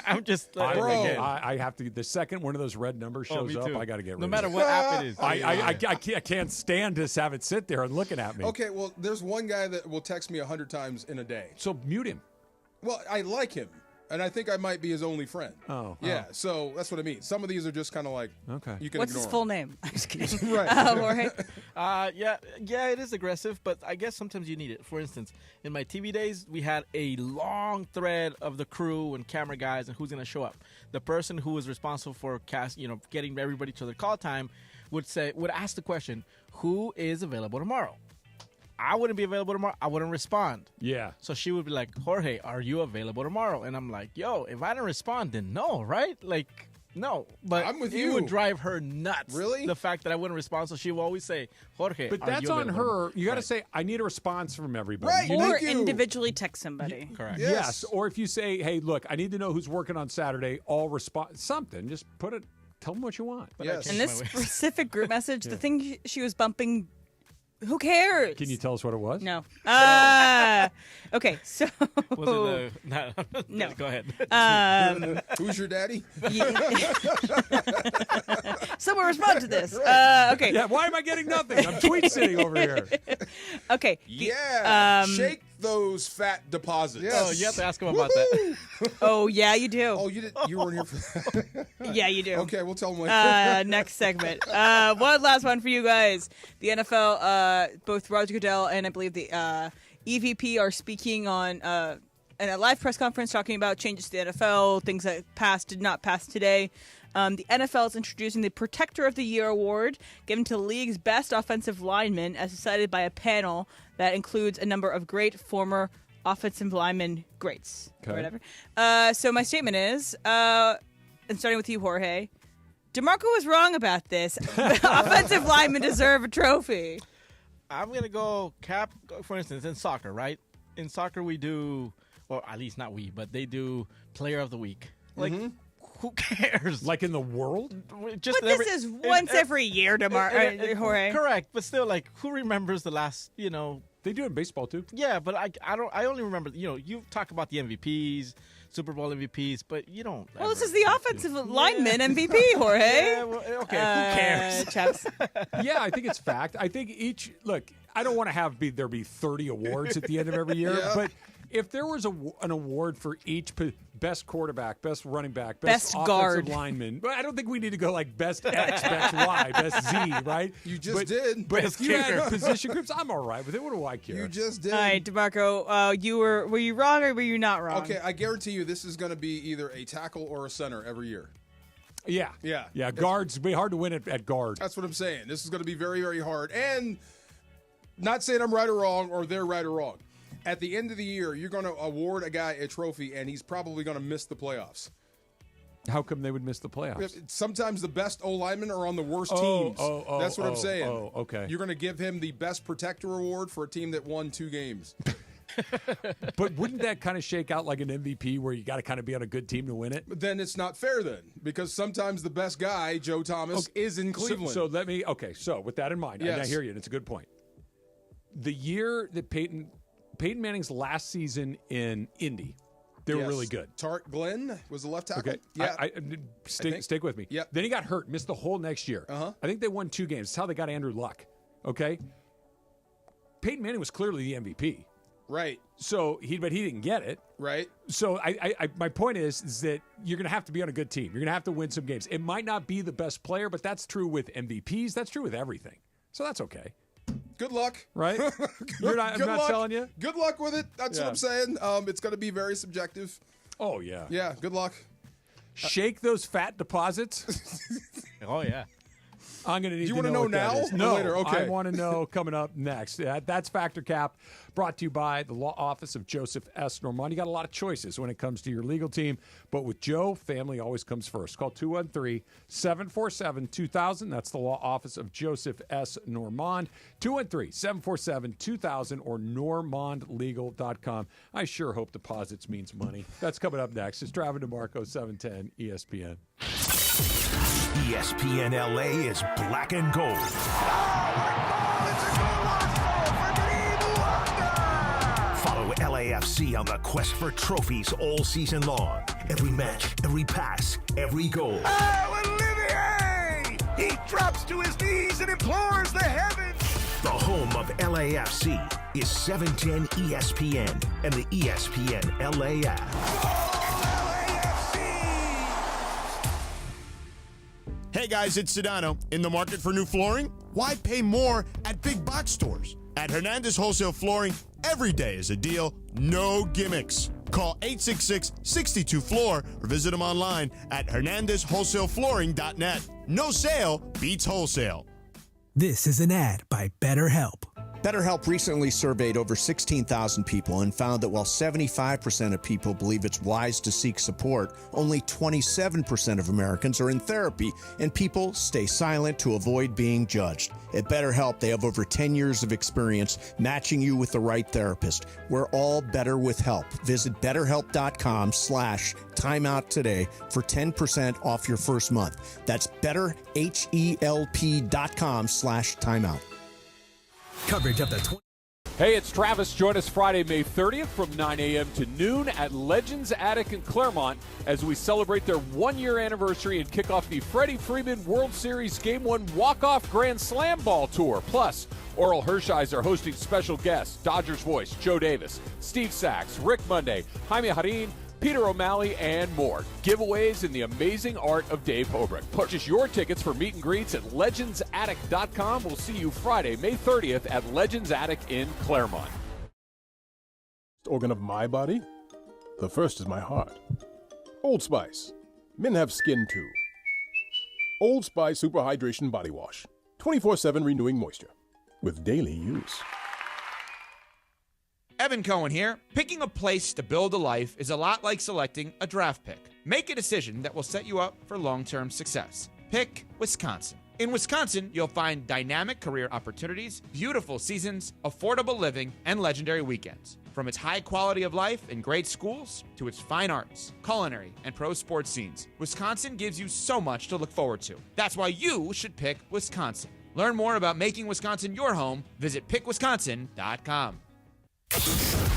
I'm just I have to. The second one of those red numbers shows up, I got to get rid of it. No matter what app it is. I can't stand to have it sit there and looking at me. Okay, well, there's one guy that will text me 100 times in a day. So mute him. Well, I like him, and I think I might be his only friend. Oh. Yeah, so that's what I mean. Some of these are just kind of like, okay. You can What's ignore his full name? I'm just kidding. Right. Jorge? Yeah, it is aggressive, but I guess sometimes you need it. For instance, in my TV days, we had a long thread of the crew and camera guys and who's going to show up. The person who was responsible for getting everybody to their call time would ask the question, who is available tomorrow? I wouldn't be available tomorrow. I wouldn't respond. Yeah. So she would be like, Jorge, are you available tomorrow? And I'm like, yo, if I didn't respond, then no, right? Like, no. But I'm with it you. would drive her nuts. Really? The fact that I wouldn't respond. So she will always say, Jorge, But are that's you on available? her. You got to say, I need a response from everybody. Right. Or Thank you. individually text somebody. Correct. Yes. Or if you say, hey, look, I need to know who's working on Saturday, I'll respond. Something. Just tell them what you want. Yes. In this specific group message, the thing she was bumping, who cares? Can you tell us what it was? No. Okay, so. Was it no. Go ahead. Who's your daddy? Someone respond to this. Okay. Yeah, why am I getting nothing? I'm tweet sitting over here. Okay. Yeah. Shake those fat deposits. Oh, you have to ask him about that. Oh, yeah, you do. Oh, you weren't here for that? Yeah, you do. Okay, we'll tell them later. Next segment. One last one for you guys. The NFL, both Roger Goodell and I believe the EVP are speaking on in a live press conference talking about changes to the NFL, things that did not pass today. The NFL is introducing the Protector of the Year award given to the league's best offensive lineman as decided by a panel that includes a number of great former offensive lineman greats. Okay. Or whatever. So my statement is, and starting with you, Jorge, DeMarco was wrong about this. Offensive linemen deserve a trophy. I'm going to go Cap, for instance, in soccer, right? In soccer, we do, or at least not we, but they do Player of the Week. Like, who cares? Like in the world? Just But this is once every year, Jorge. Correct, but still, like, who remembers the last, They do it in baseball, too. Yeah, but I only remember, you talk about the MVPs, Super Bowl MVPs, but you don't. Well, this is the offensive lineman MVP, Jorge. Yeah, well, okay, who cares? Chaps. Yeah, I think it's fact. I think I don't want to there be 30 awards at the end of every year, but if there was an award for each best quarterback, best running back, best offensive guard lineman, but I don't think we need to go like best X, best Y, best Z, right? You just did. But if you had position groups, I'm all right with it. What do I care? You just did. All right, DeMarco, were you wrong or were you not wrong? Okay, I guarantee you this is going to be either a tackle or a center every year. Yeah. Yeah. Guards, it'd be hard to win at guard. That's what I'm saying. This is going to be very, very hard. And not saying I'm right or wrong or they're right or wrong. At the end of the year, you're going to award a guy a trophy, and he's probably going to miss the playoffs. How come they would miss the playoffs? Sometimes the best O-linemen are on the worst teams. That's what I'm saying. Oh, okay. You're going to give him the best protector award for a team that won 2 games. But wouldn't that kind of shake out like an MVP where you got to kind of be on a good team to win it? But then it's not fair then, because sometimes the best guy, Joe Thomas, is in Cleveland. So with that in mind, and I hear you, and it's a good point. The year that Peyton Manning's last season in Indy, they were really good. Tart Glenn was the left tackle. Okay, Yeah, stick with me. Yep. Then he got hurt, missed the whole next year. I think they won 2 games. That's how they got Andrew Luck. Okay, Peyton Manning was clearly the MVP. Right. So he didn't get it. Right. So my point is that you're going to have to be on a good team. You're going to have to win some games. It might not be the best player, but that's true with MVPs. That's true with everything. So that's okay. Good luck. Right? I'm not telling you. Good luck with it. That's what I'm saying. It's going to be very subjective. Oh, yeah. Yeah, good luck. Shake those fat deposits. Oh, yeah. I'm going to need Do you to want to know now or No, later? Okay. I want to know coming up next. That's Factor Cap, brought to you by the law office of Joseph S. Normand. You got a lot of choices when it comes to your legal team, but with Joe, family always comes first. Call 213-747-2000. That's the law office of Joseph S. Normand. 213-747-2000 or normandlegal.com. I sure hope deposits means money. That's coming up next. It's Travis DeMarco, 710 ESPN. ESPN LA is black and gold. Follow LAFC on the quest for trophies all season long. Every match, every pass, every goal. Oh, Olivier! He drops to his knees and implores the heavens. The home of LAFC is 710 ESPN and the ESPN LA app. Hey guys, it's Sedano. In the market for new flooring? Why pay more at big box stores? At Hernandez Wholesale Flooring, every day is a deal, no gimmicks. Call 866-62-FLOOR or visit them online at hernandezwholesaleflooring.net. No sale beats wholesale. This is an ad by BetterHelp. BetterHelp recently surveyed over 16,000 people and found that while 75% of people believe it's wise to seek support, only 27% of Americans are in therapy, and people stay silent to avoid being judged. At BetterHelp, they have over 10 years of experience matching you with the right therapist. We're all better with help. Visit BetterHelp.com/timeout today for 10% off your first month. That's BetterHelp.com/timeout. Coverage of the Hey, it's Travis. Join us Friday, May 30th from 9 a.m. to noon at Legends Attic in Claremont as we celebrate their 1-year anniversary and kick off the Freddie Freeman World Series Game 1 Walk-Off Grand Slam Ball Tour. Plus, Oral Hershiser hosting special guests, Dodgers voice Joe Davis, Steve Sachs, Rick Monday, Jaime Harin, Peter O'Malley, and more. Giveaways in the amazing art of Dave Hobrick. Purchase your tickets for meet and greets at legendsattic.com. We'll see you Friday, May 30th at Legends Attic in Claremont. Organ of my body? The first is my heart. Old Spice. Men have skin too. Old Spice Super Hydration Body Wash. 24/7 renewing moisture. With daily use. Evan Cohen here. Picking a place to build a life is a lot like selecting a draft pick. Make a decision that will set you up for long-term success. Pick Wisconsin. In Wisconsin, you'll find dynamic career opportunities, beautiful seasons, affordable living, and legendary weekends. From its high quality of life and great schools to its fine arts, culinary, and pro sports scenes, Wisconsin gives you so much to look forward to. That's why you should pick Wisconsin. Learn more about making Wisconsin your home. Visit pickwisconsin.com.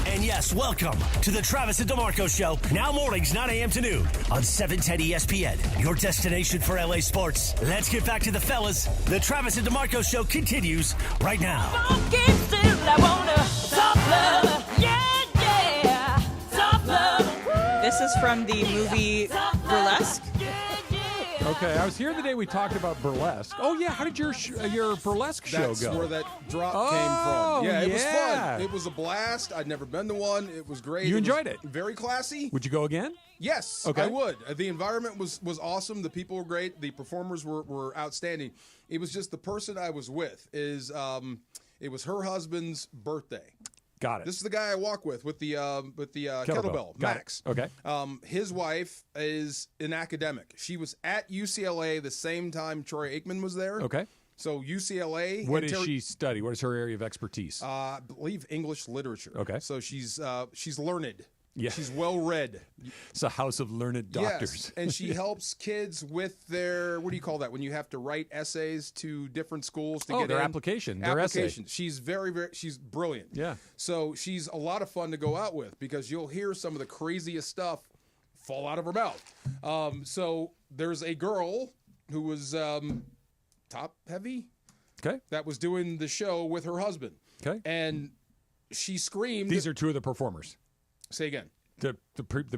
And yes, welcome to the Travis and DeMarco Show. Now mornings, 9 a.m. to noon on 710 ESPN, your destination for LA sports. Let's get back to the fellas. The Travis and DeMarco Show continues right now. This is from the movie Burlesque. Okay, I was here the day we talked about burlesque. Oh yeah, how did your burlesque show That's go? where that drop came from. Yeah, it was yeah. fun. It was a blast. I'd never been to one. It was great. You It was enjoyed it? Very classy. Would you go again? Yes, Okay. I would. The environment was awesome. The people were great. The performers were outstanding. It was just the person I was with is it was her husband's birthday. Got it. This is the guy I walk with the kettlebell, Got Max. it. Okay. His wife is an academic. She was at UCLA the same time Troy Aikman was there. Okay. So UCLA. What does she study? What is her area of expertise? I believe English literature. Okay. So she's learned. Yeah. She's well read. It's a house of learned doctors. Yes, and she helps kids with their, what do you call that, when you have to write essays to different schools to get their in? application, their essay. Application. She's she's brilliant. Yeah. So she's a lot of fun to go out with because you'll hear some of the craziest stuff fall out of her mouth. So there's a girl who was top heavy. Okay. That was doing the show with her husband. Okay. And she screamed. These are two of the performers. Say again. The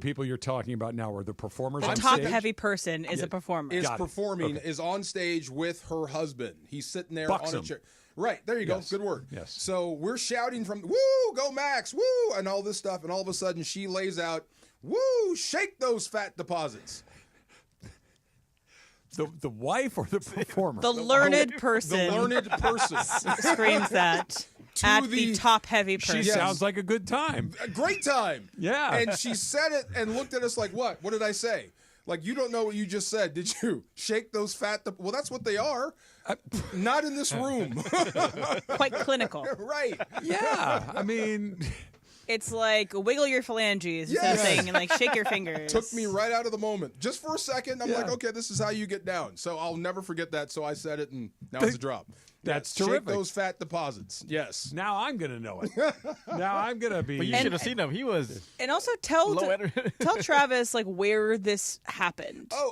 people you're talking about now are the performers. The on top stage? heavy person is a performer. Is performing, is on stage with her husband. He's sitting there Bucks on a him. chair. Right, there you go. Yes. Good word. Yes. So we're shouting from, woo, go Max, woo, and all this stuff. And all of a sudden she lays out, woo, shake those fat deposits. The wife or the performer? The learned person. The learned person. Screams that at the top heavy person. She sounds like a good time. A great time. Yeah. And she said it and looked at us like, what? What did I say? Like, you don't know what you just said, did you? Shake those fat... Well, that's what they are. Not in this room. Quite clinical. Right. Yeah. I mean... It's like wiggle your phalanges instead of saying and like shake your fingers. Took me right out of the moment. Just for a second, I'm Yeah. like, okay, this is how you get down. So I'll never forget that. So I said it, and now it's a drop. That's Yes, terrific. Shake those fat deposits. Yes. Now I'm going to know it. Now I'm going to be... But you should have seen him. He was And also tell low energy. tell Travis like where this happened. Oh,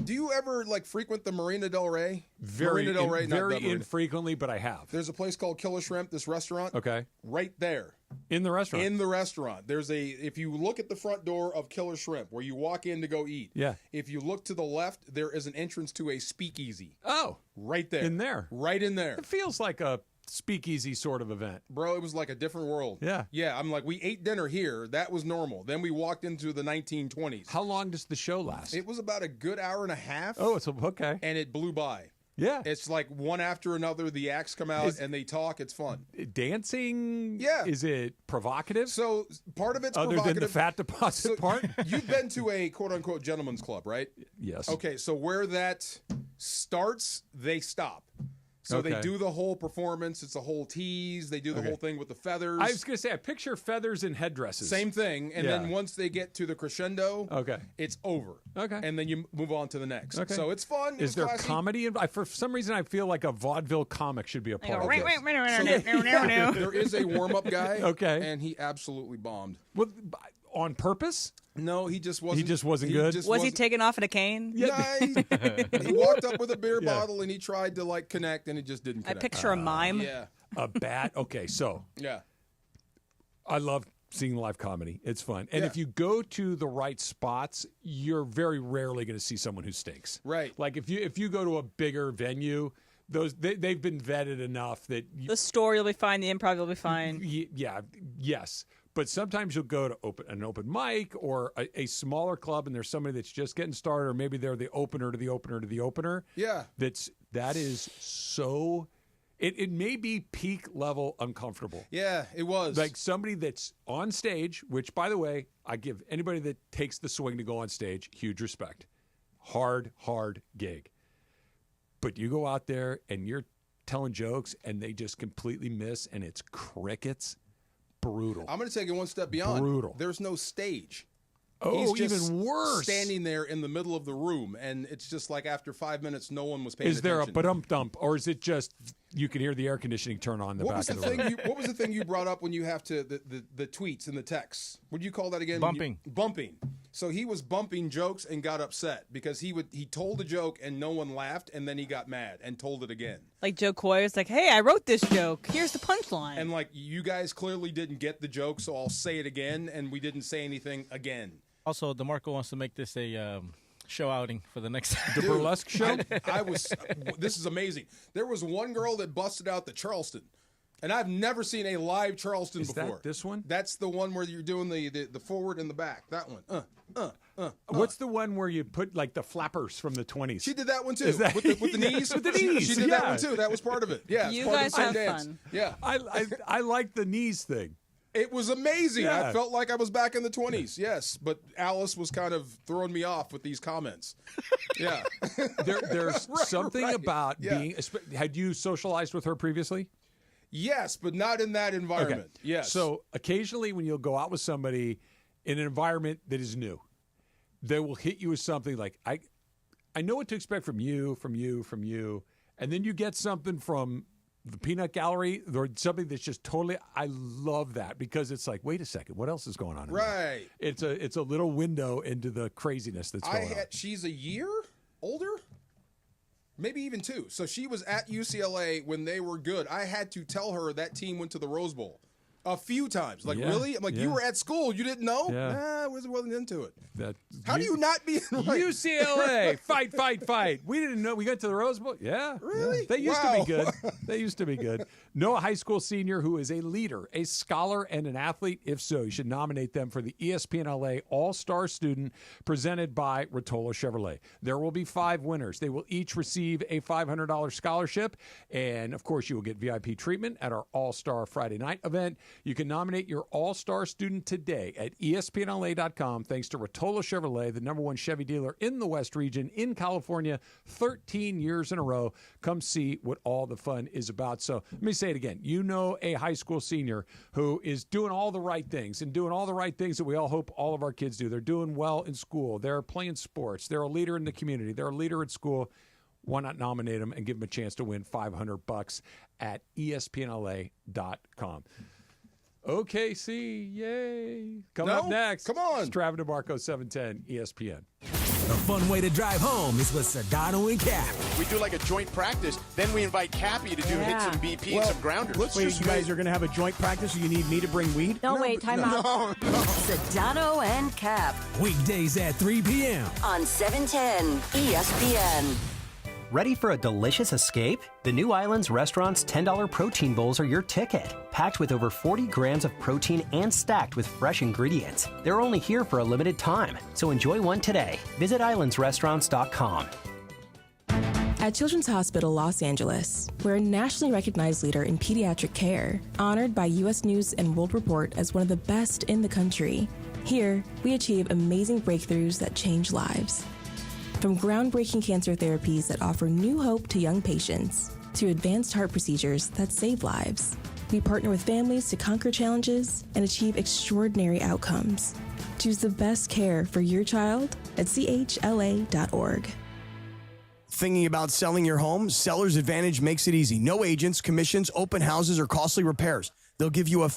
do you ever like frequent the Marina Del Rey? Very, Marina Del Rey, not very the Marina. infrequently, but I have. There's a place called Killer Shrimp, this restaurant. Okay. Right there. In the restaurant? In the restaurant. There's if you look at the front door of Killer Shrimp, where you walk in to go eat. Yeah. If you look to the left, there is an entrance to a speakeasy. Oh. Right there. In there. Right in there. It feels like a speakeasy sort of event. Bro, it was like a different world. Yeah. Yeah, I'm like, we ate dinner here. That was normal. Then we walked into the 1920s. How long does the show last? It was about a good hour and a half. Oh, it's okay. And it blew by. Yeah. It's like one after another, the acts come out and they talk. It's fun. Dancing? Yeah. Is it provocative? So part of it's Other provocative. than the fat deposit part? You've been to a quote-unquote gentleman's club, right? Yes. Okay, so where that starts, they stop. So they Okay. do the whole performance. It's a whole tease. They do the Okay. whole thing with the feathers. I was going to say, I picture feathers and headdresses. Same thing. And Yeah. then once they get to the crescendo, Okay. it's over. Okay. And then you move on to the next. Okay. So it's fun. It Is was there classy. comedy? For some reason, I feel like a vaudeville comic should be a part of this. There is a warm-up guy. Okay. And he absolutely bombed. Well, on purpose? No, he just wasn't. He just wasn't good? Was he taken off at a cane? Yeah. He walked up with a beer bottle and he tried to like connect and it just didn't I connect. picture a mime. Yeah. A bat? Okay, so Yeah. I love seeing live comedy. It's fun. And Yeah. if you go to the right spots, you're very rarely going to see someone who stinks. Right. Like if you go to a bigger venue, they've been vetted enough that The story will be fine. The improv will be fine. Yes. But sometimes you'll go to an open mic or a smaller club, and there's somebody that's just getting started, or maybe they're the opener to the opener to the opener. Yeah. That is so. It may be peak level uncomfortable. Yeah, it was. Like somebody that's on stage, which, by the way, I give anybody that takes the swing to go on stage huge respect. Hard gig. But you go out there and you're telling jokes and they just completely miss and it's crickets. Brutal. I'm going to take it one step beyond. Brutal. There's no stage. Oh, He's just even worse. Standing there in the middle of the room, and it's just like after 5 minutes, no one was paying Is there a attention. ba-dum-dump, or is it just you can hear the air conditioning turn on in the What back was the of the room? thing? What was the thing you brought up when you have to the tweets and the texts? What do you call that again? Bumping. Bumping. So he was bumping jokes and got upset because he told a joke and no one laughed, and then he got mad and told it again. Like Joe Coy is like, hey, I wrote this joke. Here's the punchline. And like, you guys clearly didn't get the joke, so I'll say it again, and we didn't say anything again. Also, DeMarco wants to make this a show outing for the next The burlesque show? This is amazing. There was one girl that busted out the Charleston. And I've never seen a live Charleston before. Is that this one? That's the one where you're doing the forward and the back. That one. What's the one where you put like the flappers from the 20s? She did that one too. Is that- with the knees. With the knees. She did that one too. That was part of it. Yeah. You it's part guys of the have dance. fun. Yeah. I like the knees thing. It was amazing. Yeah. I felt like I was back in the 20s. Yes, but Alice was kind of throwing me off with these comments. Yeah. There's something about being. Had you socialized with her previously? Yes, but not in that environment. Okay. Yes. So occasionally when you'll go out with somebody in an environment that is new, they will hit you with something like, I know what to expect from you. And then you get something from the peanut gallery or something that's just totally, I love that because it's like, wait a second, what else is going on? Right. It's a little window into the craziness that's going on. She's a year older? Maybe even 2. So she was at UCLA when they were good. I had to tell her that team went to the Rose Bowl a few times. Like, really? I'm like, you were at school. You didn't know? Yeah. Nah, I wasn't willing into it. How do you not be like, UCLA, fight. We didn't know. We got to the Rose Bowl. Yeah. Really? Yeah. They used to be good. They used to be good. Know a high school senior who is a leader, a scholar, and an athlete? If so, you should nominate them for the ESPN LA All-Star Student presented by Rotolo Chevrolet. There will be 5 winners. They will each receive a $500 scholarship. And, of course, you will get VIP treatment at our All-Star Friday night event. You can nominate your All-Star student today at ESPNLA.com. Thanks to Rotolo Chevrolet, the #1 Chevy dealer in the West region in California, 13 years in a row. Come see what all the fun is about. So let me say it again. You know a high school senior who is doing all the right things and doing all the right things that we all hope all of our kids do. They're doing well in school. They're playing sports. They're a leader in the community. They're a leader at school. Why not nominate them and give them a chance to win $500 at ESPNLA.com. OKC, yay. Coming up next. Come on. It's Travis DeMarco, 710 ESPN. A fun way to drive home is with Sedano and Cap. We do like a joint practice. Then we invite Cappy to do hit some BP and some grounders. Wait, you guys are going to have a joint practice, so you need me to bring weed? No, wait, time out. Sedano and Cap. Weekdays at 3 p.m. on 710 ESPN. Ready for a delicious escape? The New Islands Restaurant's $10 protein bowls are your ticket. Packed with over 40 grams of protein and stacked with fresh ingredients. They're only here for a limited time, so enjoy one today. Visit islandsrestaurants.com. At Children's Hospital Los Angeles, we're a nationally recognized leader in pediatric care, honored by U.S. News and World Report as one of the best in the country. Here, we achieve amazing breakthroughs that change lives. From groundbreaking cancer therapies that offer new hope to young patients, to advanced heart procedures that save lives, we partner with families to conquer challenges and achieve extraordinary outcomes. Choose the best care for your child at chla.org. Thinking about selling your home? Seller's Advantage makes it easy. No agents, commissions, open houses, or costly repairs. They'll give you a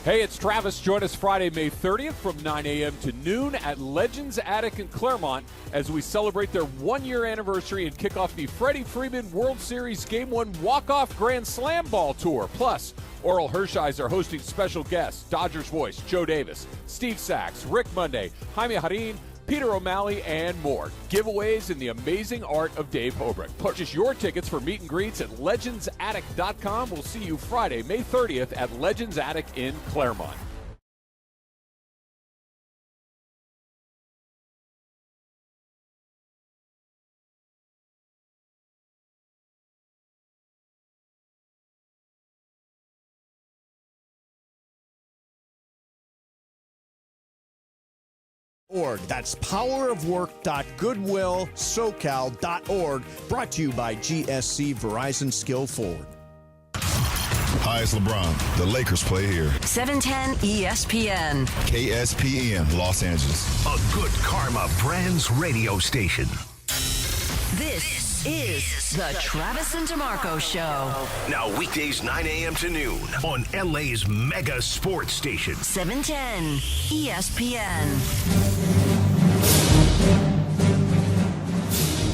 Hey, it's Travis. Join us Friday, May 30th from 9 a.m. to noon at Legends Attic in Claremont as we celebrate their 1-year anniversary and kick off the Freddie Freeman World Series Game 1 Walk-Off Grand Slam Ball Tour. Plus, Oral Hershiser are hosting special guests, Dodgers voice Joe Davis, Steve Sachs, Rick Monday, Jaime Harin, Peter O'Malley, and more. Giveaways in the amazing art of Dave Hobrick. Purchase your tickets for meet and greets at legendsattic.com. We'll see you Friday, May 30th at Legends Attic in Claremont. That's powerofwork.goodwillsocal.org. Brought to you by GSC Verizon Skill Forward. Hi, it's LeBron. The Lakers play here. 710 ESPN. KSPN, Los Angeles. A Good Karma Brands radio station. This is the Travis and DeMarco Show. Now weekdays 9 a.m. to noon on LA's mega sports station. 710 ESPN.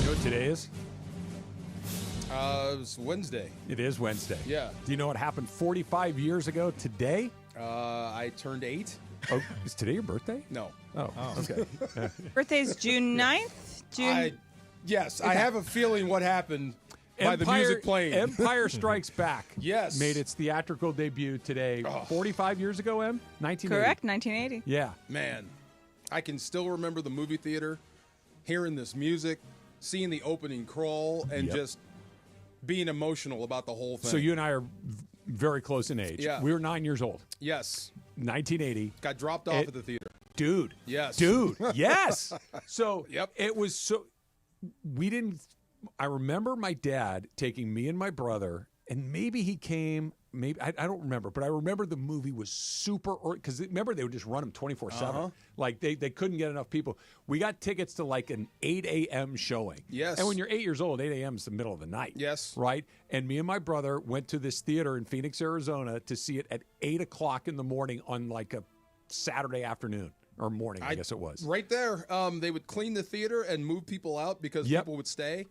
You know what today is? It's Wednesday. It is Wednesday. Yeah. Do you know what happened 45 years ago today? I turned 8. Oh, is today your birthday? No. Oh, okay. Birthday's June 9th? Yes, I have a feeling what happened by the music playing. Empire Strikes Back. Yes. Made its theatrical debut today, 45 years ago, 1980. Correct, 1980. Yeah. Man, I can still remember the movie theater, hearing this music, seeing the opening crawl, and just being emotional about the whole thing. So you and I are very close in age. Yeah. We were 9 years old. Yes. 1980. Got dropped off at the theater. Dude. Yes. Dude. Yes. So it was so we didn't. I remember my dad taking me and my brother, and maybe he came. Maybe I don't remember, but I remember the movie was super because remember they would just run them 24/7. Like they couldn't get enough people. We got tickets to like an 8 a.m. showing. Yes. And when you're 8 years old, 8 a.m. is the middle of the night. Yes. Right. And me and my brother went to this theater in Phoenix, Arizona, to see it at 8 o'clock in the morning on like a Saturday afternoon. Or morning, I guess it was. Right there. They would clean the theater and move people out because people would stay.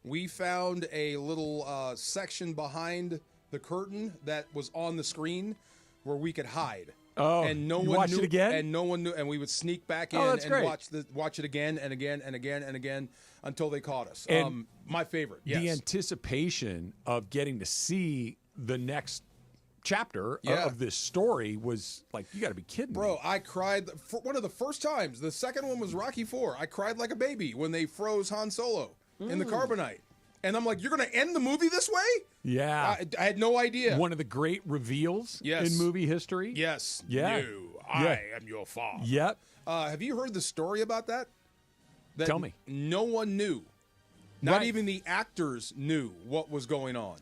We found a little section behind the curtain that was on the screen where we could hide. Oh, and no you one watched knew, it again? And no one knew, and we would sneak back in that's and great. watch it again and again and again and again until they caught us. And my favorite. Yes. The anticipation of getting to see the next chapter of this story was like, you got to be kidding me. Bro, I cried for one of the first times. The second one was Rocky IV. I cried like a baby when they froze Han Solo in the carbonite. And I'm like, you're going to end the movie this way? Yeah. I had no idea. One of the great reveals in movie history. Yes. Yeah. I am your father. Yep. Have you heard the story about that? Tell me. No one knew. Not even the actors knew what was going on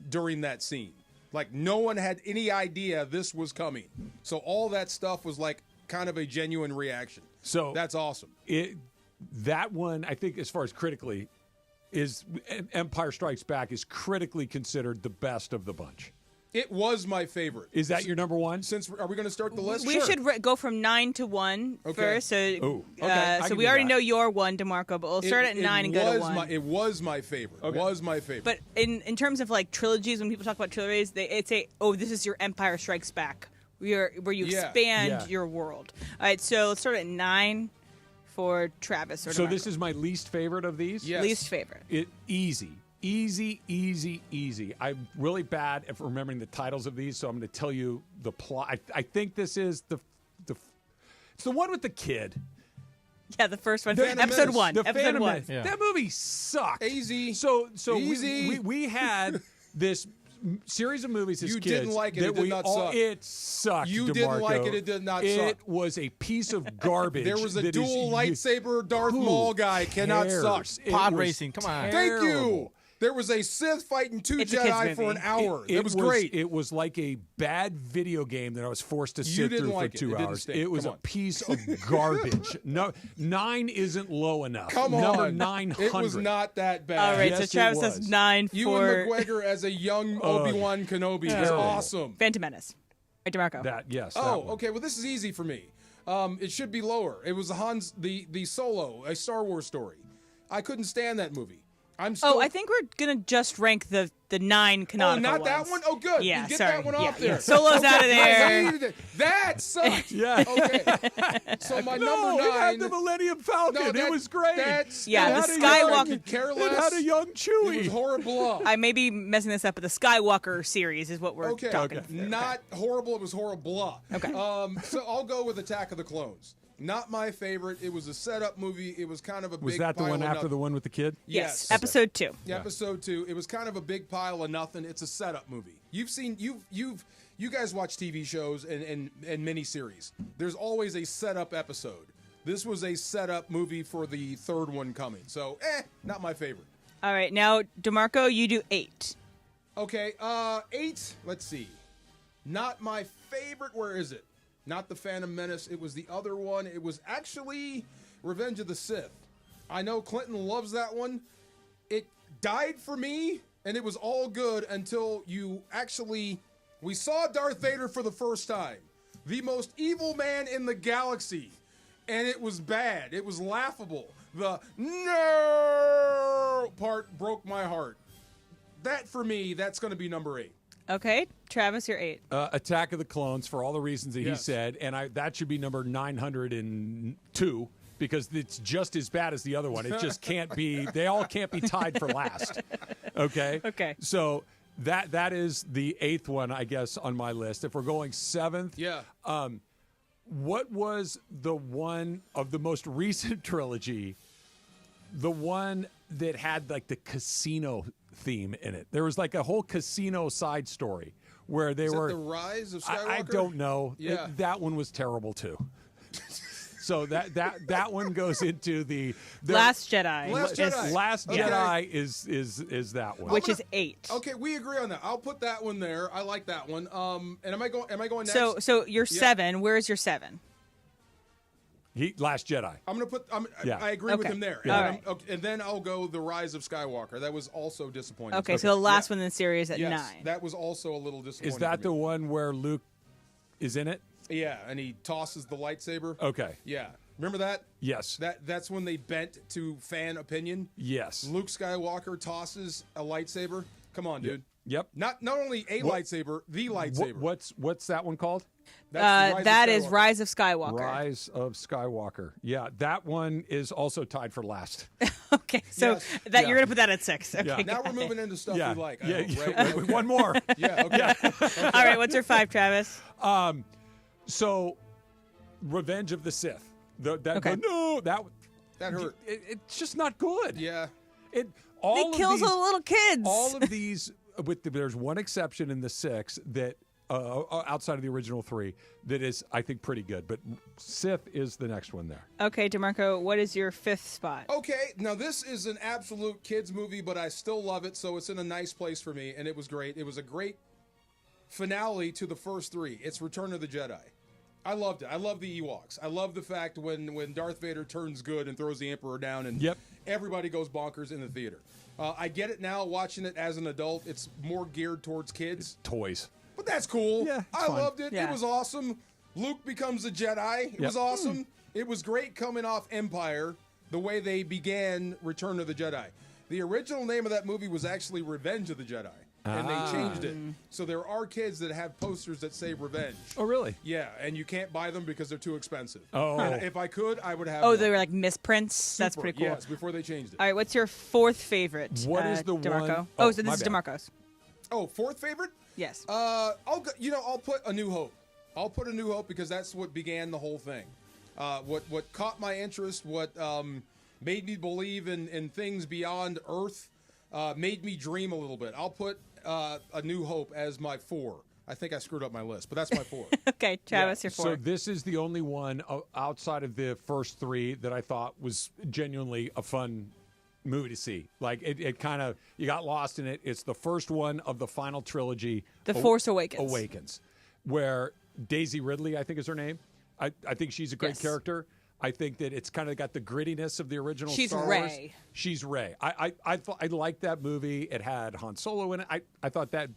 during that scene. Like, no one had any idea this was coming. So all that stuff was like kind of a genuine reaction. So that's awesome. That one, I think, as far as critically, is Empire Strikes Back is critically considered the best of the bunch. It was my favorite. Is that your number one? Are we going to start the list? We should go from 9 to 1 first. So, so we already know your one, DeMarco, but we'll start at 9 and go to 1. It was my favorite. Okay. Was my favorite. But in terms of like trilogies, when people talk about trilogies, they say, "Oh, this is your Empire Strikes Back," where you expand your world. All right, so let's start at 9 for Travis. Or So DeMarco. this is my least favorite of these. Yes. Least favorite. Easy. I'm really bad at remembering the titles of these, so I'm going to tell you the plot. I think this is it's the one with the kid. Yeah, the first one. Phantom Episode Menace. 1. The Episode Phantom 1. Menace. Yeah. That movie sucked. Easy. So Easy. we had this series of movies as you kids. didn't like it. That It did not suck. It sucked. You didn't like it. It did not suck. It was a piece of garbage. There was a that dual lightsaber Darth Who Maul guy. Cannot suck. It Pod was racing. Come on. Thank you. There was a Sith fighting two Jedi for an hour. It was great. It was like a bad video game that I was forced to sit didn't through like for it. 2 It didn't hours. stink. It was Come a on. piece of garbage. No, 9 isn't low enough. Come on. Number 900. It was not that bad. All right, Yes, so it Travis was. has 9 for Ewan McGregor as a young Obi-Wan Kenobi was awesome. Phantom Menace. Right, DeMarco. That Oh, one. okay. Well, this is easy for me. It should be lower. It was the Solo, a Star Wars story. I couldn't stand that movie. I think we're gonna just rank the 9 canonical not that ones. one? Oh, good. Yeah, You get sorry. that one off there. Yeah. Solo's out of there. I hated it. That sucked. Yeah. Okay. So my number 9. It had the Millennium Falcon. It was great. That's Yeah, it the had a Skywalker- young- careless. It had a young Chewie. It was horrible. I may be messing this up, but the Skywalker series is what we're talking. Not horrible. It was horrible. Okay. So I'll go with Attack of the Clones. Not my favorite. It was a setup movie. It was kind of a Was big that the pile one of after nothing. the one with the kid? Yes. Episode 2. Yeah, Episode 2. It was kind of a big pile of nothing. It's a setup movie. You guys watch TV shows and miniseries. There's always a setup episode. This was a setup movie for the third one coming. So, not my favorite. All right, now DeMarco, you do 8. Okay, 8. Let's see. Not my favorite. Where is it? Not the Phantom Menace. It was the other one. It was actually Revenge of the Sith. I know Clinton loves that one. It died for me, and it was all good until we saw Darth Vader for the first time. The most evil man in the galaxy. And it was bad. It was laughable. The no part broke my heart. That, for me, that's going to be number 8. Okay, Travis, you're 8. Attack of the Clones for all the reasons that he said, and that should be number 902 because it's just as bad as the other one. It just can't be. They all can't be tied for last. Okay. Okay. So that is the 8th one, I guess, on my list. If we're going 7th, what was the one of the most recent trilogy? The one that had like the casino theme in it. There was like a whole casino side story where they were the Rise of Skywalker. I don't know. Yeah. That one was terrible too. So that one goes into the Last Jedi. Last Jedi is that one, which is 8. Okay, we agree on that. I'll put that one there. I like that one. And am I going next? So you're 7. Where's your 7? Last Jedi. I'm gonna put. I agree with him there. Yeah. And then I'll go The Rise of Skywalker. That was also disappointing. Okay, so the last one in the series at 9. That was also a little disappointing. Is that the one where Luke is in it? Yeah, and he tosses the lightsaber. Okay. Yeah. Remember that? Yes. That's when they bent to fan opinion. Yes. Luke Skywalker tosses a lightsaber. Come on, dude. Yep. Not only a lightsaber, the lightsaber. What's that one called? That is Rise of Skywalker. Rise of Skywalker. Yeah, that one is also tied for last. Okay, so you're going to put that at 6. Okay, now we're moving into stuff we like. Right? One more. Yeah, okay. All right, what's your 5, Travis? So, Revenge of the Sith. That hurt. It's just not good. Yeah. It kills all the little kids. All of these, there's one exception in the 6 that outside of the original 3 that is, I think, pretty good. But Sith is the next one there. Okay, DeMarco, what is your 5th spot? Okay, now this is an absolute kids movie, but I still love it, so it's in a nice place for me, and it was great. It was a great finale to the first 3. It's Return of the Jedi. I loved it. I love the Ewoks. I love the fact when Darth Vader turns good and throws the Emperor down, and everybody goes bonkers in the theater. I get it now, watching it as an adult. It's more geared towards kids. Toys. But that's cool. Yeah, I loved it. Yeah. It was awesome. Luke becomes a Jedi. It was awesome. It was great coming off Empire, the way they began Return of the Jedi. The original name of that movie was actually Revenge of the Jedi. And they changed it. So there are kids that have posters that say Revenge. Oh, really? Yeah, and you can't buy them because they're too expensive. Oh. And if I could, I would have Oh, them. they were like misprints? That's pretty cool. Yes, before they changed it. All right, what's your 4th favorite? What is the DeMarco? one? Oh, so this is DeMarco's. Oh, 4th favorite? Yes. I'll put A New Hope. I'll put A New Hope because that's what began the whole thing. What caught my interest, what made me believe in things beyond Earth, made me dream a little bit. I'll put A New Hope as my 4. I think I screwed up my list, but that's my 4. Okay, Travis, your 4. So this is the only one outside of the first 3 that I thought was genuinely a fun movie to see. Like it kind of, you got lost in it. It's the first one of the final trilogy, The Force Awakens, where Daisy Ridley, I think is her name. I think she's a great character. I think that it's kind of got the grittiness of the original Star Wars. She's Rey. I liked that movie. It had Han Solo in it. I thought that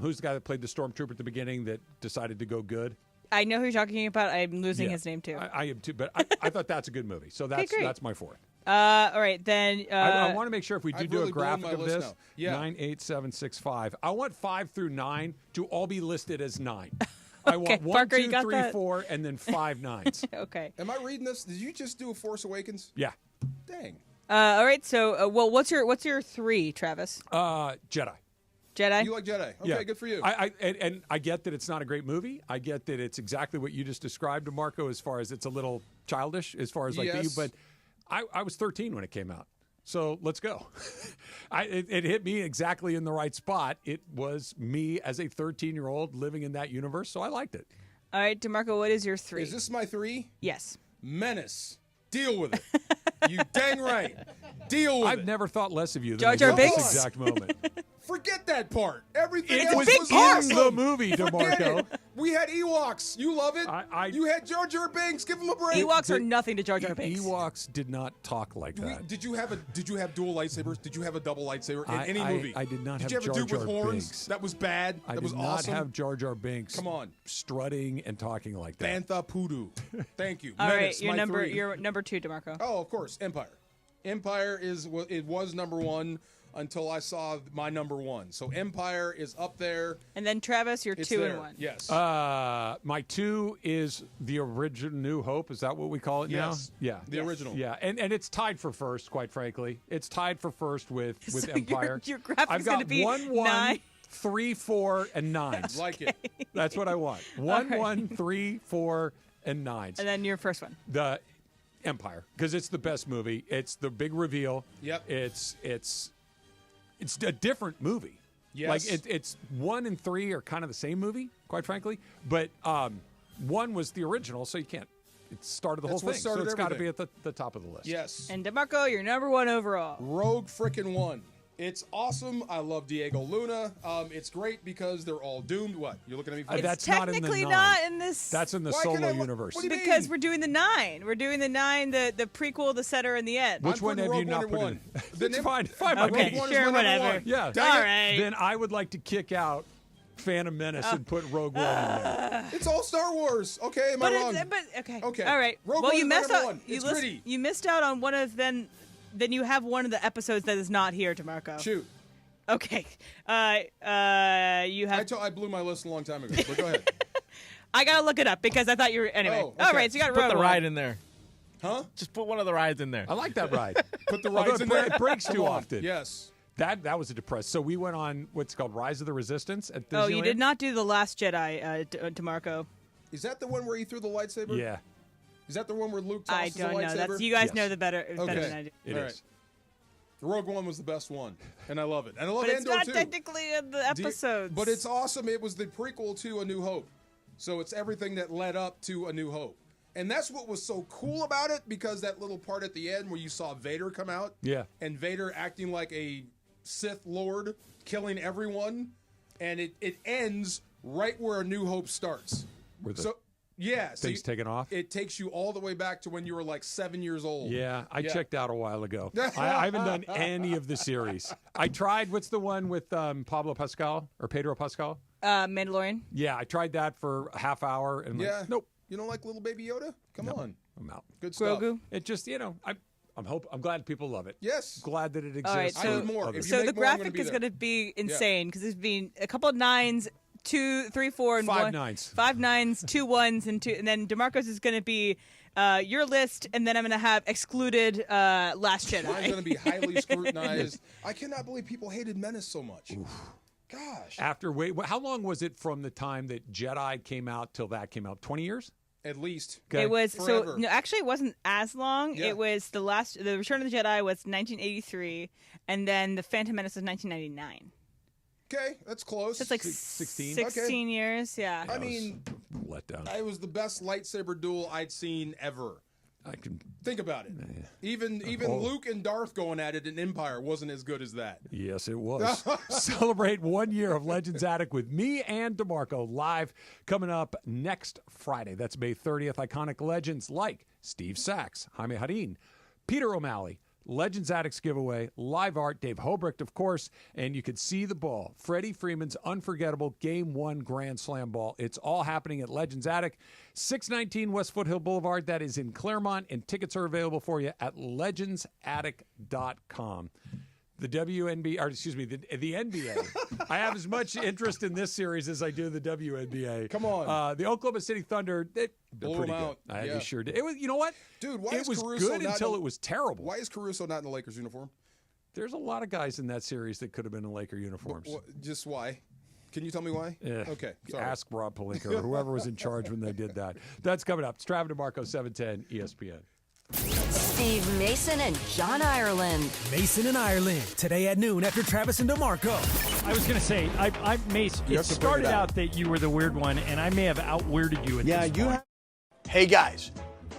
who's the guy that played the Stormtrooper at the beginning that decided to go good? I know who you're talking about. I'm losing his name too. I am too, but I thought that's a good movie. So that's my 4th. All right, then. I want to make sure if we do really a graphic of this, now. 9, 8, 7, 6, 5. I want 5 through 9 to all be listed as 9. I want 1, Parker, 2, 3, 4, and then 5 9s. Okay. Am I reading this? Did you just do a Force Awakens? Yeah. Dang. All right. So, what's your 3, Travis? Jedi. Jedi. You like Jedi? Okay, good for you. And I get that it's not a great movie. I get that it's exactly what you just described to Marco, as far as it's a little childish, as far as like you. But I was 13 when it came out. So let's go. It hit me exactly in the right spot. It was me as a 13-year-old living in that universe, so I liked it. All right, DeMarco, what is your 3? Is this my 3? Yes. Menace. Deal with it. You dang right. Deal with it. I've never thought less of you Jar than Jar at this Binks? exact moment. Forget that part. Everything It else was was in awesome. the movie, DeMarco. We had Ewoks. You love it. You had Jar Jar Binks. Give him a break. Ewoks are nothing to Jar Jar Binks. Ewoks did not talk like that. Did you have dual lightsabers? Did you have a double lightsaber in any movie? I did not have Did you Jar have a dude Jar with horns? Binks. That was bad. I That was did not awesome. have Jar Jar Binks. Come on. Strutting and talking like that. Bantha Poodoo. Thank you. All Menace, right, my 3. your number 2, DeMarco. Oh, of course, Empire. Empire was number 1. until I saw my number one. So Empire is up there. And then Travis, you're It's 2 there. and 1. Yes. My 2 is the original New Hope. Is that what we call it Yes. now? Yeah. The original. Yeah, and it's tied for first, quite frankly. It's tied for first with So Empire. your graphic's I've got gonna be 1, 9. 3, 4, and 9s. Like it. That's what I want. 1, 1, 3, 4, and 9s. And then your first one. The Empire, because it's the best movie. It's the big reveal. Yep. It's a different movie. Yes. Like it's 1 and 3 are kind of the same movie, quite frankly. But 1 was the original, so you can't. It started the That's whole what thing, so started it's got to be everything. at the top of the list. Yes. And DeMarco, you're number 1 overall. Rogue frickin' one. It's awesome. I love Diego Luna. It's great because they're all doomed. What? You're looking at me funny? It's That's not in the technically 9. not in this. That's in the Why solo can I- universe. what do you Because mean? we're doing the 9. We're doing the 9, the prequel, the center, and the end. Which one putting have you Rogue not One put at in? one. It's fine by Okay, me. One is sure, my number whatever. one. Yeah. Dang All it. right. Then I would like to kick out Phantom Menace and put Rogue One in there. It's all Star Wars. Okay, am I wrong? Okay. Okay. All right. Rogue well, One you is my missed number out. one. You, It's list- gritty. you missed out on one of then you have one of the episodes that is not here, DeMarco. Shoot. Okay. You have. I blew my list a long time ago, but go ahead. I gotta look it up because I thought you were anyway. Oh, All okay. right, so you got Put Rogue the One. ride in there. Huh? Just put one of the rides in there. I like that ride. Put the Although rides in there. It breaks Come too on. often. Yes. That was a depressed. So we went on what's called Rise of the Resistance at Disneyland. Oh, you did not do the Last Jedi, DeMarco. Is that the one where he threw the lightsaber? Yeah, Is that the one where Luke I tosses the don't know. lightsaber? That's you guys Yes. know the better Okay. than I do. it All is. right. Rogue One was the best one, and I love it. And I love But it's Andor not too. technically in the episodes. But it's awesome. It was the prequel to A New Hope. So it's everything that led up to A New Hope. And that's what was so cool about it, because that little part at the end where you saw Vader come out. Yeah. And Vader acting like a Sith Lord, killing everyone. And it ends right where A New Hope starts. Where the So, yeah. So things taken off. it takes you all the way back to when you were like 7 years old. Yeah, I checked out a while ago. I haven't done any of the series. I tried. What's the one with Pedro Pascal? Mandalorian. Yeah, I tried that for a half hour and Yeah. like, nope, You don't like little baby Yoda? Come on. I'm out. Good stuff. Grogu. It just I'm glad people love it. Yes. Glad that it exists. All right, I so, need more. Others. If you so make the more, I'm graphic gonna be is there. going to be insane because there's been a couple of 9s, 2, 3, 4, and 5 1. 9s. 5 9s, 2 1s, and then DeMarco's is going to be your list, and then I'm going to have excluded Last Jedi. Mine's going to be highly scrutinized. I cannot believe people hated Menace so much. Gosh. How long was it from the time that Jedi came out till that came out? 20 years? At least. Okay. It was Forever. so no, actually it wasn't as long. Yeah. It was the Return of the Jedi was 1983, and then the Phantom Menace was 1999. Okay, that's close. So it's like 16? 16 years. Yeah. I mean, Let down. it was the best lightsaber duel I'd seen ever. I can. Think about it. Even Oh. Luke and Darth going at it in Empire wasn't as good as that. Yes, it was. Celebrate 1 year of Legends Attic with me and DeMarco live coming up next Friday. That's May 30th. Iconic legends like Steve Sachs, Jaime Harin, Peter O'Malley, Legends Addicts giveaway, live art, Dave Hobrecht, of course, and you can see the ball. Freddie Freeman's unforgettable Game 1 Grand Slam ball. It's all happening at Legends Attic, 619 West Foothill Boulevard. That is in Claremont, and tickets are available for you at legendsattic.com. The WNBA, or excuse me, the NBA. I have as much interest in this series as I do the WNBA. Come on. The Oklahoma City Thunder, they're Blew pretty them good. out. They Yeah. sure did. It was, you know what? Dude, why it is was Caruso good not until in- it was terrible. Why is Caruso not in the Lakers uniform? There's a lot of guys in that series that could have been in Laker uniforms. Just why? Can you tell me why? Yeah. Okay, sorry. Ask Rob Pelinka or whoever was in charge when they did that. That's coming up. It's Travis DeMarco, 710 ESPN. Steve Mason and John Ireland. Mason and Ireland, today at noon after Travis and DeMarco. I was going to say, Mace, You it have to bring started it out. out that you were the weird one, and I may have out-weirded you at this point. Hey guys,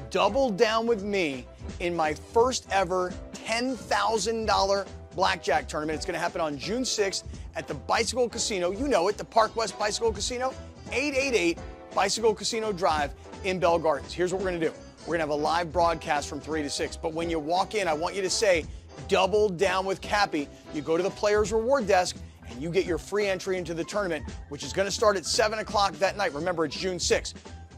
double down with me in my first ever $10,000 blackjack tournament. It's going to happen on June 6th at the Bicycle Casino. You know it, the Park West Bicycle Casino, 888 Bicycle Casino Drive in Bell Gardens. Here's what we're going to do. We're going to have a live broadcast from 3 to 6. But when you walk in, I want you to say, double down with Cappy. You go to the Players Reward Desk, and you get your free entry into the tournament, which is going to start at 7 o'clock that night. Remember, it's June 6th.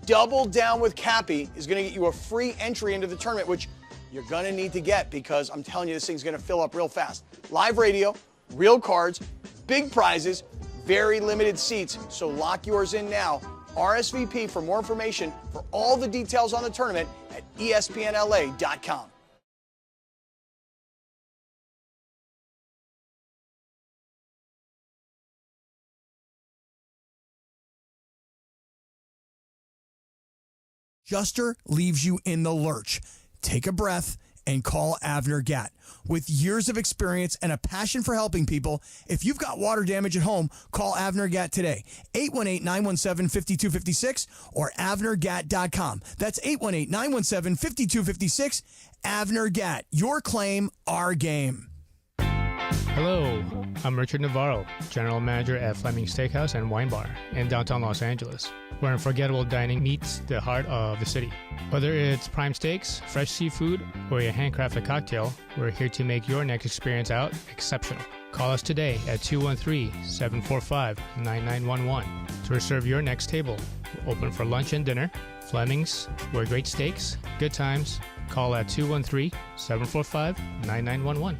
Double down with Cappy is going to get you a free entry into the tournament, which you're going to need to get because I'm telling you, this thing's going to fill up real fast. Live radio, real cards, big prizes, very limited seats, so lock yours in now. RSVP for more information for all the details on the tournament at ESPNLA.com. Juster leaves you in the lurch. Take a breath and call Avner Gatt. With years of experience and a passion for helping people, if you've got water damage at home, call Avner Gatt today. 818-917-5256 or avnergatt.com. That's 818-917-5256. Avner Gatt. Your claim, our game. Hello, I'm Richard Navarro, General Manager at Fleming Steakhouse and Wine Bar in downtown Los Angeles, where unforgettable dining meets the heart of the city. Whether it's prime steaks, fresh seafood, or your handcrafted cocktail, we're here to make your next experience out exceptional. Call us today at 213-745-9911 to reserve your next table. We're open for lunch and dinner. Fleming's, where great steaks, good times. Call at 213-745-9911.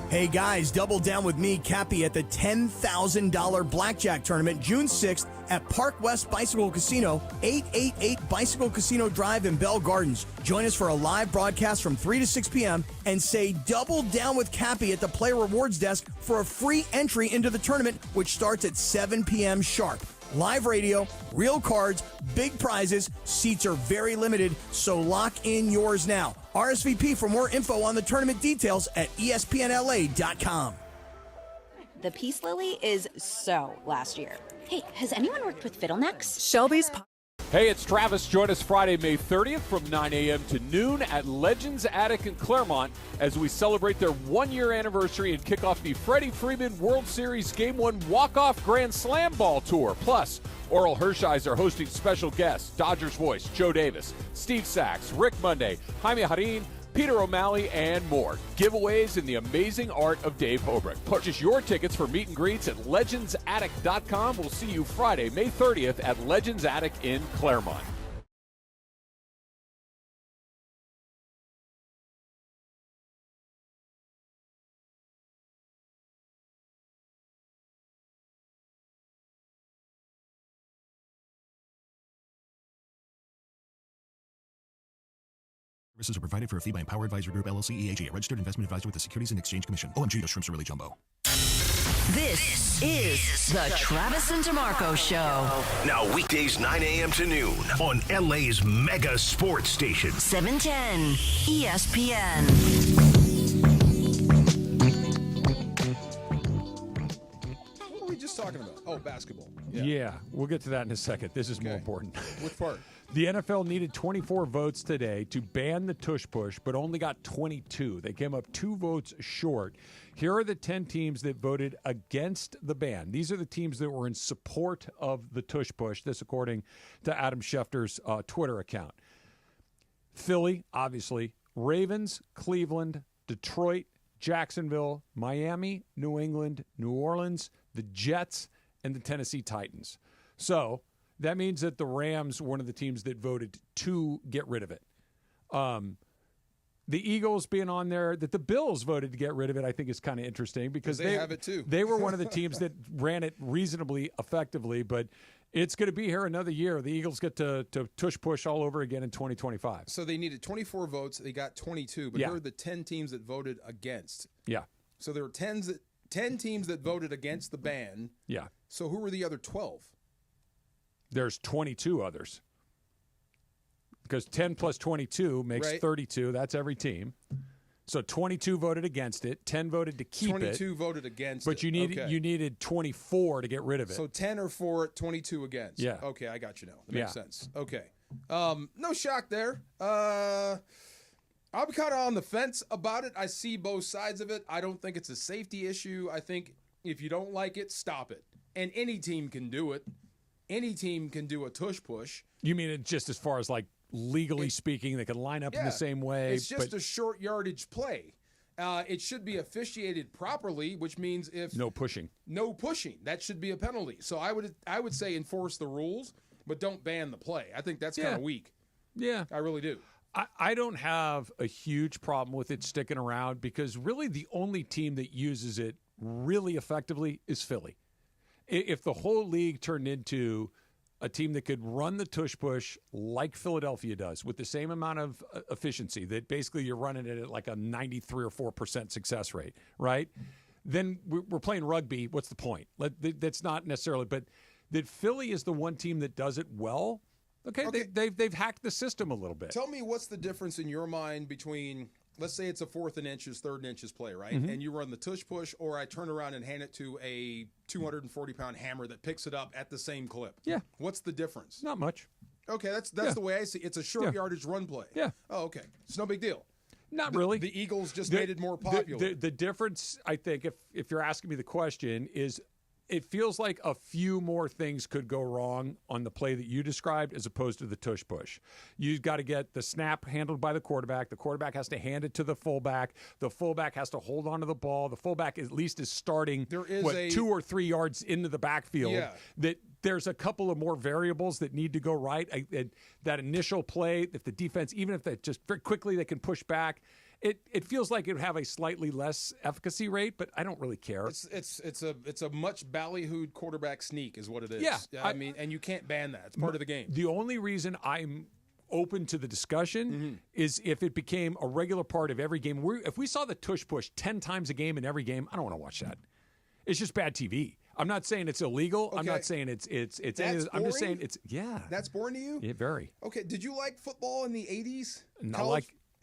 Hey guys, double down with me, Cappy, at the $10,000 Blackjack Tournament, June 6th at Park West Bicycle Casino, 888 Bicycle Casino Drive in Bell Gardens. Join us for a live broadcast from 3 to 6 p.m. and say double down with Cappy at the Player Rewards Desk for a free entry into the tournament, which starts at 7 p.m. sharp. Live radio, real cards, big prizes. Seats are very limited, so lock in yours now. RSVP for more info on the tournament details at ESPNLA.com. The Peace Lily is so last year. Hey, has anyone worked with fiddlenecks? Shelby's... Hey, it's Travis. Join us Friday, May 30th from 9 a.m. to noon at Legends Attic in Claremont as we celebrate their one-year anniversary and kick off the Freddie Freeman World Series Game 1 Walk-Off Grand Slam Ball Tour. Plus, Oral Hershiser hosting special guests, Dodgers voice Joe Davis, Steve Sachs, Rick Monday, Jaime Harin, Peter O'Malley, and more. Giveaways in the amazing art of Dave Hobrick. Purchase your tickets for meet and greets at legendsattic.com. We'll see you Friday, May 30th at Legends Attic in Claremont. Services are provided for a fee by Empower Advisor Group, LLC, EAG, a registered investment advisor with the Securities and Exchange Commission. OMG, those shrimps are really jumbo. This is the Travis and DeMarco Show. Now weekdays 9 a.m. to noon on LA's mega sports station. 710 ESPN. What were we just talking about? Oh, basketball. Yeah, we'll get to that in a second. This is more important. Which part? The NFL needed 24 votes today to ban the tush push, but only got 22. They came up 2 votes short. Here are the 10 teams that voted against the ban. These are the teams that were in support of the tush push, this according to Adam Schefter's Twitter account. Philly, obviously, Ravens, Cleveland, Detroit, Jacksonville, Miami, New England, New Orleans, the Jets, and the Tennessee Titans. So that means that the Rams were one of the teams that voted to get rid of it. The Eagles being on there, that the Bills voted to get rid of it, I think is kind of interesting because they have it too. They were one of the teams that ran it reasonably effectively, but it's going to be here another year. The Eagles get to tush push all over again in 2025. So they needed 24 votes. They got 22, but here are the 10 teams that voted against. Yeah. So there were 10 teams that voted against the ban. Yeah. So who were the other 12? There's 22 others. Because 10 plus 22 makes 32. That's every team. So 22 voted against it. 10 voted to keep 22 voted against but it. But you needed 24 to get rid of it. So 10 are for it, 22 against. Yeah. Okay, I got you now. That makes sense. Okay. No shock there. I'm kind of on the fence about it. I see both sides of it. I don't think it's a safety issue. I think if you don't like it, stop it. And any team can do it. Any team can do a tush push. You mean it just as far as like legally speaking, they can line up in the same way? It's just a short yardage play. It should be officiated properly, which means if no pushing, that should be a penalty. So I would say enforce the rules, but don't ban the play. I think that's kind of weak. Yeah, I really do. I don't have a huge problem with it sticking around because really the only team that uses it really effectively is Philly. If the whole league turned into a team that could run the tush push like Philadelphia does with the same amount of efficiency, that basically you're running it at like a 93 or 4% success rate, right? Then we're playing rugby. What's the point? That's not necessarily, but that Philly is the one team that does it well. Okay. They've hacked the system a little bit. Tell me what's the difference in your mind between, let's say it's a 4th and inches, 3rd and inches play, right? Mm-hmm. And you run the tush push, or I turn around and hand it to a 240-pound hammer that picks it up at the same clip. Yeah. What's the difference? Not much. Okay, that's the way I see it. It's a short yardage run play. Yeah. Oh, okay. It's no big deal. Not really. The Eagles just made it more popular. The difference, I think, if you're asking me the question, is it feels like a few more things could go wrong on the play that you described as opposed to the tush push. You've got to get the snap handled by the quarterback. The quarterback has to hand it to the fullback. The fullback has to hold on to the ball. The fullback at least is starting 2 or 3 yards into the backfield. Yeah. That there's a couple of more variables that need to go right. That initial play, if the defense, even if they just very quickly they can push back, It feels like it would have a slightly less efficacy rate, but I don't really care. It's a much ballyhooed quarterback sneak is what it is. Yeah, I mean, and you can't ban that. It's part of the game. The only reason I'm open to the discussion is if it became a regular part of every game. If we saw the tush push 10 times a game in every game, I don't want to watch that. It's just bad TV. I'm not saying it's illegal. Okay. I'm not saying it's I'm just saying it's That's boring to you? Yeah, very. Okay. Did you like football in the 80s?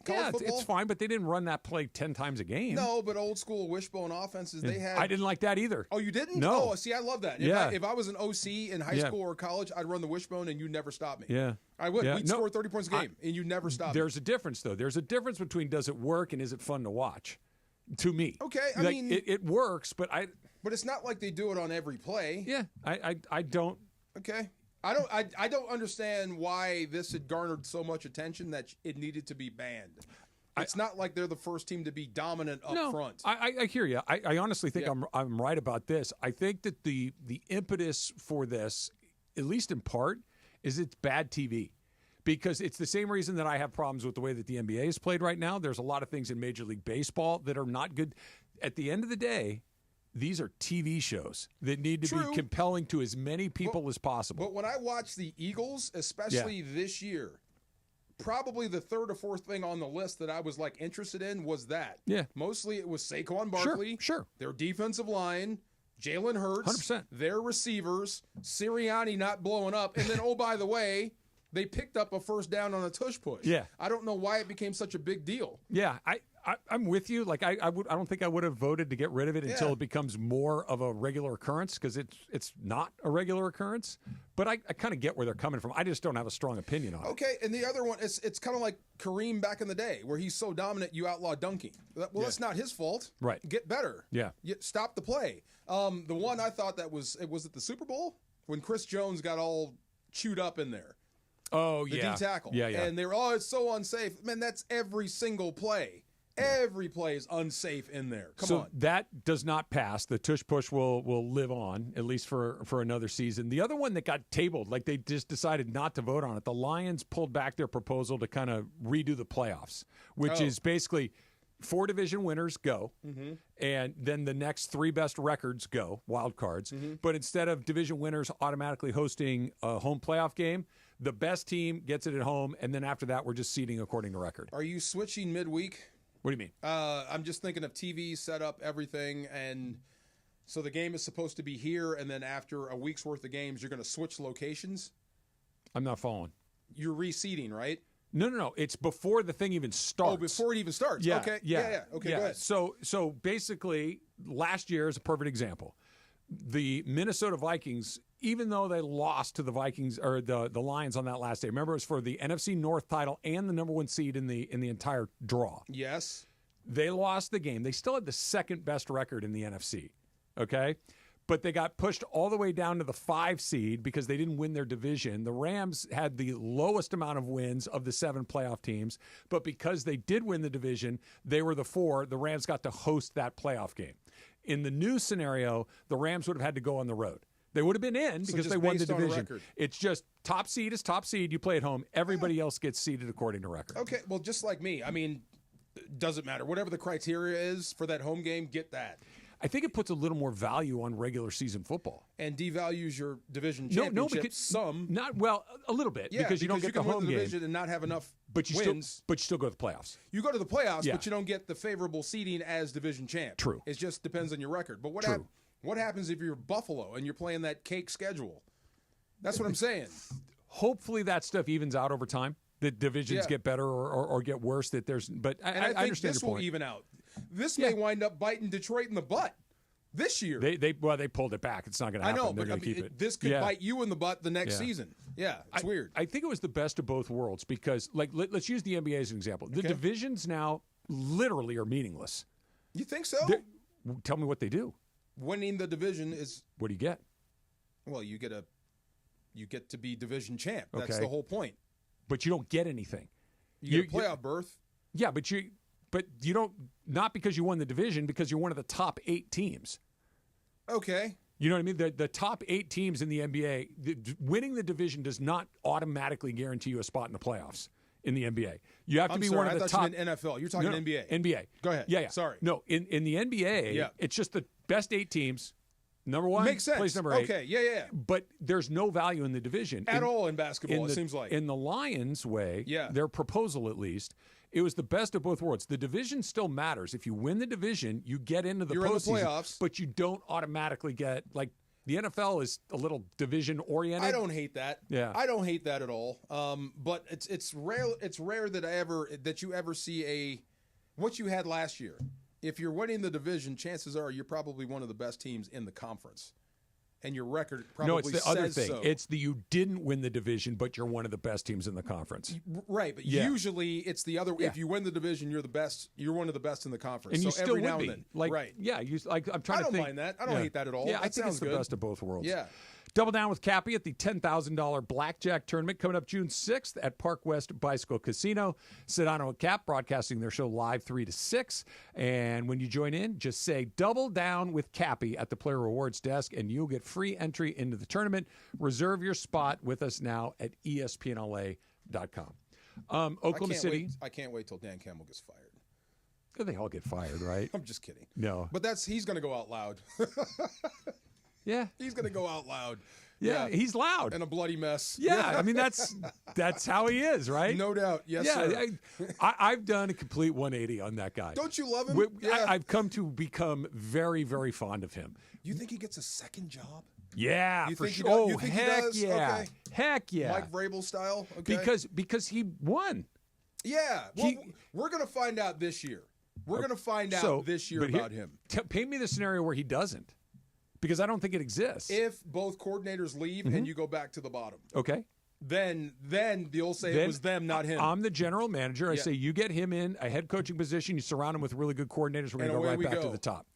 It's fine, but they didn't run that play 10 times a game. No, but old school wishbone offenses, they had. I didn't like that either. Oh, you didn't? No. Oh, see, I love that. If I was an OC in high school or college, I'd run the wishbone and you'd never stop me. Yeah. I would. Yeah. We'd score 30 points a game and you'd never stop me. There's a difference, though. There's a difference between does it work and is it fun to watch, to me. Okay, I mean. It works, but But it's not like they do it on every play. Yeah, I don't. Okay. I don't understand why this had garnered so much attention that it needed to be banned. It's not like they're the first team to be dominant up front. I hear you. I honestly think I'm right about this. I think that the impetus for this, at least in part, is it's bad TV. Because it's the same reason that I have problems with the way that the NBA is played right now. There's a lot of things in Major League Baseball that are not good. At the end of the day, these are TV shows that need to be compelling to as many people as possible. But when I watch the Eagles, especially this year, probably the 3rd or 4th thing on the list that I was like interested in was that. Yeah. Mostly it was Saquon Barkley. Sure. Their defensive line, Jalen Hurts. 100%. Their receivers, Sirianni not blowing up. And then, oh, by the way, they picked up a first down on a tush push. Yeah. I don't know why it became such a big deal. Yeah, I'm with you. Like I don't think I would have voted to get rid of it until it becomes more of a regular occurrence because it's not a regular occurrence. But I kind of get where they're coming from. I just don't have a strong opinion on it. Okay, and the other one, it's kind of like Kareem back in the day where he's so dominant you outlaw dunking. Well, that's not his fault. Right. Get better. Yeah. Stop the play. The one I thought that was it the Super Bowl when Chris Jones got all chewed up in there. Oh, the yeah. D tackle. Yeah. And they were, it's so unsafe. Man, that's every single play. Every play is unsafe in there. Come on. That does not pass. The tush push will live on, at least for another season. The other one that got tabled, like they just decided not to vote on it, the Lions pulled back their proposal to kind of redo the playoffs, which is basically 4 division winners go, and then the next 3 best records go, wild cards. But instead of division winners automatically hosting a home playoff game, the best team gets it at home, and then after that, we're just seeding according to record. Are you switching midweek? What do you mean? I'm just thinking of TV setup, everything, and so the game is supposed to be here, and then after a week's worth of games, you're going to switch locations? I'm not following. You're reseeding, right? No. It's before the thing even starts. Oh, before it even starts. Yeah. Okay. Yeah. Okay, go ahead. So basically, last year is a perfect example. The Minnesota Vikings, even though they lost to the Vikings or the Lions on that last day, remember it was for the NFC North title and the number 1 seed in the entire draw. Yes. They lost the game. They still had the 2nd best record in the NFC. Okay? But they got pushed all the way down to the 5 seed because they didn't win their division. The Rams had the lowest amount of wins of the 7 playoff teams, but because they did win the division, they were the 4. The Rams got to host that playoff game. In the new scenario, the Rams would have had to go on the road. They would have been in because just they won the based on a division. record. It's just top seed is top seed. You play at home. Everybody else gets seeded according to record. Okay, well, just like me. I mean, doesn't matter. Whatever the criteria is for that home game, get that. I think it puts a little more value on regular season football. And devalues your division championship No, because some. Not well, a little bit because you don't get the win home the game, division and not have enough but you wins. still go to the playoffs. You go to the playoffs, Yeah. but you don't get the favorable seeding as division champ. True. It just depends on your record. But True. What happens if you're Buffalo and you're playing that cake schedule? That's what I'm saying. Hopefully that stuff evens out over time. The divisions get better or get worse. But I think understand this your will point. even out. This may wind up biting Detroit in the butt this year. They pulled it back. It's not going to I happen. know, They're but going to keep it. This could bite you in the butt the next season. Yeah, it's weird. I think it was the best of both worlds because, let's use the NBA as an example. The divisions now literally are meaningless. You think so? Tell me what they do. Winning the division is. What do you get? Well, you get to be division champ. That's Okay. the whole point. But you don't get anything. You get a playoff berth. Yeah, but you don't, not because you won the division, because you're one of the top 8 teams. Okay. You know what I mean? The top 8 teams in the NBA, winning the division does not automatically guarantee you a spot in the playoffs in the NBA. You have to be one of the top. I thought you meant NFL. You're talking NBA. NBA. Go ahead. Yeah. Sorry. No, in the NBA, it's just the best 8 teams. Number 1, Makes sense. place number 8. Okay, yeah. But there's no value in the division. At all in basketball, it seems like. In the Lions' way, their proposal at least, it was the best of both worlds. The division still matters. If you win the division, you get into the postseason, in the playoffs. But you don't automatically get, like, the NFL is a little division-oriented. I don't hate that. Yeah. I don't hate that at all. But it's rare that you ever see what you had last year. If you're winning the division, chances are you're probably one of the best teams in the conference. And your record probably No, it's the other thing. so. It's you didn't win the division, but you're one of the best teams in the conference. Right, but usually it's the other. If you win the division, you're the best. You're one of the best in the conference. And so you still every would now be. and then, Like, right? Yeah, I'm trying I to don't think. mind that. I don't hate that at all. Yeah, That I think it's sounds the good. best of both worlds. Yeah. Double down with Cappy at the $10,000 Blackjack tournament coming up June 6th at Park West Bicycle Casino. Sedano and Cap broadcasting their show live 3 to 6. And when you join in, just say double down with Cappy at the player rewards desk and you'll get free entry into the tournament. Reserve your spot with us now at ESPNLA.com. Oklahoma City. I can't wait till Dan Campbell gets fired. They all get fired, right? I'm just kidding. No. But he's going to go out loud. Yeah. He's going to go out loud. Yeah, he's loud. And a bloody mess. Yeah, I mean, that's how he is, right? No doubt. Yes, sir. I've done a complete 180 on that guy. Don't you love him? I've come to become very, very fond of him. You think he gets a second job? Yeah, you for think sure. You think heck he does? yeah. Okay. Heck yeah. Mike Vrabel style? Okay. Because he won. Yeah. Well, we're going to find out this year. We're going to find out this year about him. Paint me the scenario where he doesn't. Because I don't think it exists. If both coordinators leave and you go back to the bottom. Okay. Then you'll say it was them, not him. I'm the general manager. I say you get him in a head coaching position. You surround him with really good coordinators. We're going to go right back to the top.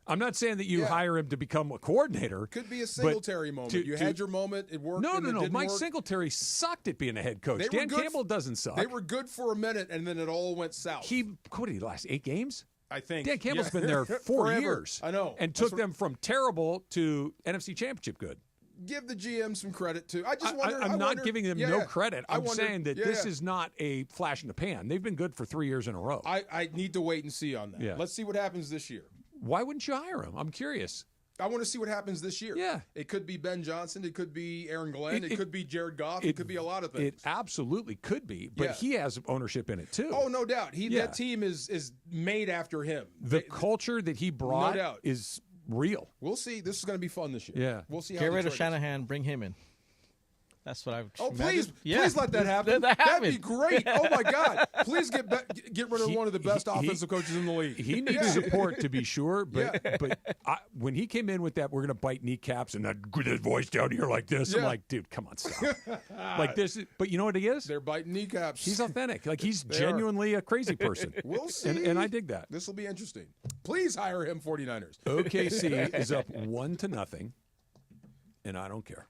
I'm not saying that you hire him to become a coordinator. Could be a Singletary moment. You had your moment. It worked. No. Didn't Mike work. Singletary sucked at being a head coach. Dan Campbell doesn't suck. They were good for a minute, and then it all went south. What did he last 8 games? I think. Dan Campbell's been there 4 years. I know. And took them from terrible to NFC Championship good. Give the GM some credit, too. I just wonder. I'm not giving them no credit. I'm wonder, saying that this is not a flash in the pan. They've been good for 3 years in a row. I need to wait and see on that. Yeah. Let's see what happens this year. Why wouldn't you hire him? I'm curious. I want to see what happens this year. Yeah. It could be Ben Johnson. It could be Aaron Glenn. It could be Jared Goff. It could be a lot of things. It absolutely could be, but he has ownership in it too. Oh, no doubt. That team is made after him. The culture that he brought no doubt. is real. We'll see. This is going to be fun this year. Yeah. We'll see. Get rid of Shanahan. Bring him in. That's what I would. Please let that happen. That'd be great. Oh my God! Please get rid of one of the best offensive coaches in the league. He needs support to be sure, but when he came in with that, we're going to bite kneecaps and that voice down here like this. I'm like, dude, come on, stop. Like this, but you know what he is? They're biting kneecaps. He's authentic. Like he's genuinely a crazy person. We'll see, and I dig that. This will be interesting. Please hire him, 49ers. OKC is up 1-0, and I don't care.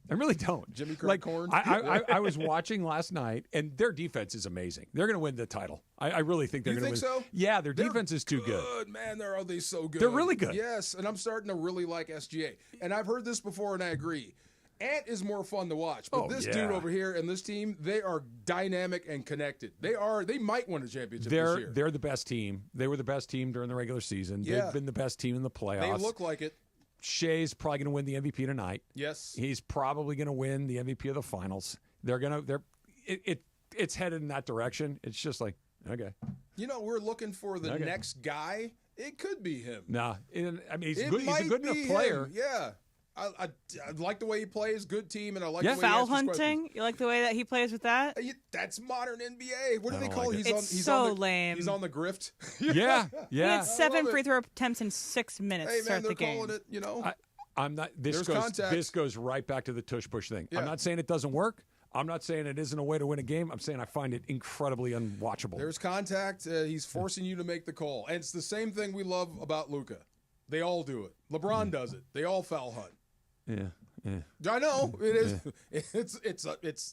I really don't. Jimmy Crack Corn. I was watching last night, and their defense is amazing. They're going to win the title. I really think they're going to win. You think so? Yeah, their defense is too good. Man, are they so good? They're really good. Yes, and I'm starting to really like SGA. And I've heard this before, and I agree. Ant is more fun to watch, but this dude over here and this team, they are dynamic and connected. They might win a championship this year. They're the best team. They were the best team during the regular season. Yeah. They've been the best team in the playoffs. They look like it. Shea's probably going to win the MVP tonight. Yes. He's probably going to win the MVP of the finals. It's headed in that direction. It's just like, okay. We're looking for the next guy. It could be him. Nah. He's good. He's a good enough player. Him. Yeah. I like the way he plays. Good team, and I like the way foul he answers hunting. questions. You like the way that he plays with that? That's modern NBA. What do they call it? It's so lame. He's on the grift. Yeah. He had 7 free throw attempts in 6 minutes Hey to start man, they're the game. calling it. I'm not. This goes right back to the tush push thing. Yeah. I'm not saying it doesn't work. I'm not saying it isn't a way to win a game. I'm saying I find it incredibly unwatchable. There's contact. He's forcing you to make the call, and it's the same thing we love about Luka. They all do it. LeBron does it. They all foul hunt. Yeah. I know it is. Yeah.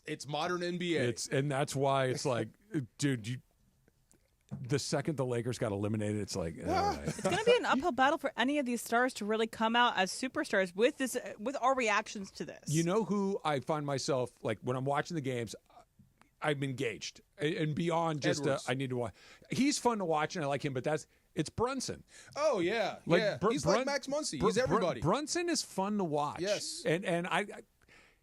It's modern NBA. And that's why it's like, dude, the second the Lakers got eliminated, it's like, all right. It's going to be an uphill battle for any of these stars to really come out as superstars with our reactions to this. You know who I find myself like when I'm watching the games, I'm engaged and beyond just I need to watch. He's fun to watch and I like him, but it's Brunson. Oh yeah, he's like Max Muncy. He's everybody. Brunson is fun to watch. Yes, and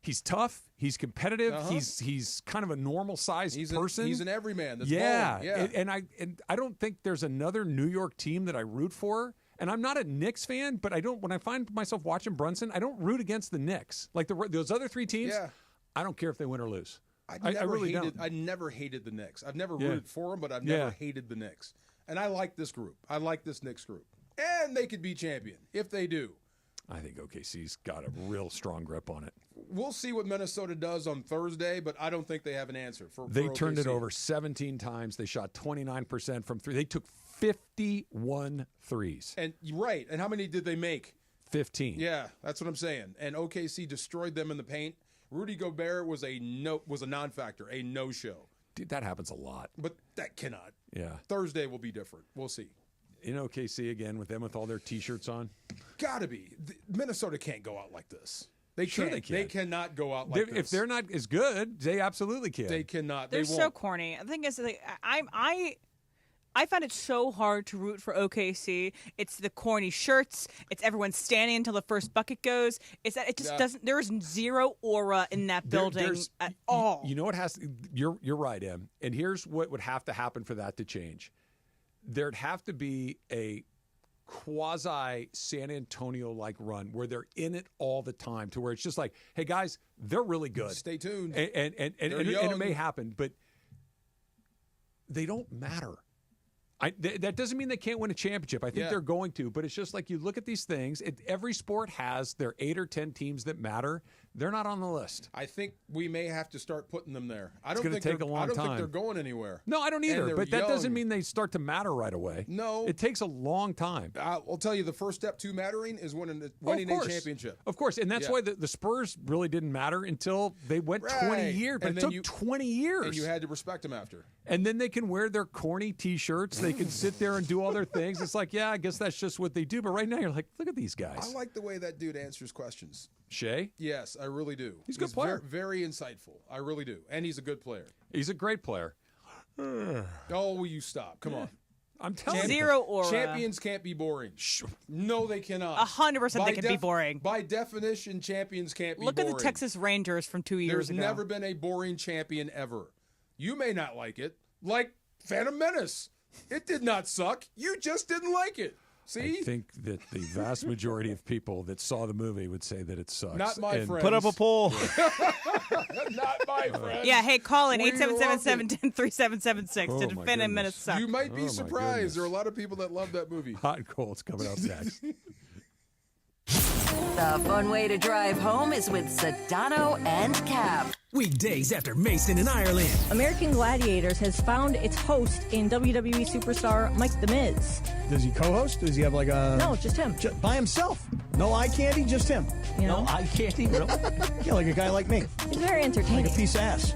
he's tough. He's competitive. He's kind of a normal sized person. He's an everyman. That's yeah. balling. Yeah. And I don't think there's another New York team that I root for. And I'm not a Knicks fan, but when I find myself watching Brunson, I don't root against the Knicks. Like those other three teams, I don't care if they win or lose. I really don't. I never hated the Knicks. I've never rooted for them, but I've never hated the Knicks. And I like this group. I like this Knicks group. And they could be champion if they do. I think OKC's got a real strong grip on it. We'll see what Minnesota does on Thursday, but I don't think they have an answer for They OKC. turned it over 17 times. They shot 29% from three. They took 51 threes. And right. And how many did they make? 15. Yeah, that's what I'm saying. And OKC destroyed them in the paint. Rudy Gobert was a non-factor, a no-show. Dude, that happens a lot. But that cannot. Yeah. Thursday will be different. We'll see. In OKC again with them with all their T-shirts on? Gotta be. Minnesota can't go out like this. They can't. They can. They cannot go out like this. If they're not as good, they absolutely can. They cannot. They're they won't. so corny. The thing is, I find it so hard to root for OKC. It's the corny shirts. It's everyone standing until the first bucket goes. It's that it just doesn't. There is zero aura in that building at all. You know what has? You're right, Em. And here's what would have to happen for that to change. There'd have to be a quasi San Antonio like run where they're in it all the time, to where it's just like, hey guys, they're really good. Stay tuned. And it may happen, but they don't matter. That doesn't mean they can't win a championship. I think they're going to, but it's just like you look at these things. Every sport has their 8 or 10 teams that matter. They're not on the list. I think we may have to start putting them there. I don't think they're going anywhere. No, I don't either. But that doesn't mean they start to matter right away. No, it takes a long time. I'll tell you, the first step to mattering is winning a championship. Of course, and that's why the Spurs really didn't matter until they went 20 years. But it took 20 years, and you had to respect them after. And then they can wear their corny T-shirts. They can sit there and do all their things. It's like, I guess that's just what they do. But right now, you're like, look at these guys. I like the way that dude answers questions. Shea? Yes, I really do. He's a good player. Very insightful. I really do. And he's a good player. He's a great player. Oh, will you stop? Come on. I'm telling you. Zero aura. Champions can't be boring. No, they cannot. 100% they can be boring. By definition, champions can't be boring. Look at the Texas Rangers from 2 years ago. There's never been a boring champion ever. You may not like it. Like Phantom Menace. It did not suck. You just didn't like it. See? I think that the vast majority of people that saw the movie would say that it sucks. Not my friends. Put up a poll. Not my friends. Yeah, hey, call in 877-710-3776 to defend him minutes suck. You might be surprised. There are a lot of people that love that movie. Hot and cold's coming up next. The fun way to drive home is with Sedano and Cap. Weekdays after Mason in Ireland. American Gladiators has found its host in WWE superstar Mike The Miz. Does he co-host? Does he have like a... No, just him. By himself? No eye candy, just him. You know? No eye candy, really? Yeah, like a guy like me. It's very entertaining. Like a piece of ass.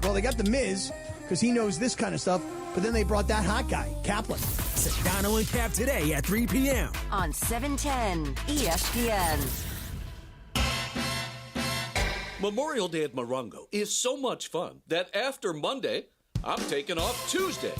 Well, they got the Miz, because he knows this kind of stuff, but then they brought that hot guy, Kaplan. Sedano and Cap today at 3 p.m. on 710 ESPN. Memorial Day at Morongo is so much fun that after Monday, I'm taking off Tuesday.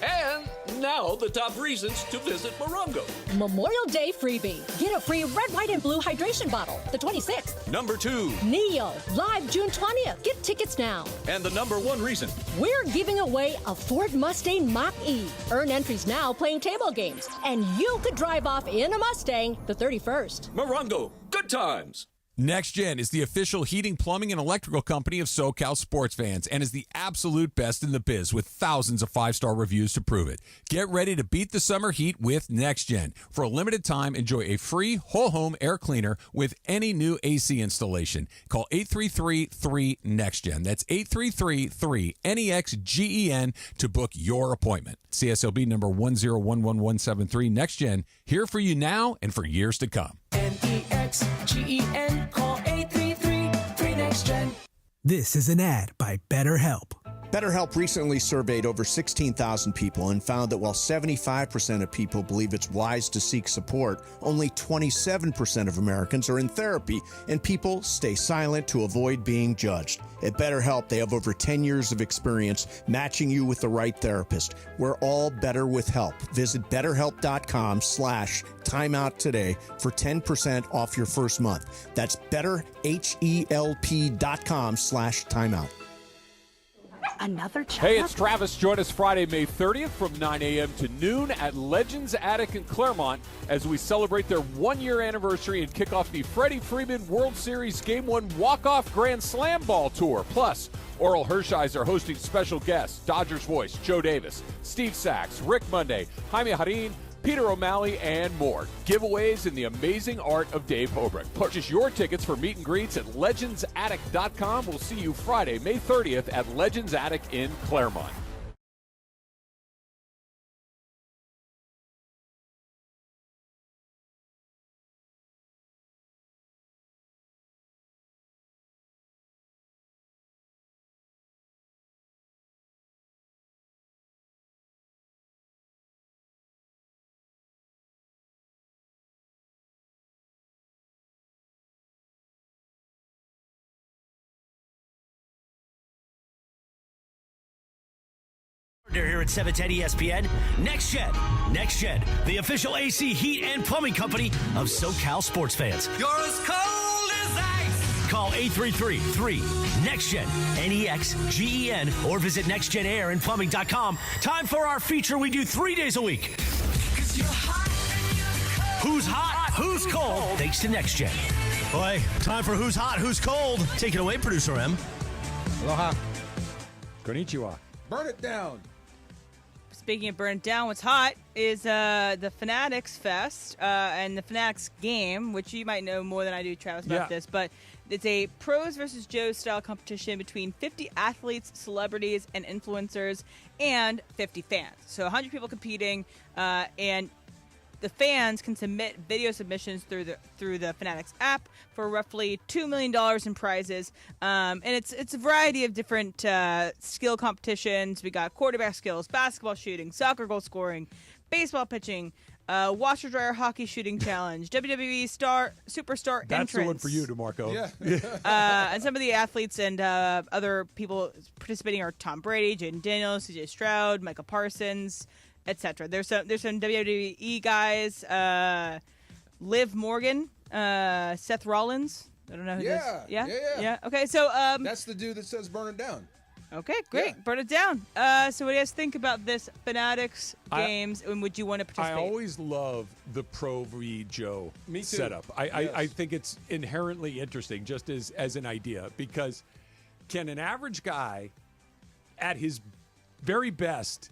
And now the top reasons to visit Morongo. Memorial Day freebie. Get a free red, white, and blue hydration bottle the 26th. Number 2. Neo, live June 20th. Get tickets now. And the number 1 reason. We're giving away a Ford Mustang Mach-E. Earn entries now playing table games. And you could drive off in a Mustang the 31st. Morongo, good times. Next Gen is the official heating, plumbing, and electrical company of SoCal sports fans and is the absolute best in the biz with thousands of 5-star reviews to prove it. Get ready to beat the summer heat with Next Gen. For a limited time, enjoy a free whole home air cleaner with any new AC installation. Call 833-3NEXTGEN. That's 833-3NEXGEN to book your appointment. CSLB number 1011173. Next Gen, here for you now and for years to come. NEXGEN. Call 833-3NEXTGEN. This is an ad by BetterHelp. BetterHelp recently surveyed over 16,000 people and found that while 75% of people believe it's wise to seek support, only 27% of Americans are in therapy, and people stay silent to avoid being judged. At BetterHelp, they have over 10 years of experience matching you with the right therapist. We're all better with help. Visit BetterHelp.com/timeout today for 10% off your first month. That's BetterHelp.com/timeout. Another chat. Hey, it's Travis. Join us Friday, May 30th from 9 a.m. to noon at Legends Attic in Claremont as we celebrate their 1-year anniversary and kick off the Freddie Freeman World Series Game 1 Walk-Off Grand Slam Ball Tour. Plus, Oral Hershiser hosting special guests, Dodgers voice Joe Davis, Steve Sachs, Rick Monday, Jaime Harin, Peter O'Malley, and more. Giveaways in the amazing art of Dave Hobrick. Purchase your tickets for meet and greets at legendsattic.com. We'll see you Friday, May 30th at Legends Attic in Claremont. Here at 710 ESPN, Next Gen. Next Gen, the official AC heat and plumbing company of SoCal sports fans. You're as cold as ice. Call 833-3-NEXTGEN, NEXGEN, or visit nextgenairandplumbing.com. Time for our feature we do 3 days a week. Who's hot? Who's cold? Thanks to Next Gen. Boy, time for Who's Hot? Who's Cold? Take it away, Producer M. Aloha. Konnichiwa. Burn it down. Speaking of burn it down, what's hot is the Fanatics Fest and the Fanatics game, which you might know more than I do, Travis, about this. But it's a pros versus Joes style competition between 50 athletes, celebrities, and influencers, and 50 fans. So 100 people competing, and the fans can submit video submissions through the Fanatics app for roughly $2 million in prizes. And it's a variety of different skill competitions. We got quarterback skills, basketball shooting, soccer goal scoring, baseball pitching, washer dryer hockey shooting challenge, WWE superstar entrance. That's the one for you, DeMarco. Yeah. And some of the athletes and other people participating are Tom Brady, Jaden Daniels, CJ Stroud, Michael Parsons, etc. There's some WWE guys, Liv Morgan, Seth Rollins. I don't know who this. Yeah. Okay, so that's the dude that says burn it down. Okay, great. Yeah. Burn it down. So what do you guys think about this Fanatics games, and would you want to participate? I always love the Pro v. Joe Me too. setup. I think it's inherently interesting just as an idea, because can an average guy at his very best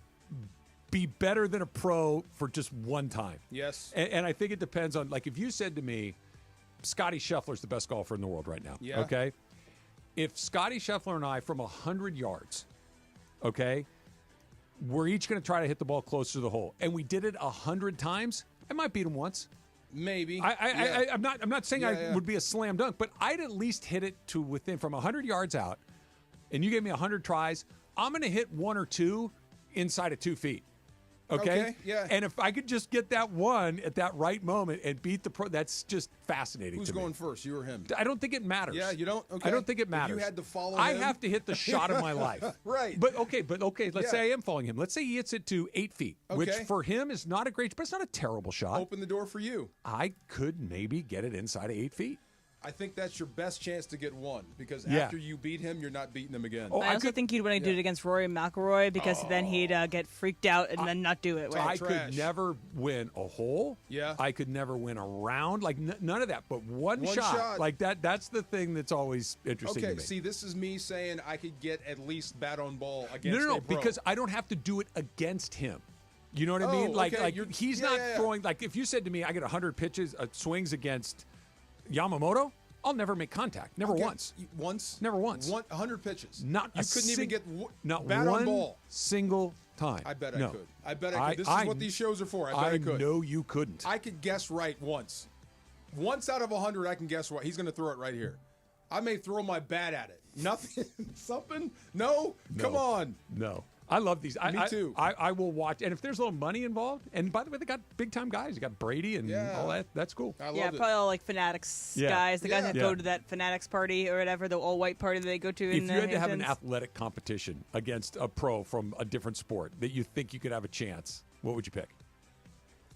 be better than a pro for just one time? Yes. And I think it depends on, like, if you said to me, Scotty Scheffler's the best golfer in the world right now. Yeah. Okay? If Scotty Scheffler and I, from 100 yards, okay, we're each going to try to hit the ball closer to the hole, and we did it 100 times, I might beat him once. Maybe. I'm not saying I would be a slam dunk, but I'd at least hit it to within from 100 yards out. And you gave me 100 tries. I'm going to hit 1 or 2 inside of 2 feet. Okay? Yeah. And if I could just get that one at that right moment and beat the pro, that's just fascinating. Who's going first, you or him? I don't think it matters. Yeah, you don't? Okay. I don't think it matters. If you had to follow I him? have to hit the shot of my life. Right. But okay. Let's say I am following him. Let's say he hits it to 8 feet, which Okay. for him is not a great, but it's not a terrible shot. Open the door for you. I could maybe get it inside of 8 feet. I think that's your best chance to get one because Yeah. after you beat him, you're not beating him again. I also think he'd want to do it against Rory McIlroy because then he'd get freaked out and then not do it. I could never win a hole. Yeah. I could never win a round. Like none of that. But one shot like that. That's the thing that's always interesting to Okay, me. see, this is me saying I could get at least bat on ball against No, a pro. because I don't have to do it against him. You know what I Oh, mean? Like, okay, he's yeah, not yeah. throwing. Like, if you said to me, I get 100 pitches, swings against Yamamoto, I'll never make contact. Never Okay, once. Once? Never once. 100 pitches. Not You a couldn't even get not bat one on ball. single time. I bet No. I could. I bet I could. This is what these shows are for. I bet I could. know you couldn't. I could guess right once. Once out of 100, I can guess right. He's going to throw it right here. I may throw my bat at it. Nothing? Something? No? Come on. No. I love these. Me too. I will watch. And if there's a little money involved, and by the way, they got big-time guys. You got Brady and all that. That's cool. I love Yeah, it. probably all like Fanatics guys. The guys that go to that Fanatics party or whatever, the all-white party that they go to in If you had to have an Hamptons. athletic competition against a pro from a different sport that you think you could have a chance, what would you pick?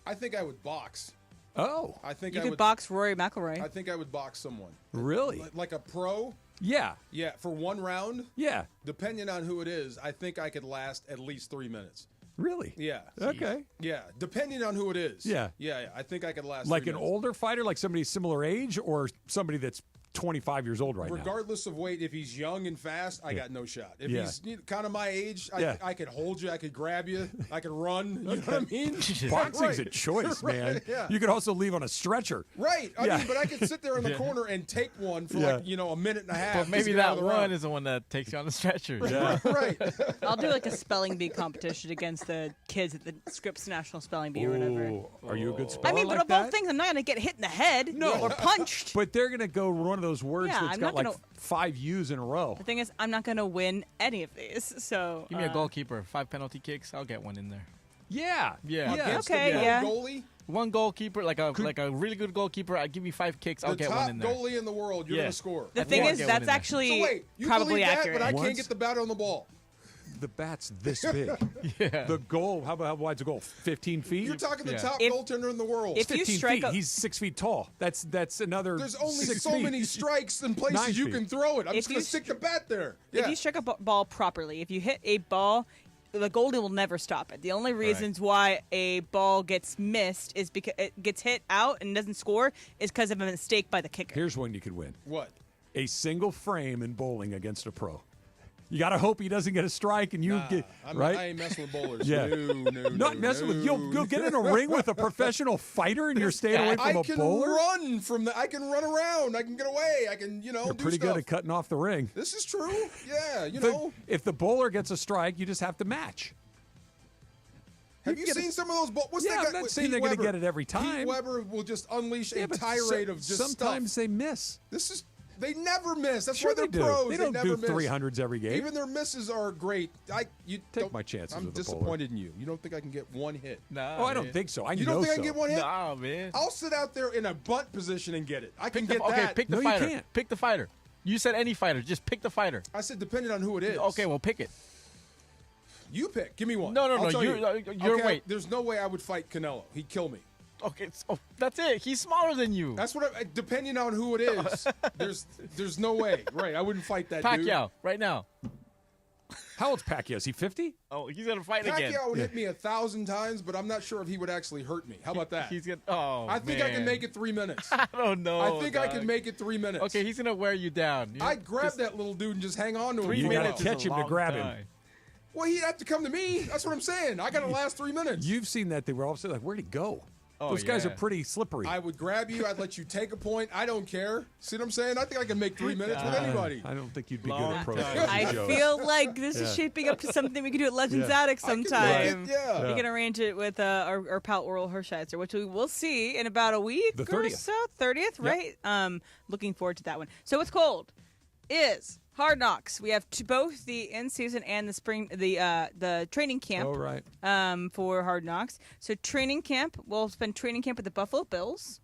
I think I would box. Oh. I think You I could would box Rory McIlroy. I think I would box someone. Really? Like a pro? Yeah. Yeah, for one round? Yeah. Depending on who it is, I think I could last at least 3 minutes. Really? Yeah. Okay. Yeah, depending on who it is. Yeah. Yeah, I think I could last Like 3 an minutes. older fighter, like somebody similar age, or somebody that's 25 years old right now? Regardless of weight, if he's young and fast, I got no shot. If Yeah. he's kind of my age, Yeah. I could hold you, I could grab you, I could run. You know what I mean? Boxing's Right. a choice, man. Right, yeah. You could also leave on a stretcher. Right. I Yeah. mean, but I could sit there in the Yeah. corner and take one for Yeah. like, a minute and a half. But just maybe to get out that of the one round. is the one that takes you on the stretcher. Yeah. Right. I'll do like a spelling bee competition against the kids at the Scripps National Spelling Bee or whatever. Ooh, are you a good speller I mean, but like of both that? things, I'm not going to get hit in the head or punched. But they're going to go one of those words Yeah, that's I'm got not like gonna- 5 U's in a row. The thing is, I'm not going to win any of these. So Give me a goalkeeper, 5 penalty kicks. I'll get one in there. Yeah. Yeah. Against Okay, the yeah. goalie? One goalkeeper, like a really good goalkeeper. I give you 5 kicks. I'll The get top one in there. goallie in the world, you're Yeah. going to score. The I thing think I'll is, get one that's in there. actually So wait, you probably believe that, accurate. but I can't Once- get the bat on the ball. The bat's this big. Yeah. The goal, how wide's the goal? 15 feet? You're talking the Yeah. top If- goaltender in the world. if you 15 strike feet. a- He's 6 feet tall. That's another There's only 6 so feet. many strikes and 9 places you feet. can throw it. I'm If just going you to stick the bat there. If Yeah. you strike a ball properly, if you hit a ball, the goalie will never stop it. The only reasons why a ball gets missed is because it gets hit out and doesn't score is because of a mistake by the kicker. Here's one you could win. What? A single frame in bowling against a pro. You got to hope he doesn't get a strike and you get right. I ain't messing with bowlers. Yeah. No, Not messing with you'll get in a ring with a professional fighter and you're staying away from I a can bowler. run from the. I can run around. I can get away. I can, You're do pretty stuff. good at cutting off the ring. This is true. Yeah, If the bowler gets a strike, you just have to match. Have you seen some of those balls? What's Yeah, that guy? I'm not with saying Pete they're gonna Weber? get it every time. Pete Weber will just unleash a but tirade of just sometimes stuff. they miss. This is. They never miss. That's Sure why they're they do. pros. They don't never do miss. 300s every game. Even their misses are great. You Take my chances I'm with a bowler. disappointed in you. You don't think I can get one hit? No. Oh, I don't think so. I You know don't think I so. can get one hit? No, man. I'll sit out there in a bunt position and get it. I can Pick get the, that. okay, pick the No, you fighter. can't. Pick the fighter. You said any fighter. Just pick the fighter. I said depending on who it is. Okay, well, pick it. You pick. Give me one. No, I'll tell you're okay, wait. There's no way I would fight Canelo. He'd kill me. Okay, so that's it. He's smaller than you. That's what. Depending on who it is, there's no way. Right? I wouldn't fight that dude. Pacquiao, right now. How old's Pacquiao? Is he 50? Oh, he's gonna fight Pacquiao again. would hit me 1,000 times, but I'm not sure if he would actually hurt me. How about that? He's gonna. Oh, I think I can man. make it 3 minutes. I don't know. I think I dog. can make it 3 minutes. Okay, he's gonna wear you down. I'd grab that little dude and just hang on to him. 3 for a You gotta minutes. while. is catch a him to long grab him. time. Well, he'd have to come to me. That's what I'm saying. I got to last 3 minutes. You've seen that they were all of a sudden like, where'd he go? Those guys are pretty slippery. I would grab you. I'd let you take a point. I don't care. See what I'm saying? I think I can make 3 minutes with anybody. I don't think you'd be good at pro. I feel like this is shaping up to something we could do at Legends Attic sometime. We can arrange it with our pal Oral Hershiser, which we will see in about a week the 30th. or so. 30th, right? Looking forward to that one. So what's cold is Hard Knocks. We have both the in-season and the spring, the training camp. Oh, right. For Hard Knocks. So training camp, we'll spend training camp with the Buffalo Bills,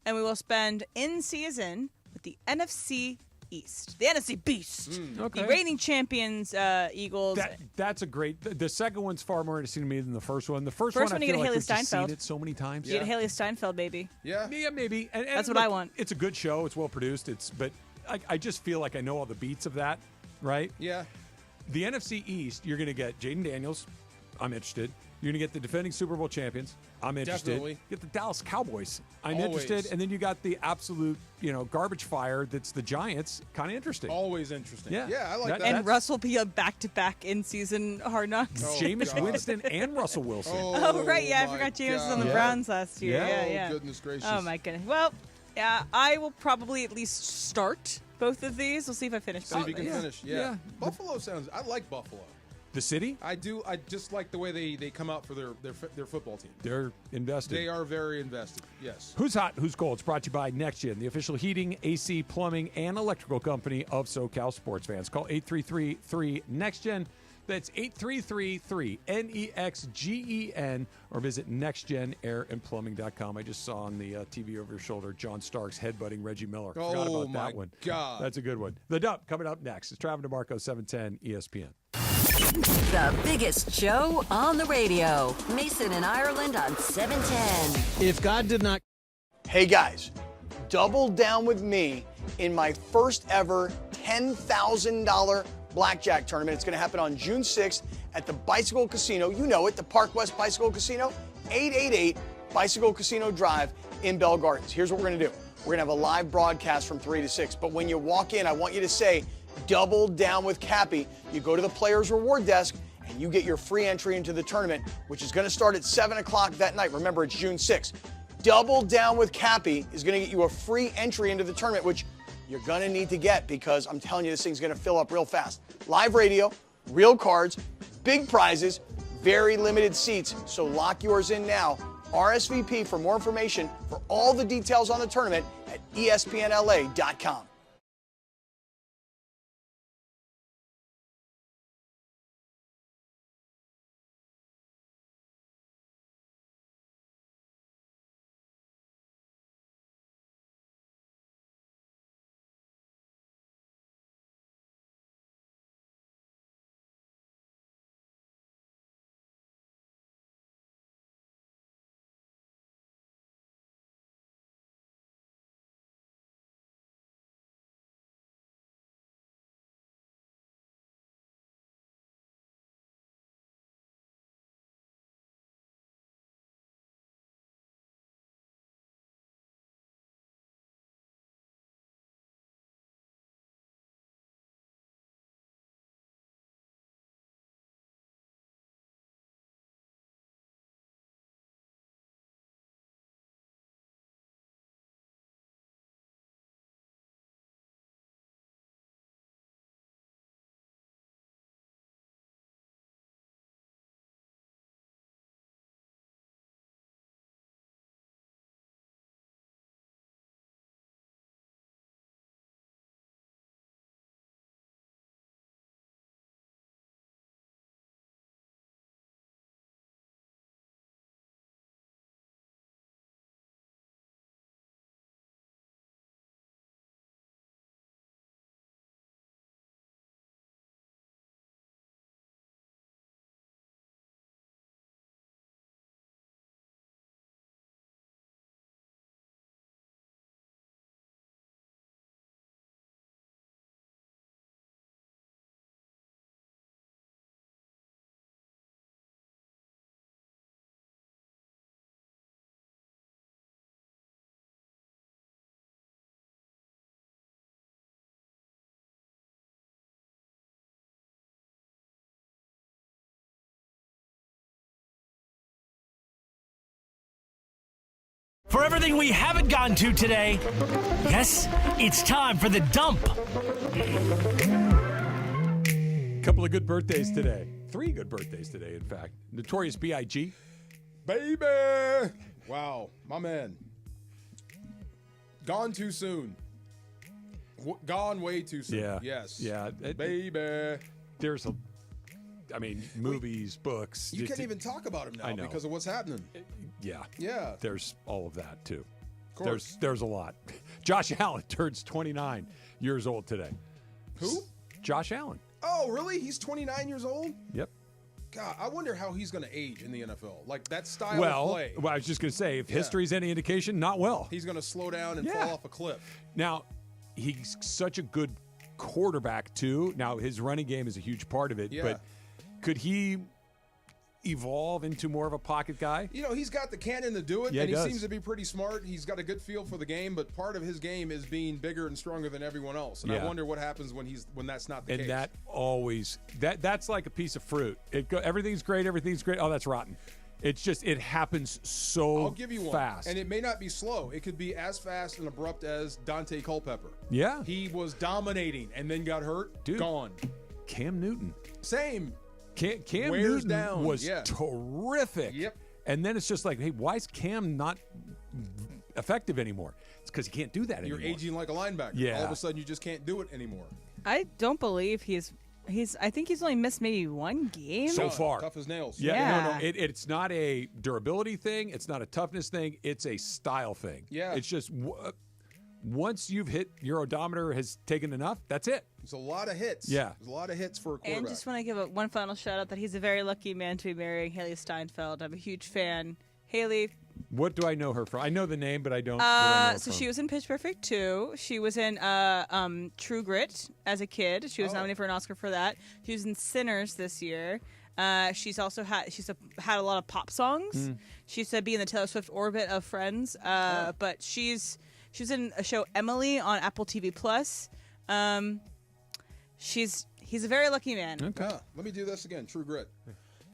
and we will spend in-season with the NFC East, the NFC Beast, the reigning champions, Eagles. That's a great. The second one's far more interesting to me than the first one. The first one, you I get feel a like Haley we've just Steinfeld. seen it so many times. You get Haley Steinfeld, baby. Yeah, maybe. And that's what look, I want. It's a good show. It's well produced. But I just feel like I know all the beats of that, right? Yeah. The NFC East, you're going to get Jaden Daniels. I'm interested. You're going to get the defending Super Bowl champions. I'm interested. Definitely. You get the Dallas Cowboys. I'm Always. interested. And then you got the absolute, garbage fire that's the Giants. Kind of interesting. Always interesting. Yeah. Yeah, I like that. And Russ will be a back-to-back in-season Hard Knocks. Jameis Winston and Russell Wilson. Oh, right. Yeah, I forgot Jameis was on the Browns last year. Yeah. Goodness gracious. Oh, my goodness. Well, yeah, I will probably at least start both of these. We'll see if I finish. See if you can finish. Yeah. Buffalo sounds. I like Buffalo. The city? I do. I just like the way they come out for their football team. They're invested. They are very invested. Yes. Who's hot? Who's cold? It's brought to you by NextGen, the official heating, AC, plumbing, and electrical company of SoCal sports fans. Call 833-3-NEXTGen. That's 833-NEXGEN, or visit nextgenairandplumbing.com. I just saw on the TV over your shoulder John Starks headbutting Reggie Miller. Forgot about that one. God. That's a good one. The Dump coming up next. It's Travis DeMarco, 710 ESPN. The biggest show on the radio. Mason and Ireland on 710. If God did not... Hey guys, double down with me in my first ever $10,000 Blackjack tournament. It's going to happen on June 6th at the Bicycle Casino. You know it, the Park West Bicycle Casino, 888 Bicycle Casino Drive in Bell Gardens. Here's what we're going to do. We're going to have a live broadcast from 3 to 6. But when you walk in, I want you to say, double down with Cappy. You go to the Players Reward Desk and you get your free entry into the tournament, which is going to start at 7 o'clock that night. Remember, it's June 6th. Double down with Cappy is going to get you a free entry into the tournament, which you're going to need to get because I'm telling you, this thing's going to fill up real fast. Live radio, real cards, big prizes, very limited seats. So lock yours in now. RSVP for more information for all the details on the tournament at ESPNLA.com. For everything we haven't gotten to today, yes, it's time for the dump. Couple of good birthdays today. 3 good birthdays today, in fact. Notorious B.I.G. Baby! Wow, my man. Gone too soon. Gone way too soon. Yeah. Yes. Yeah. Baby. There's movies, books. You can't even talk about him now because of what's happening. Yeah. Yeah. There's all of that, too. Of course. There's a lot. Josh Allen turns 29 years old today. Who? Josh Allen. Oh, really? He's 29 years old? Yep. God, I wonder how he's going to age in the NFL. Like, that style of play. Well, I was just going to say, if history's any indication, not well. He's going to slow down and fall off a cliff. Now, he's such a good quarterback, too. Now, his running game is a huge part of it. Yeah. But could he evolve into more of a pocket guy? You know, he's got the cannon to do it, Yeah, and he does. seems to be pretty smart. He's got a good feel for the game, but part of his game is being bigger and stronger than everyone else. And I wonder what happens when that's not the case. And that always that's like a piece of fruit. Everything's great. Oh, that's rotten. It's just it happens so I'll give you one. fast. And it may not be slow. It could be as fast and abrupt as Dante Culpepper. Yeah. He was dominating and then got hurt. Dude, gone. Cam Newton. Same. Cam Wears Newton down. was Yeah. terrific. Yep. And then it's just like, hey, why is Cam not effective anymore? It's because he can't do that anymore. You're aging like a linebacker. Yeah. All of a sudden, you just can't do it anymore. I don't believe he's. I think he's only missed maybe 1 game So far. Tough as nails. Yeah. No. It's not a durability thing. It's not a toughness thing. It's a style thing. Yeah. It's just once you've hit your odometer has taken enough, that's it. There's a lot of hits. Yeah. There's a lot of hits for a quarterback. And just want to give one final shout out that he's a very lucky man to be marrying Haley Steinfeld. I'm a huge fan. Haley. What do I know her from? I know the name, but I don't. What do I know her So from? she was in Pitch Perfect 2. She was in True Grit as a kid. She was nominated for an Oscar for that. She was in Sinners this year. She's also had a lot of pop songs. She used to be in the Taylor Swift orbit of Friends. But she was in a show Emily on Apple TV Plus. He's a very lucky man. Okay. Let me do this again. True Grit.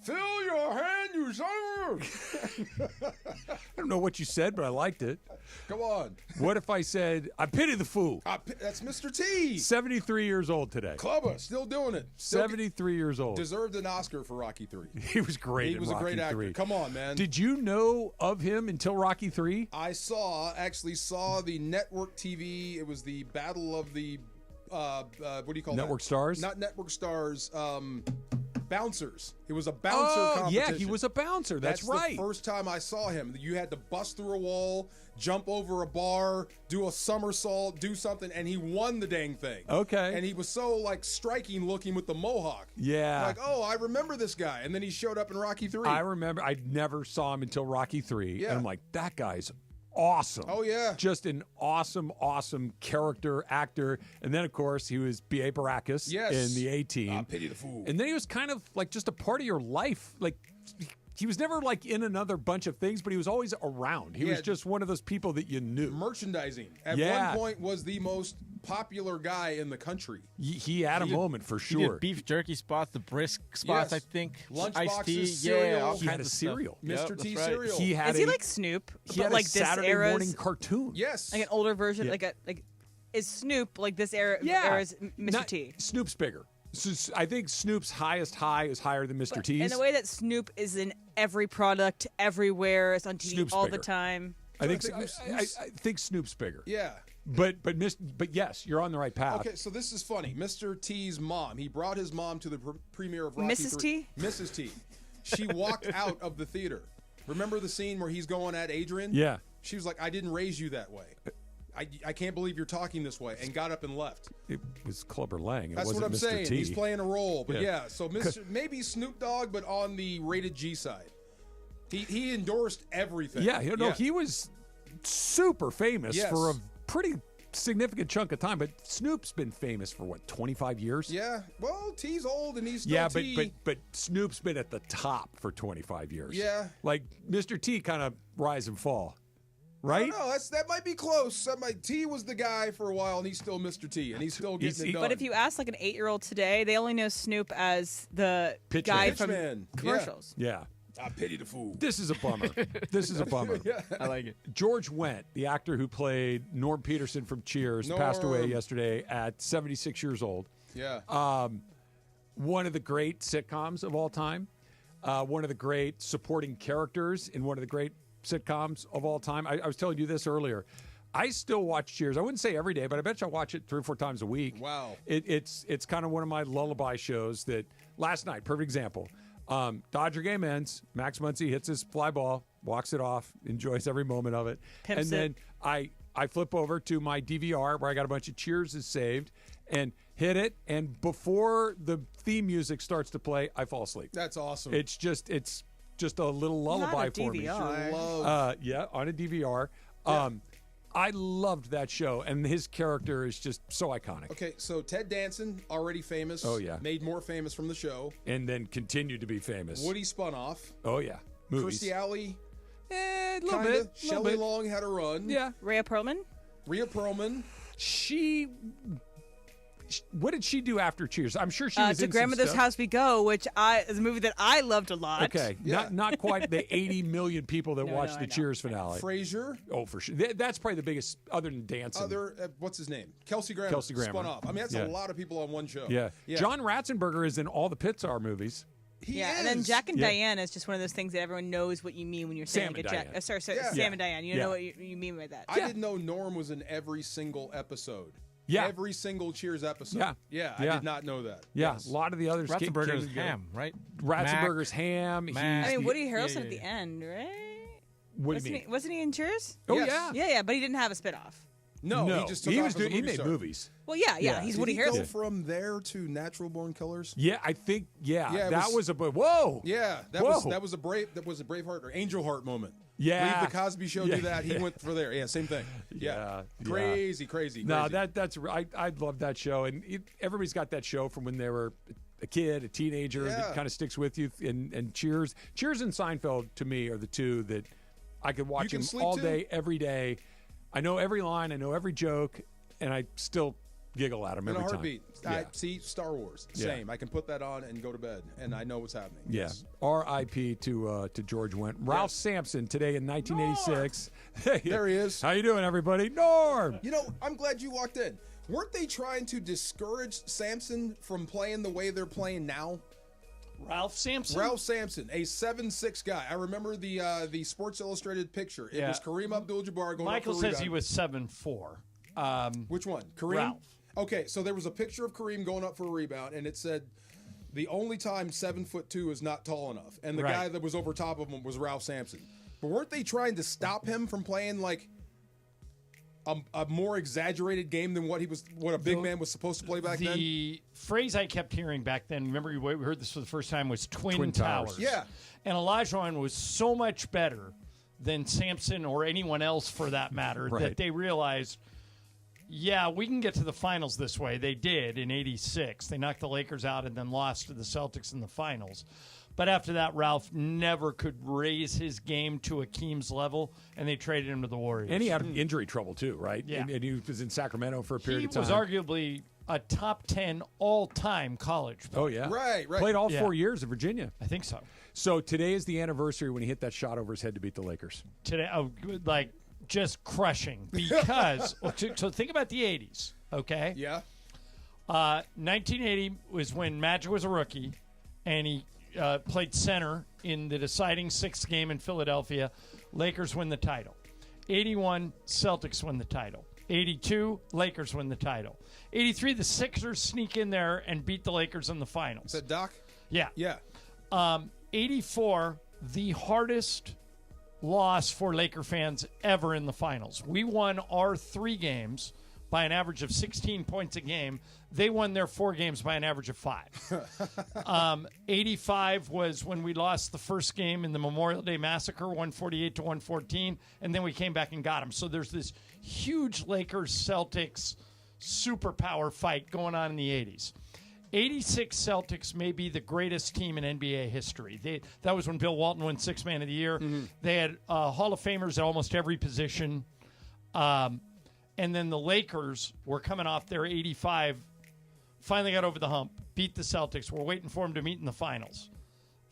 Fill your hand, you son of I don't know what you said, but I liked it. Come on. What if I said, I pity the fool? That's Mr. T. 73 years old today. Clubber, still doing it. 73 years old. Deserved an Oscar for Rocky 3. He was great He was in a great Rocky actor. 3. Come on, man. Did you know of him until Rocky 3? I actually saw the network TV. It was the Battle of the, what do you call Network that? Stars? Not Network Stars. Bouncers. It was a bouncer competition. Yeah, he was a bouncer. That's right. The first time I saw him. You had to bust through a wall, jump over a bar, do a somersault, do something, and he won the dang thing. Okay. And he was so striking looking with the mohawk. Yeah. Like, oh, I remember this guy. And then he showed up in Rocky 3. I remember. I never saw him until Rocky 3. Yeah. And I'm like, that guy's awesome. Oh, yeah. Just an awesome character actor. And then, of course, he was B.A. Baracus in the A-Team. I pity the fool. And then he was kind of like just a part of your life. Like, he was never like in another bunch of things, but he was always around. He was just one of those people that you knew. Merchandising. At one point was the most popular guy in the country. He had a moment for He sure. did beef jerky spots, the brisk spots, I think. Lunch iced boxes, tea. cereal. Yeah, all He had kinds a of cereal. Stuff. Mr. T Yep, that's right. cereal. He had Is he like Snoop? He but had like a this Saturday era's, morning cartoon. Yes. like an older version, Yeah. like is Snoop like this era's Mr. T? Snoop's bigger. So I think Snoop's highest high is higher than Mr. T's. In the way that Snoop is in every product, everywhere, it's on TV Snoop's all bigger. the time. I think Snoop's bigger. Yeah. But yes, you're on the right path. Okay, so this is funny. Mr. T's mom, he brought his mom to the premiere of Rocky Mrs. 3. T? Mrs. T. She walked out of the theater. Remember the scene where he's going at Adrian? Yeah. She was like, I didn't raise you that way. I can't believe you're talking this way, and got up and left. It was Clubber Lang. It That's wasn't what I'm Mr. saying. T. He's playing a role. But Yeah. so maybe Snoop Dogg, but on the rated G side. He endorsed everything. Yeah, he was super famous Yes. for a pretty significant chunk of time. But Snoop's been famous for what, 25 years? Yeah. Well, T's old and he's still T. but Snoop's been at the top for 25 years. Yeah. Like Mr. T kind of rise and fall. Right? No, that might be close. T was the guy for a while, and he's still Mr. T, and he's still getting it done. But if you ask like an 8-year-old today, they only know Snoop as the guy from Pitchman. commercials. Yeah. I pity the fool. This is a bummer. This is a bummer. Yeah. I like it. George Wendt, the actor who played Norm Peterson from Cheers, passed away yesterday at 76 years old. Yeah. One of the great sitcoms of all time. One of the great supporting characters in one of the great sitcoms of all time. I was telling you this earlier. I still watch Cheers. I wouldn't say every day, but I bet you I watch it 3 or 4 times a week. Wow. It's kind of one of my lullaby shows that last night, perfect example. Dodger game ends. Max Muncy hits his fly ball, walks it off, enjoys every moment of it. Pimps then I flip over to my DVR where I got a bunch of Cheers is saved and hit it. And before the theme music starts to play, I fall asleep. That's awesome. It's just a little lullaby for me. Yeah, on a DVR. Yeah. I loved that show, and his character is just so iconic. Okay, so Ted Danson, already famous. Oh, yeah. Made more famous from the show. And then continued to be famous. Woody spun off. Oh, yeah. Movies. Kirstie Alley. A little bit. Shelley Long had a run. Yeah. Rhea Perlman. What did she do after Cheers? I'm sure she was To in Grandmother's some stuff. House We Go, which is a movie that I loved a lot. Okay, not quite the 80 million people that watched the Cheers finale. Frasier. Oh, for sure. That's probably the biggest, other than dancing. What's his name? Kelsey Grammer. Spun off. I mean, that's a lot of people on one show. Yeah. John Ratzenberger is in all the Pixar movies. He is. And then Jack and Diane is just one of those things that everyone knows what you mean when you're saying Sam like and a Jack. Diane. Sam and Diane. You know what you mean by that. I didn't know Norm was in every single episode. Yeah. Every single Cheers episode. Yeah. I did not know that. Yeah. Yes. A lot of the others. Ratzenberger's ham, right? Ratzenberger's ham. I mean, Woody Harrelson at the end, right? What do you mean? Wasn't he in Cheers? Oh, yeah. Yeah, but he didn't have a spinoff. No, he just took off as a movie made star. movies. Well, yeah. He's Woody Did he Harrelson. go from there to Natural Born Killers? Yeah, I think. Yeah, that was a whoa. Yeah, that was a Braveheart or Angel Heart moment. Yeah, Leave the Cosby Show do that. He went for there. Yeah, same thing. Yeah, crazy. No, that's I love that show, and everybody's got that show from when they were a kid, a teenager, that kind of sticks with you. And Cheers and Seinfeld to me are the two that I could watch them all day, every day. I know every line, I know every joke, and I still giggle at them every time. In a heartbeat. Yeah. See, Star Wars, same. I can put that on and go to bed, and I know what's happening. Yeah. Yes. R.I.P. to George Wendt. Ralph Sampson today in 1986. There he is. How you doing, everybody? Norm. You know, I'm glad you walked in. Weren't they trying to discourage Sampson from playing the way they're playing now? Ralph Sampson, a 7'6" guy. I remember the Sports Illustrated picture. It was Kareem Abdul-Jabbar going Michael up for says he was 7'4". Which one? Kareem? Ralph. Okay, so there was a picture of Kareem going up for a rebound, and it said the only time 7'2" is not tall enough, and the guy that was over top of him was Ralph Sampson. But weren't they trying to stop him from playing like a more exaggerated game than what a big man was supposed to play back then? The phrase I kept hearing back then, remember we heard this for the first time, was Twin Towers. Yeah. And Olajuwon was so much better than Sampson or anyone else for that matter that they realized, yeah, we can get to the finals this way. They did in 86. They knocked the Lakers out and then lost to the Celtics in the finals. But after that, Ralph never could raise his game to Akeem's level, and they traded him to the Warriors. And he had injury trouble, too, right? Yeah. And he was in Sacramento for a period of time. He was arguably a top 10 all-time college player. Oh, yeah. Right. Played all 4 years at Virginia. I think so. So today is the anniversary when he hit that shot over his head to beat the Lakers. Today, just crushing. Because, so think about the 80s, okay? Yeah. 1980 was when Magic was a rookie, and he played center in the deciding 6th game in Philadelphia. Lakers win the title. 81, Celtics win the title. 82, Lakers win the title. 83, the Sixers sneak in there and beat the Lakers in the finals. Is that Doc? Yeah. Yeah. 84, the hardest loss for Laker fans ever in the finals. We won our 3 games by an average of 16 points a game. They won their 4 games by an average of 5. 85 was when we lost the first game in the Memorial Day Massacre, 148-114, and then we came back and got them. So there's this huge Lakers-Celtics superpower fight going on in the 80s. 86 Celtics may be the greatest team in NBA history. That was when Bill Walton won 6th Man of the Year. Mm-hmm. They had Hall of Famers at almost every position. And then the Lakers were coming off their 85, finally got over the hump, beat the Celtics. We're waiting for them to meet in the finals.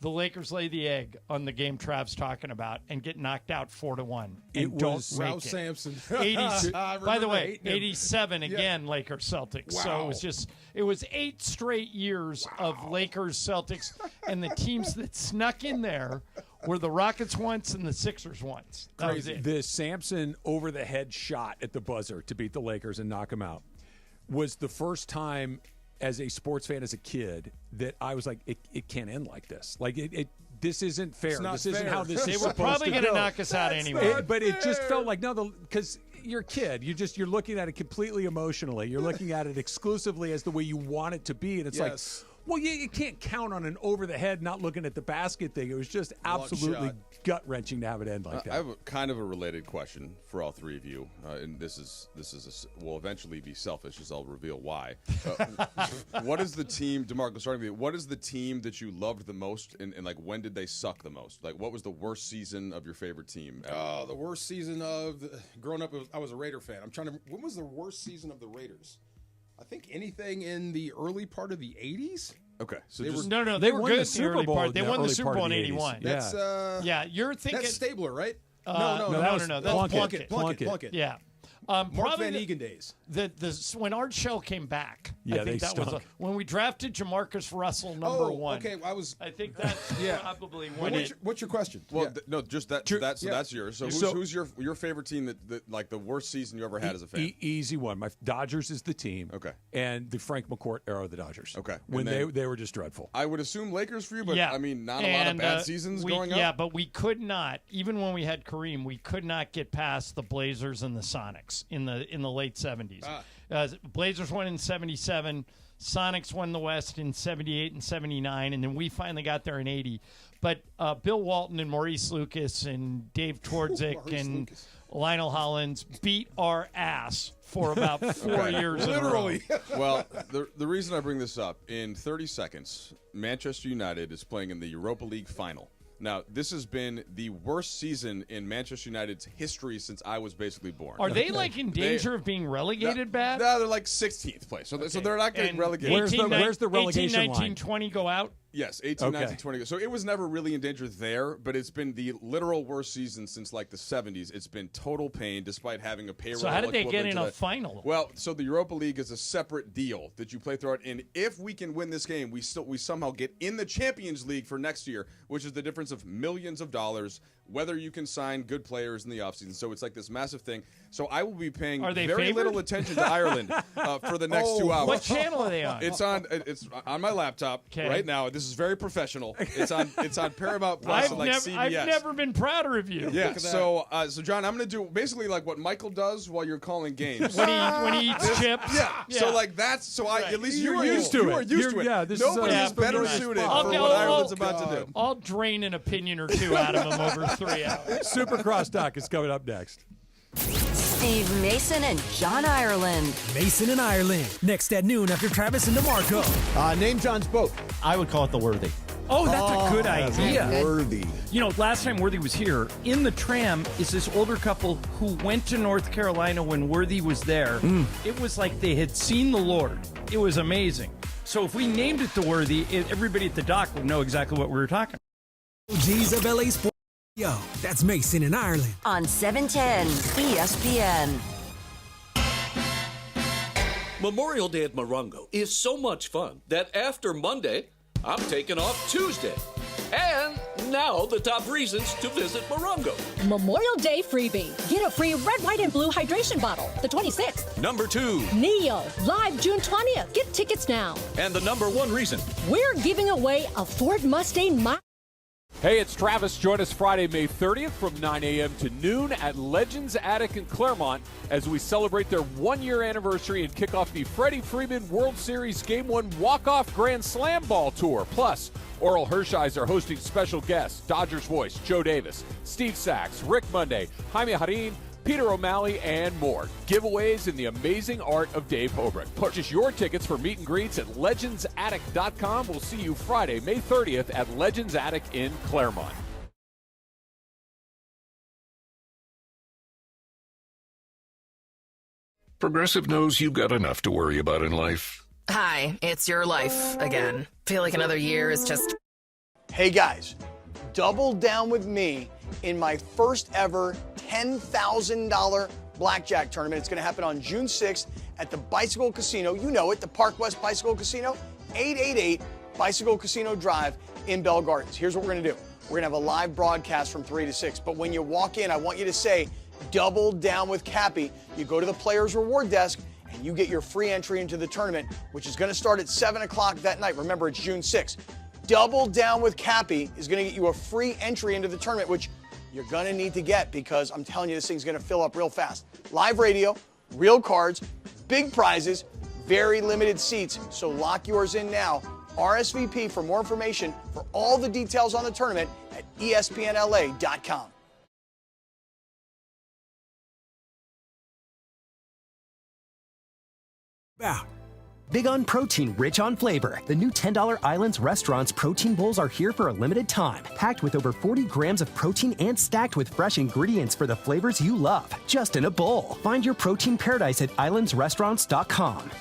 the Lakers lay the egg on the game Trav's talking about and get knocked out 4-1. It And don't was make Ralph it. Sampson. 80, I by the remember way, hating him. 87 again, Lakers Celtics. So it was 8 straight years of Lakers Celtics, and the teams that snuck in there were the Rockets once and the Sixers once. That was it. The Sampson over the head shot at the buzzer to beat the Lakers and knock them out was the first time as a sports fan, as a kid, that I was like, it can't end like this. Like this isn't fair. This isn't how this is supposed to go. They were probably going to knock us out anyway. But it just felt like because you're a kid. You're looking at it completely emotionally. You're looking at it exclusively as the way you want it to be, and it's like, well, you can't count on an over the head, not looking at the basket thing. It was just absolutely gut wrenching to have it end like that. I have kind of a related question for all three of you, and this will eventually be selfish, as I'll reveal why. What is the team, DeMarco? Starting with you, what is the team that you loved the most, and like when did they suck the most? Like, what was the worst season of your favorite team ever? The worst season of growing up. I was a Raider fan. When was the worst season of the Raiders? I think anything in the early part of the 80s. Okay, so they were good in the Super Bowl. They won the Super Bowl in 81. That's you're thinking that's Stabler, right? No, that's Plunkett. Yeah. Mark Van Egan days. When Art Shell came back, yeah, I think that was when we drafted Jamarcus Russell number one. Okay, I think that's probably what's your question? Well, no, just that. That's yours. So who's your favorite team that like the worst season you ever had as a fan? Easy one. My Dodgers is the team. Okay, and the Frank McCourt era of the Dodgers. Okay, when they were just dreadful. I would assume Lakers for you, but I mean, not a lot of bad seasons going up. Yeah, but we could not, even when we had Kareem, we could not get past the Blazers and the Sonics in the late 70s. Blazers won in 77, Sonics won the West in 78 and 79, and then we finally got there in 80. But Bill Walton and Maurice Lucas and Dave Twardzik and Lionel Hollins beat our ass for about 4 years literally. in a row. Well, the reason I bring this up, in 30 seconds, Manchester United is playing in the Europa League final. Now, this has been the worst season in Manchester United's history since I was basically born. Are they like in danger of being relegated bad? No, they're like 16th place. So they're not getting relegated. Where's the relegation 18, 19, line? 20 go out? Yes, 18, 19, 20. So it was never really in danger there, but it's been the literal worst season since like the 70s. It's been total pain despite having a payroll. So how did they get in a final? Well, so the Europa League is a separate deal that you play throughout. And if we can win this game, we somehow get in the Champions League for next year, which is the difference of millions of dollars, whether you can sign good players in the offseason. So it's like this massive thing. So I will be paying very little attention to Ireland for the next 2 hours. What channel are they on? It's on my laptop right now. This is very professional. It's on Paramount Plus and CBS. I've never been prouder of you. Yeah. So John, I'm going to do basically like what Michael does while you're calling games. when he eats chips. Yeah. So like that's so I at least you're used to it. You are used to it. Yeah. Nobody is better suited for what Ireland's about to do. I'll drain an opinion or two out of him over 3 hours. Supercross Doc is coming up next. Steve Mason and John Ireland. Mason and Ireland. Next at noon after Travis and DeMarco. Name John's boat. I would call it the Worthy. Oh, that's a good idea. Worthy. You know, last time Worthy was here, in the tram is this older couple who went to North Carolina when Worthy was there. It was like they had seen the Lord. It was amazing. So if we named it the Worthy, everybody at the dock would know exactly what we were talking about. OGs of LA Sports. Yo, that's Mason in Ireland. On 710 ESPN. Memorial Day at Morongo is so much fun that after Monday, I'm taking off Tuesday. And now the top reasons to visit Morongo. Memorial Day freebie. Get a free red, white, and blue hydration bottle. The 26th. Number 2. Neo. Live June 20th. Get tickets now. And the number 1 reason. We're giving away a Ford Mustang Mach. Hey, it's Travis. Join us Friday, May 30th from 9 a.m. to noon at Legends Attic in Claremont as we celebrate their 1-year anniversary and kick off the Freddie Freeman World Series Game 1 Walk-Off Grand Slam Ball Tour. Plus, Oral Hershiser are hosting special guests, Dodgers voice Joe Davis, Steve Sachs, Rick Monday, Jaime Harin, Peter O'Malley, and more. Giveaways in the amazing art of Dave Hobrick. Purchase your tickets for meet and greets at legendsattic.com. We'll see you Friday, May 30th at Legends Attic in Claremont. Progressive knows you've got enough to worry about in life. Hi, it's your life again. Feel like another year is just... Hey guys, double down with me in my first ever $10,000 blackjack tournament. It's going to happen on June 6th at the Bicycle Casino. You know it, the Park West Bicycle Casino, 888 Bicycle Casino Drive in Bell Gardens. Here's what we're going to do. We're going to have a live broadcast from 3 to 6. But when you walk in, I want you to say, double down with Cappy. You go to the Players Reward Desk and you get your free entry into the tournament, which is going to start at 7 o'clock that night. Remember, it's June 6th. Double down with Cappy is going to get you a free entry into the tournament, which you're going to need to get because I'm telling you, this thing's going to fill up real fast. Live radio, real cards, big prizes, very limited seats. So lock yours in now. RSVP for more information for all the details on the tournament at ESPNLA.com. Bow. Big on protein, rich on flavor. The new $10 Islands Restaurant's protein bowls are here for a limited time. Packed with over 40 grams of protein and stacked with fresh ingredients for the flavors you love. Just in a bowl. Find your protein paradise at islandsrestaurants.com.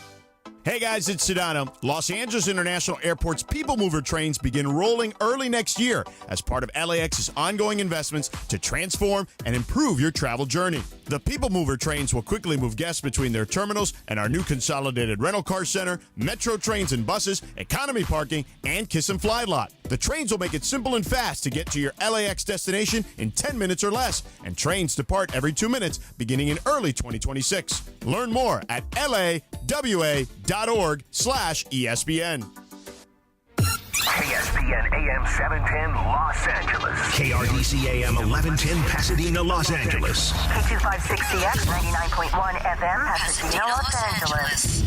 Hey guys, it's Sedano. Los Angeles International Airport's People Mover trains begin rolling early next year as part of LAX's ongoing investments to transform and improve your travel journey. The People Mover trains will quickly move guests between their terminals and our new consolidated rental car center, metro trains and buses, economy parking, and Kiss and Fly lot. The trains will make it simple and fast to get to your LAX destination in 10 minutes or less, and trains depart every 2 minutes beginning in early 2026. Learn more at lawa.org/ESPN. KSPN AM 710 Los Angeles. KRDC AM 1110 Pasadena, Los Angeles. K256CX 99.1 FM Pasadena, Los Angeles.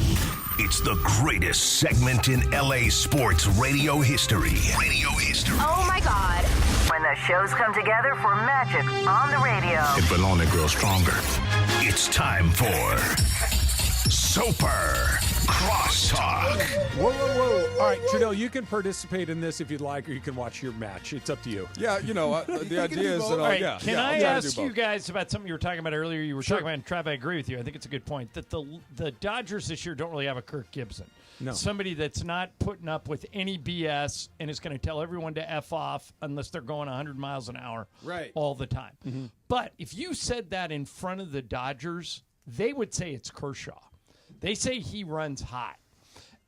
It's the greatest segment in LA sports radio history. Oh my God. When the shows come together for magic on the radio. It will only grow stronger. It's time for Super Crosstalk. Whoa, whoa, whoa. All right, Trudell, you can participate in this if you'd like, or you can watch your match. It's up to you. Yeah, the idea is that All right, can I ask you guys about something you were talking about earlier? You were talking about, and Trav, I agree with you. I think it's a good point, that the Dodgers this year don't really have a Kirk Gibson. No. Somebody that's not putting up with any BS and is going to tell everyone to F off unless they're going 100 miles an hour all the time. Mm-hmm. But if you said that in front of the Dodgers, they would say it's Kershaw. They say he runs hot.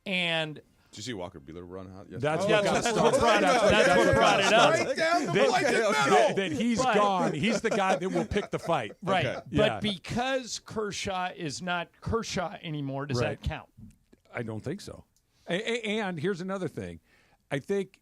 And did you see Walker Buehler run hot yesterday? That's what brought it up. That's what brought it up. Right down the middle. That he's gone. He's the guy that will pick the fight. Right. Okay. But because Kershaw is not Kershaw anymore, does that count? I don't think so. And here's another thing. I think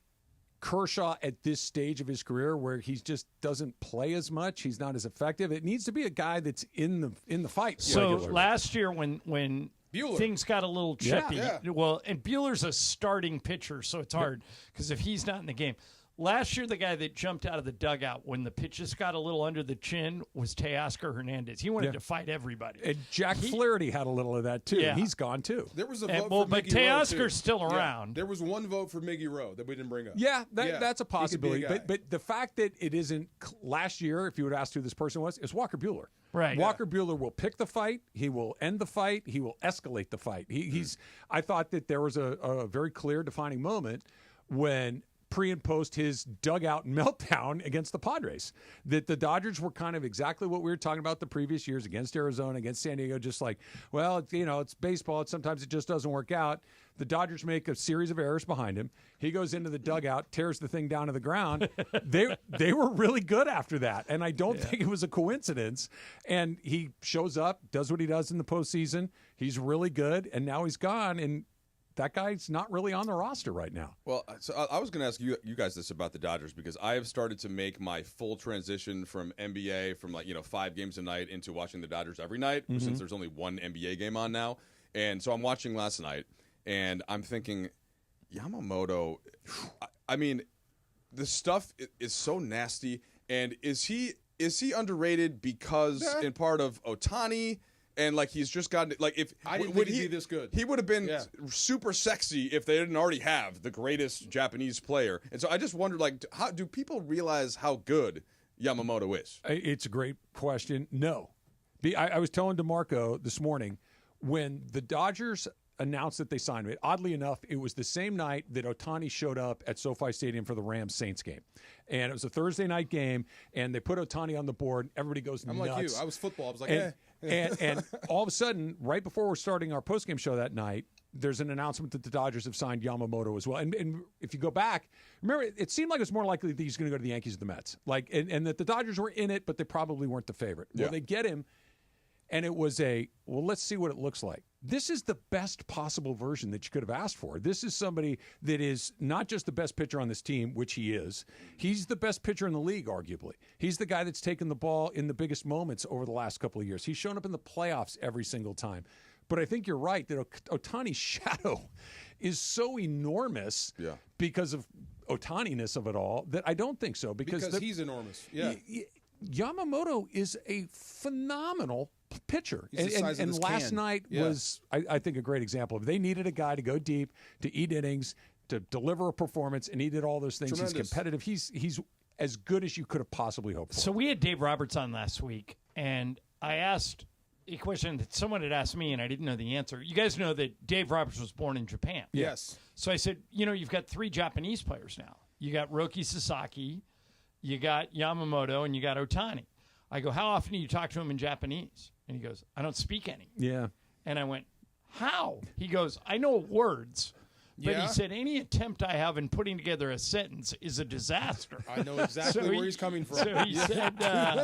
Kershaw at this stage of his career where he just doesn't play as much, he's not as effective, it needs to be a guy that's in the fight. So regularly. last year when Buehler. things got a little chippy, Yeah. well, and Buehler's a starting pitcher, so it's hard because if he's not in the game. Last year, the guy that jumped out of the dugout when the pitches got a little under the chin was Teoscar Hernandez. He wanted to fight everybody. And Jack Flaherty had a little of that, too. Yeah. He's gone, too. There was a vote But for Miggy Teoscar's Rowe, too. still around. There was one vote for Miggy Rowe that we didn't bring up. Yeah, that's a possibility. He could be a guy. But the fact that it isn't last year, if you would ask who this person was, is Walker Buehler. Right. Walker Buehler will pick the fight. He will end the fight. He will escalate the fight. He's. I thought that there was a very clear defining moment when pre and post his dugout meltdown against the Padres, that the Dodgers were kind of exactly what we were talking about the previous years against Arizona, against San Diego, just like, well, it's baseball. Sometimes it just doesn't work out. The Dodgers make a series of errors behind him. He goes into the dugout, tears the thing down to the ground. They were really good after that, and I don't think it was a coincidence. And he shows up, does what he does in the postseason. He's really good, and now he's gone, and that guy's not really on the roster right now. Well, so I was going to ask you guys this about the Dodgers because I have started to make my full transition from NBA, from 5 games a night into watching the Dodgers every night since there's only one NBA game on now. And so I'm watching last night, and I'm thinking, Yamamoto, I mean, the stuff is so nasty. And is he underrated because in part of Ohtani? And he's just gotten if I didn't think he'd be this good. He would have been super sexy if they didn't already have the greatest Japanese player. And so I just wondered, how do people realize how good Yamamoto is? It's a great question. No, I was telling DeMarco this morning when the Dodgers announced that they signed him. Oddly enough, it was the same night that Ohtani showed up at SoFi Stadium for the Rams-Saints game. And it was a Thursday night game, and they put Ohtani on the board. Everybody goes nuts. I'm like you. I was football. I was like, and all of a sudden, right before we're starting our postgame show that night, there's an announcement that the Dodgers have signed Yamamoto as well. And if you go back, remember, it seemed like it was more likely that he's going to go to the Yankees or the Mets. Like, and that the Dodgers were in it, but they probably weren't the favorite. Well, they get him, and it was let's see what it looks like. This is the best possible version that you could have asked for. This is somebody that is not just the best pitcher on this team, which he is. He's the best pitcher in the league, arguably. He's the guy that's taken the ball in the biggest moments over the last couple of years. He's shown up in the playoffs every single time. But I think you're right that Ohtani's shadow is so enormous because of Ohtani-ness of it all that I don't think so. Because he's enormous. Yeah. Yamamoto is a phenomenal pitcher. He's the size of and this last can. night was, I think, a great example of they needed a guy to go deep, to eat innings, to deliver a performance, and he did all those things. Tremendous. He's competitive. He's as good as you could have possibly hoped for. So we had Dave Roberts on last week, and I asked a question that someone had asked me, and I didn't know the answer. You guys know that Dave Roberts was born in Japan. Yes. So I said, you've got 3 Japanese players now. You got Roki Sasaki, you got Yamamoto, and you got Ohtani. I go, how often do you talk to him in Japanese? And he goes, I don't speak any. Yeah. And I went, how? He goes, I know words. But he said, any attempt I have in putting together a sentence is a disaster. I know exactly where he's coming from. So he said,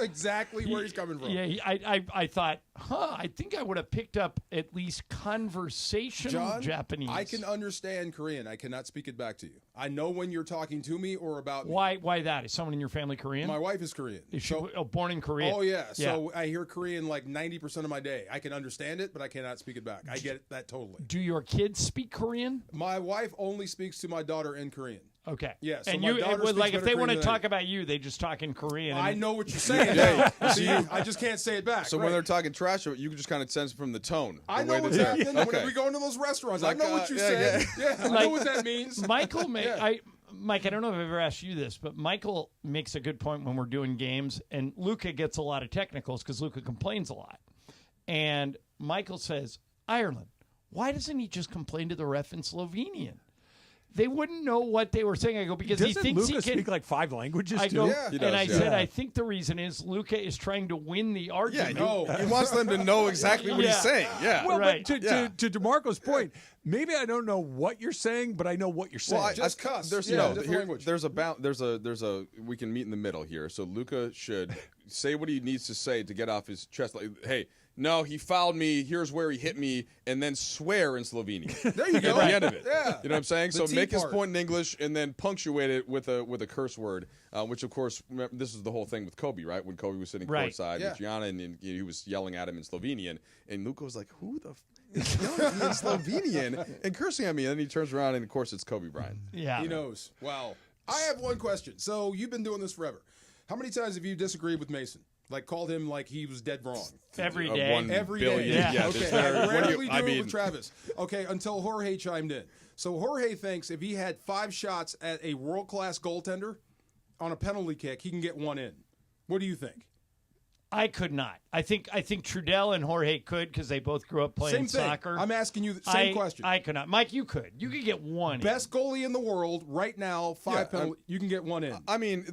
exactly where he's coming from. Yeah, I thought, I think I would have picked up at least conversational Japanese. I can understand Korean. I cannot speak it back to you. I know when you're talking to me or about me. Why that? Is someone in your family Korean? My wife is Korean. Is she born in Korea? Oh, yeah. So I hear Korean like 90% of my day. I can understand it, but I cannot speak it back. I get that totally. Do your kids speak Korean? My wife only speaks to my daughter in Korean. Okay. Yeah. So and my daughter speaks like if they better want to Korean talk about you, they just talk in Korean. I know what you're saying. See, I just can't say it back. So when they're talking trash, you can just kind of sense from the tone. I know what's happening. When we go into those restaurants, I know what you said. Yeah, I know what that means. Michael, Mike, I don't know if I've ever asked you this, but Michael makes a good point when we're doing games, and Luka gets a lot of technicals because Luka complains a lot. And Michael says, Ireland, why doesn't he just complain to the ref in Slovenian? They wouldn't know what they were saying. I go, because he thinks Luka he can speak like 5 languages. I go, he does, I said, I think the reason is Luka is trying to win the argument. He wants them to know exactly what he's saying. Yeah, well, but to DeMarco's point, maybe I don't know what you're saying, but I know what you're saying. Well, just cuss. There's language. There's a we can meet in the middle here. So Luka should say what he needs to say to get off his chest. Like, hey, no, he fouled me. Here's where he hit me, and then swear in Slovenian. There you go. At the end of it. Yeah. You know what I'm saying? The So make his part. point in English and then punctuate it with a curse word, which of course this is the whole thing with Kobe, right? When Kobe was sitting courtside with Gianna and he was yelling at him in Slovenian, and Luka was like, "Who the is yelling at me in Slovenian and cursing at me?" And then he turns around and of course it's Kobe Bryant. Yeah, he knows. Wow. I have one question. So you've been doing this forever. How many times have you disagreed with Mason? Like called him like he was dead wrong. Every day. 1 Every billion. day. Yeah. Okay. I rarely do it with Travis. Okay, until Jorge chimed in. So Jorge thinks if he had 5 shots at a world-class goaltender on a penalty kick, he can get 1 in. What do you think? I could not. I think Trudell and Jorge could because they both grew up playing Same thing. soccer. I'm asking you the same question. I could not. Mike, you could. You could get 1 in. Best goalie in the world right now, 5 penalty. You can get 1 in. I mean,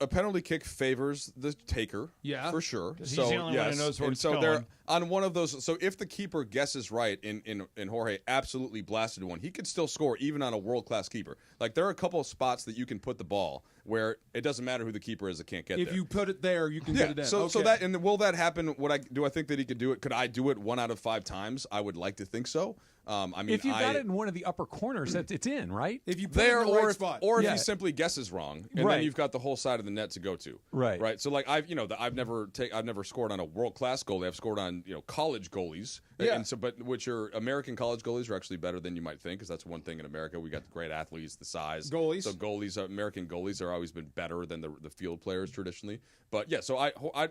a penalty kick favors the taker, for sure. He's the only one who knows where it's going. They're on one of those. So if the keeper guesses right, in Jorge absolutely blasted one, he could still score even on a world class keeper. Like there are a couple of spots that you can put the ball where it doesn't matter who the keeper is, it can't get there. If you put it there, you can get it in. So that, and will that happen? Do I think that he could do it? Could I do it 1 out of 5 times? I would like to think so. I mean, if you got it in one of the upper corners, it's in, right? If you put it in the right spot, or if he simply guesses wrong, and then you've got the whole side of the net to go to. Right. So like I've never scored on a world class goalie. I've scored on college goalies. Yeah. And so, but which are American college goalies are actually better than you might think, because that's one thing in America. We got the great athletes, the size. Goalies. So American goalies have always been better than the field players traditionally. But yeah, so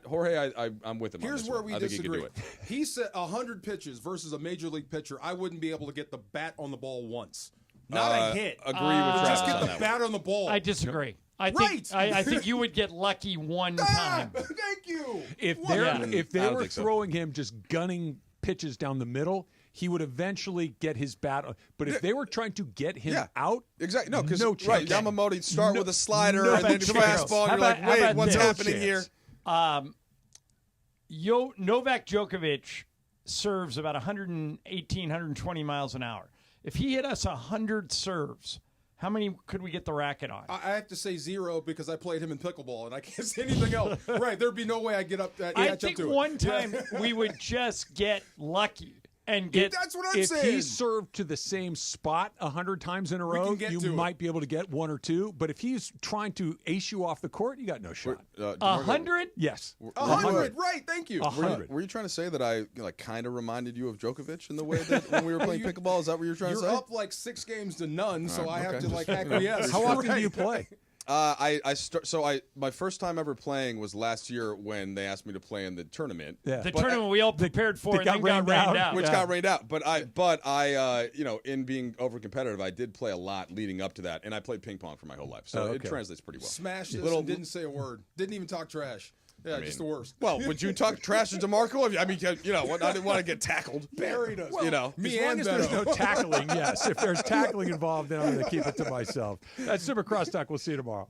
Jorge, I'm with him. Here's on this where one. we I think disagree. He could do it. He said 100 pitches versus a major league pitcher. I wouldn't be able to get the bat on the ball once. Not a hit. Agree with Travis just get on the that bat on the ball. I disagree. I think you would get lucky 1 time. Thank you. If they were throwing him just gunning pitches down the middle, he would eventually get his bat. But if they were trying to get him out, exactly. No, because chance. right, Yamamoto, he'd start with a slider and then fastball. And you're like, wait, what's happening here? Novak Djokovic serves about 118, 120 miles an hour. If he hit us 100 serves, how many could we get the racket on? I have to say 0 because I played him in pickleball, and I can't say anything else. Right, there'd be no way I get up that. I think one time we would just get lucky and get. That's what I'm saying. If he served to the same spot 100 times in a row, you might be able to get 1 or 2. But if he's trying to ace you off the court, you got no shot. 100? Yes. 100, right, thank you. 100. Were you trying to say that I kind of reminded you of Djokovic in the way that when we were playing pickleball? Is that what you're trying to say? You're up like 6 games to none, so I have to acquiesce. How often do you play? My first time ever playing was last year when they asked me to play in the tournament. Yeah. The tournament we all prepared for and then got rained out. Which got rained out. But I in being over competitive, I did play a lot leading up to that, and I played ping pong for my whole life, so it translates pretty well. Smashed this and didn't say a word. Didn't even talk trash. Yeah, just the worst. Well, would you talk trash to DeMarco? I mean, I didn't want to get tackled. Buried us. Well, as long as there's no tackling, yes. If there's tackling involved, then I'm going to keep it to myself. That's Super Crosstalk. We'll see you tomorrow.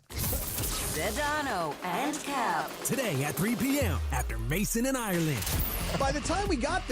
Sedano and Cap. Today at 3 p.m. after Mason and Ireland. By the time we got there,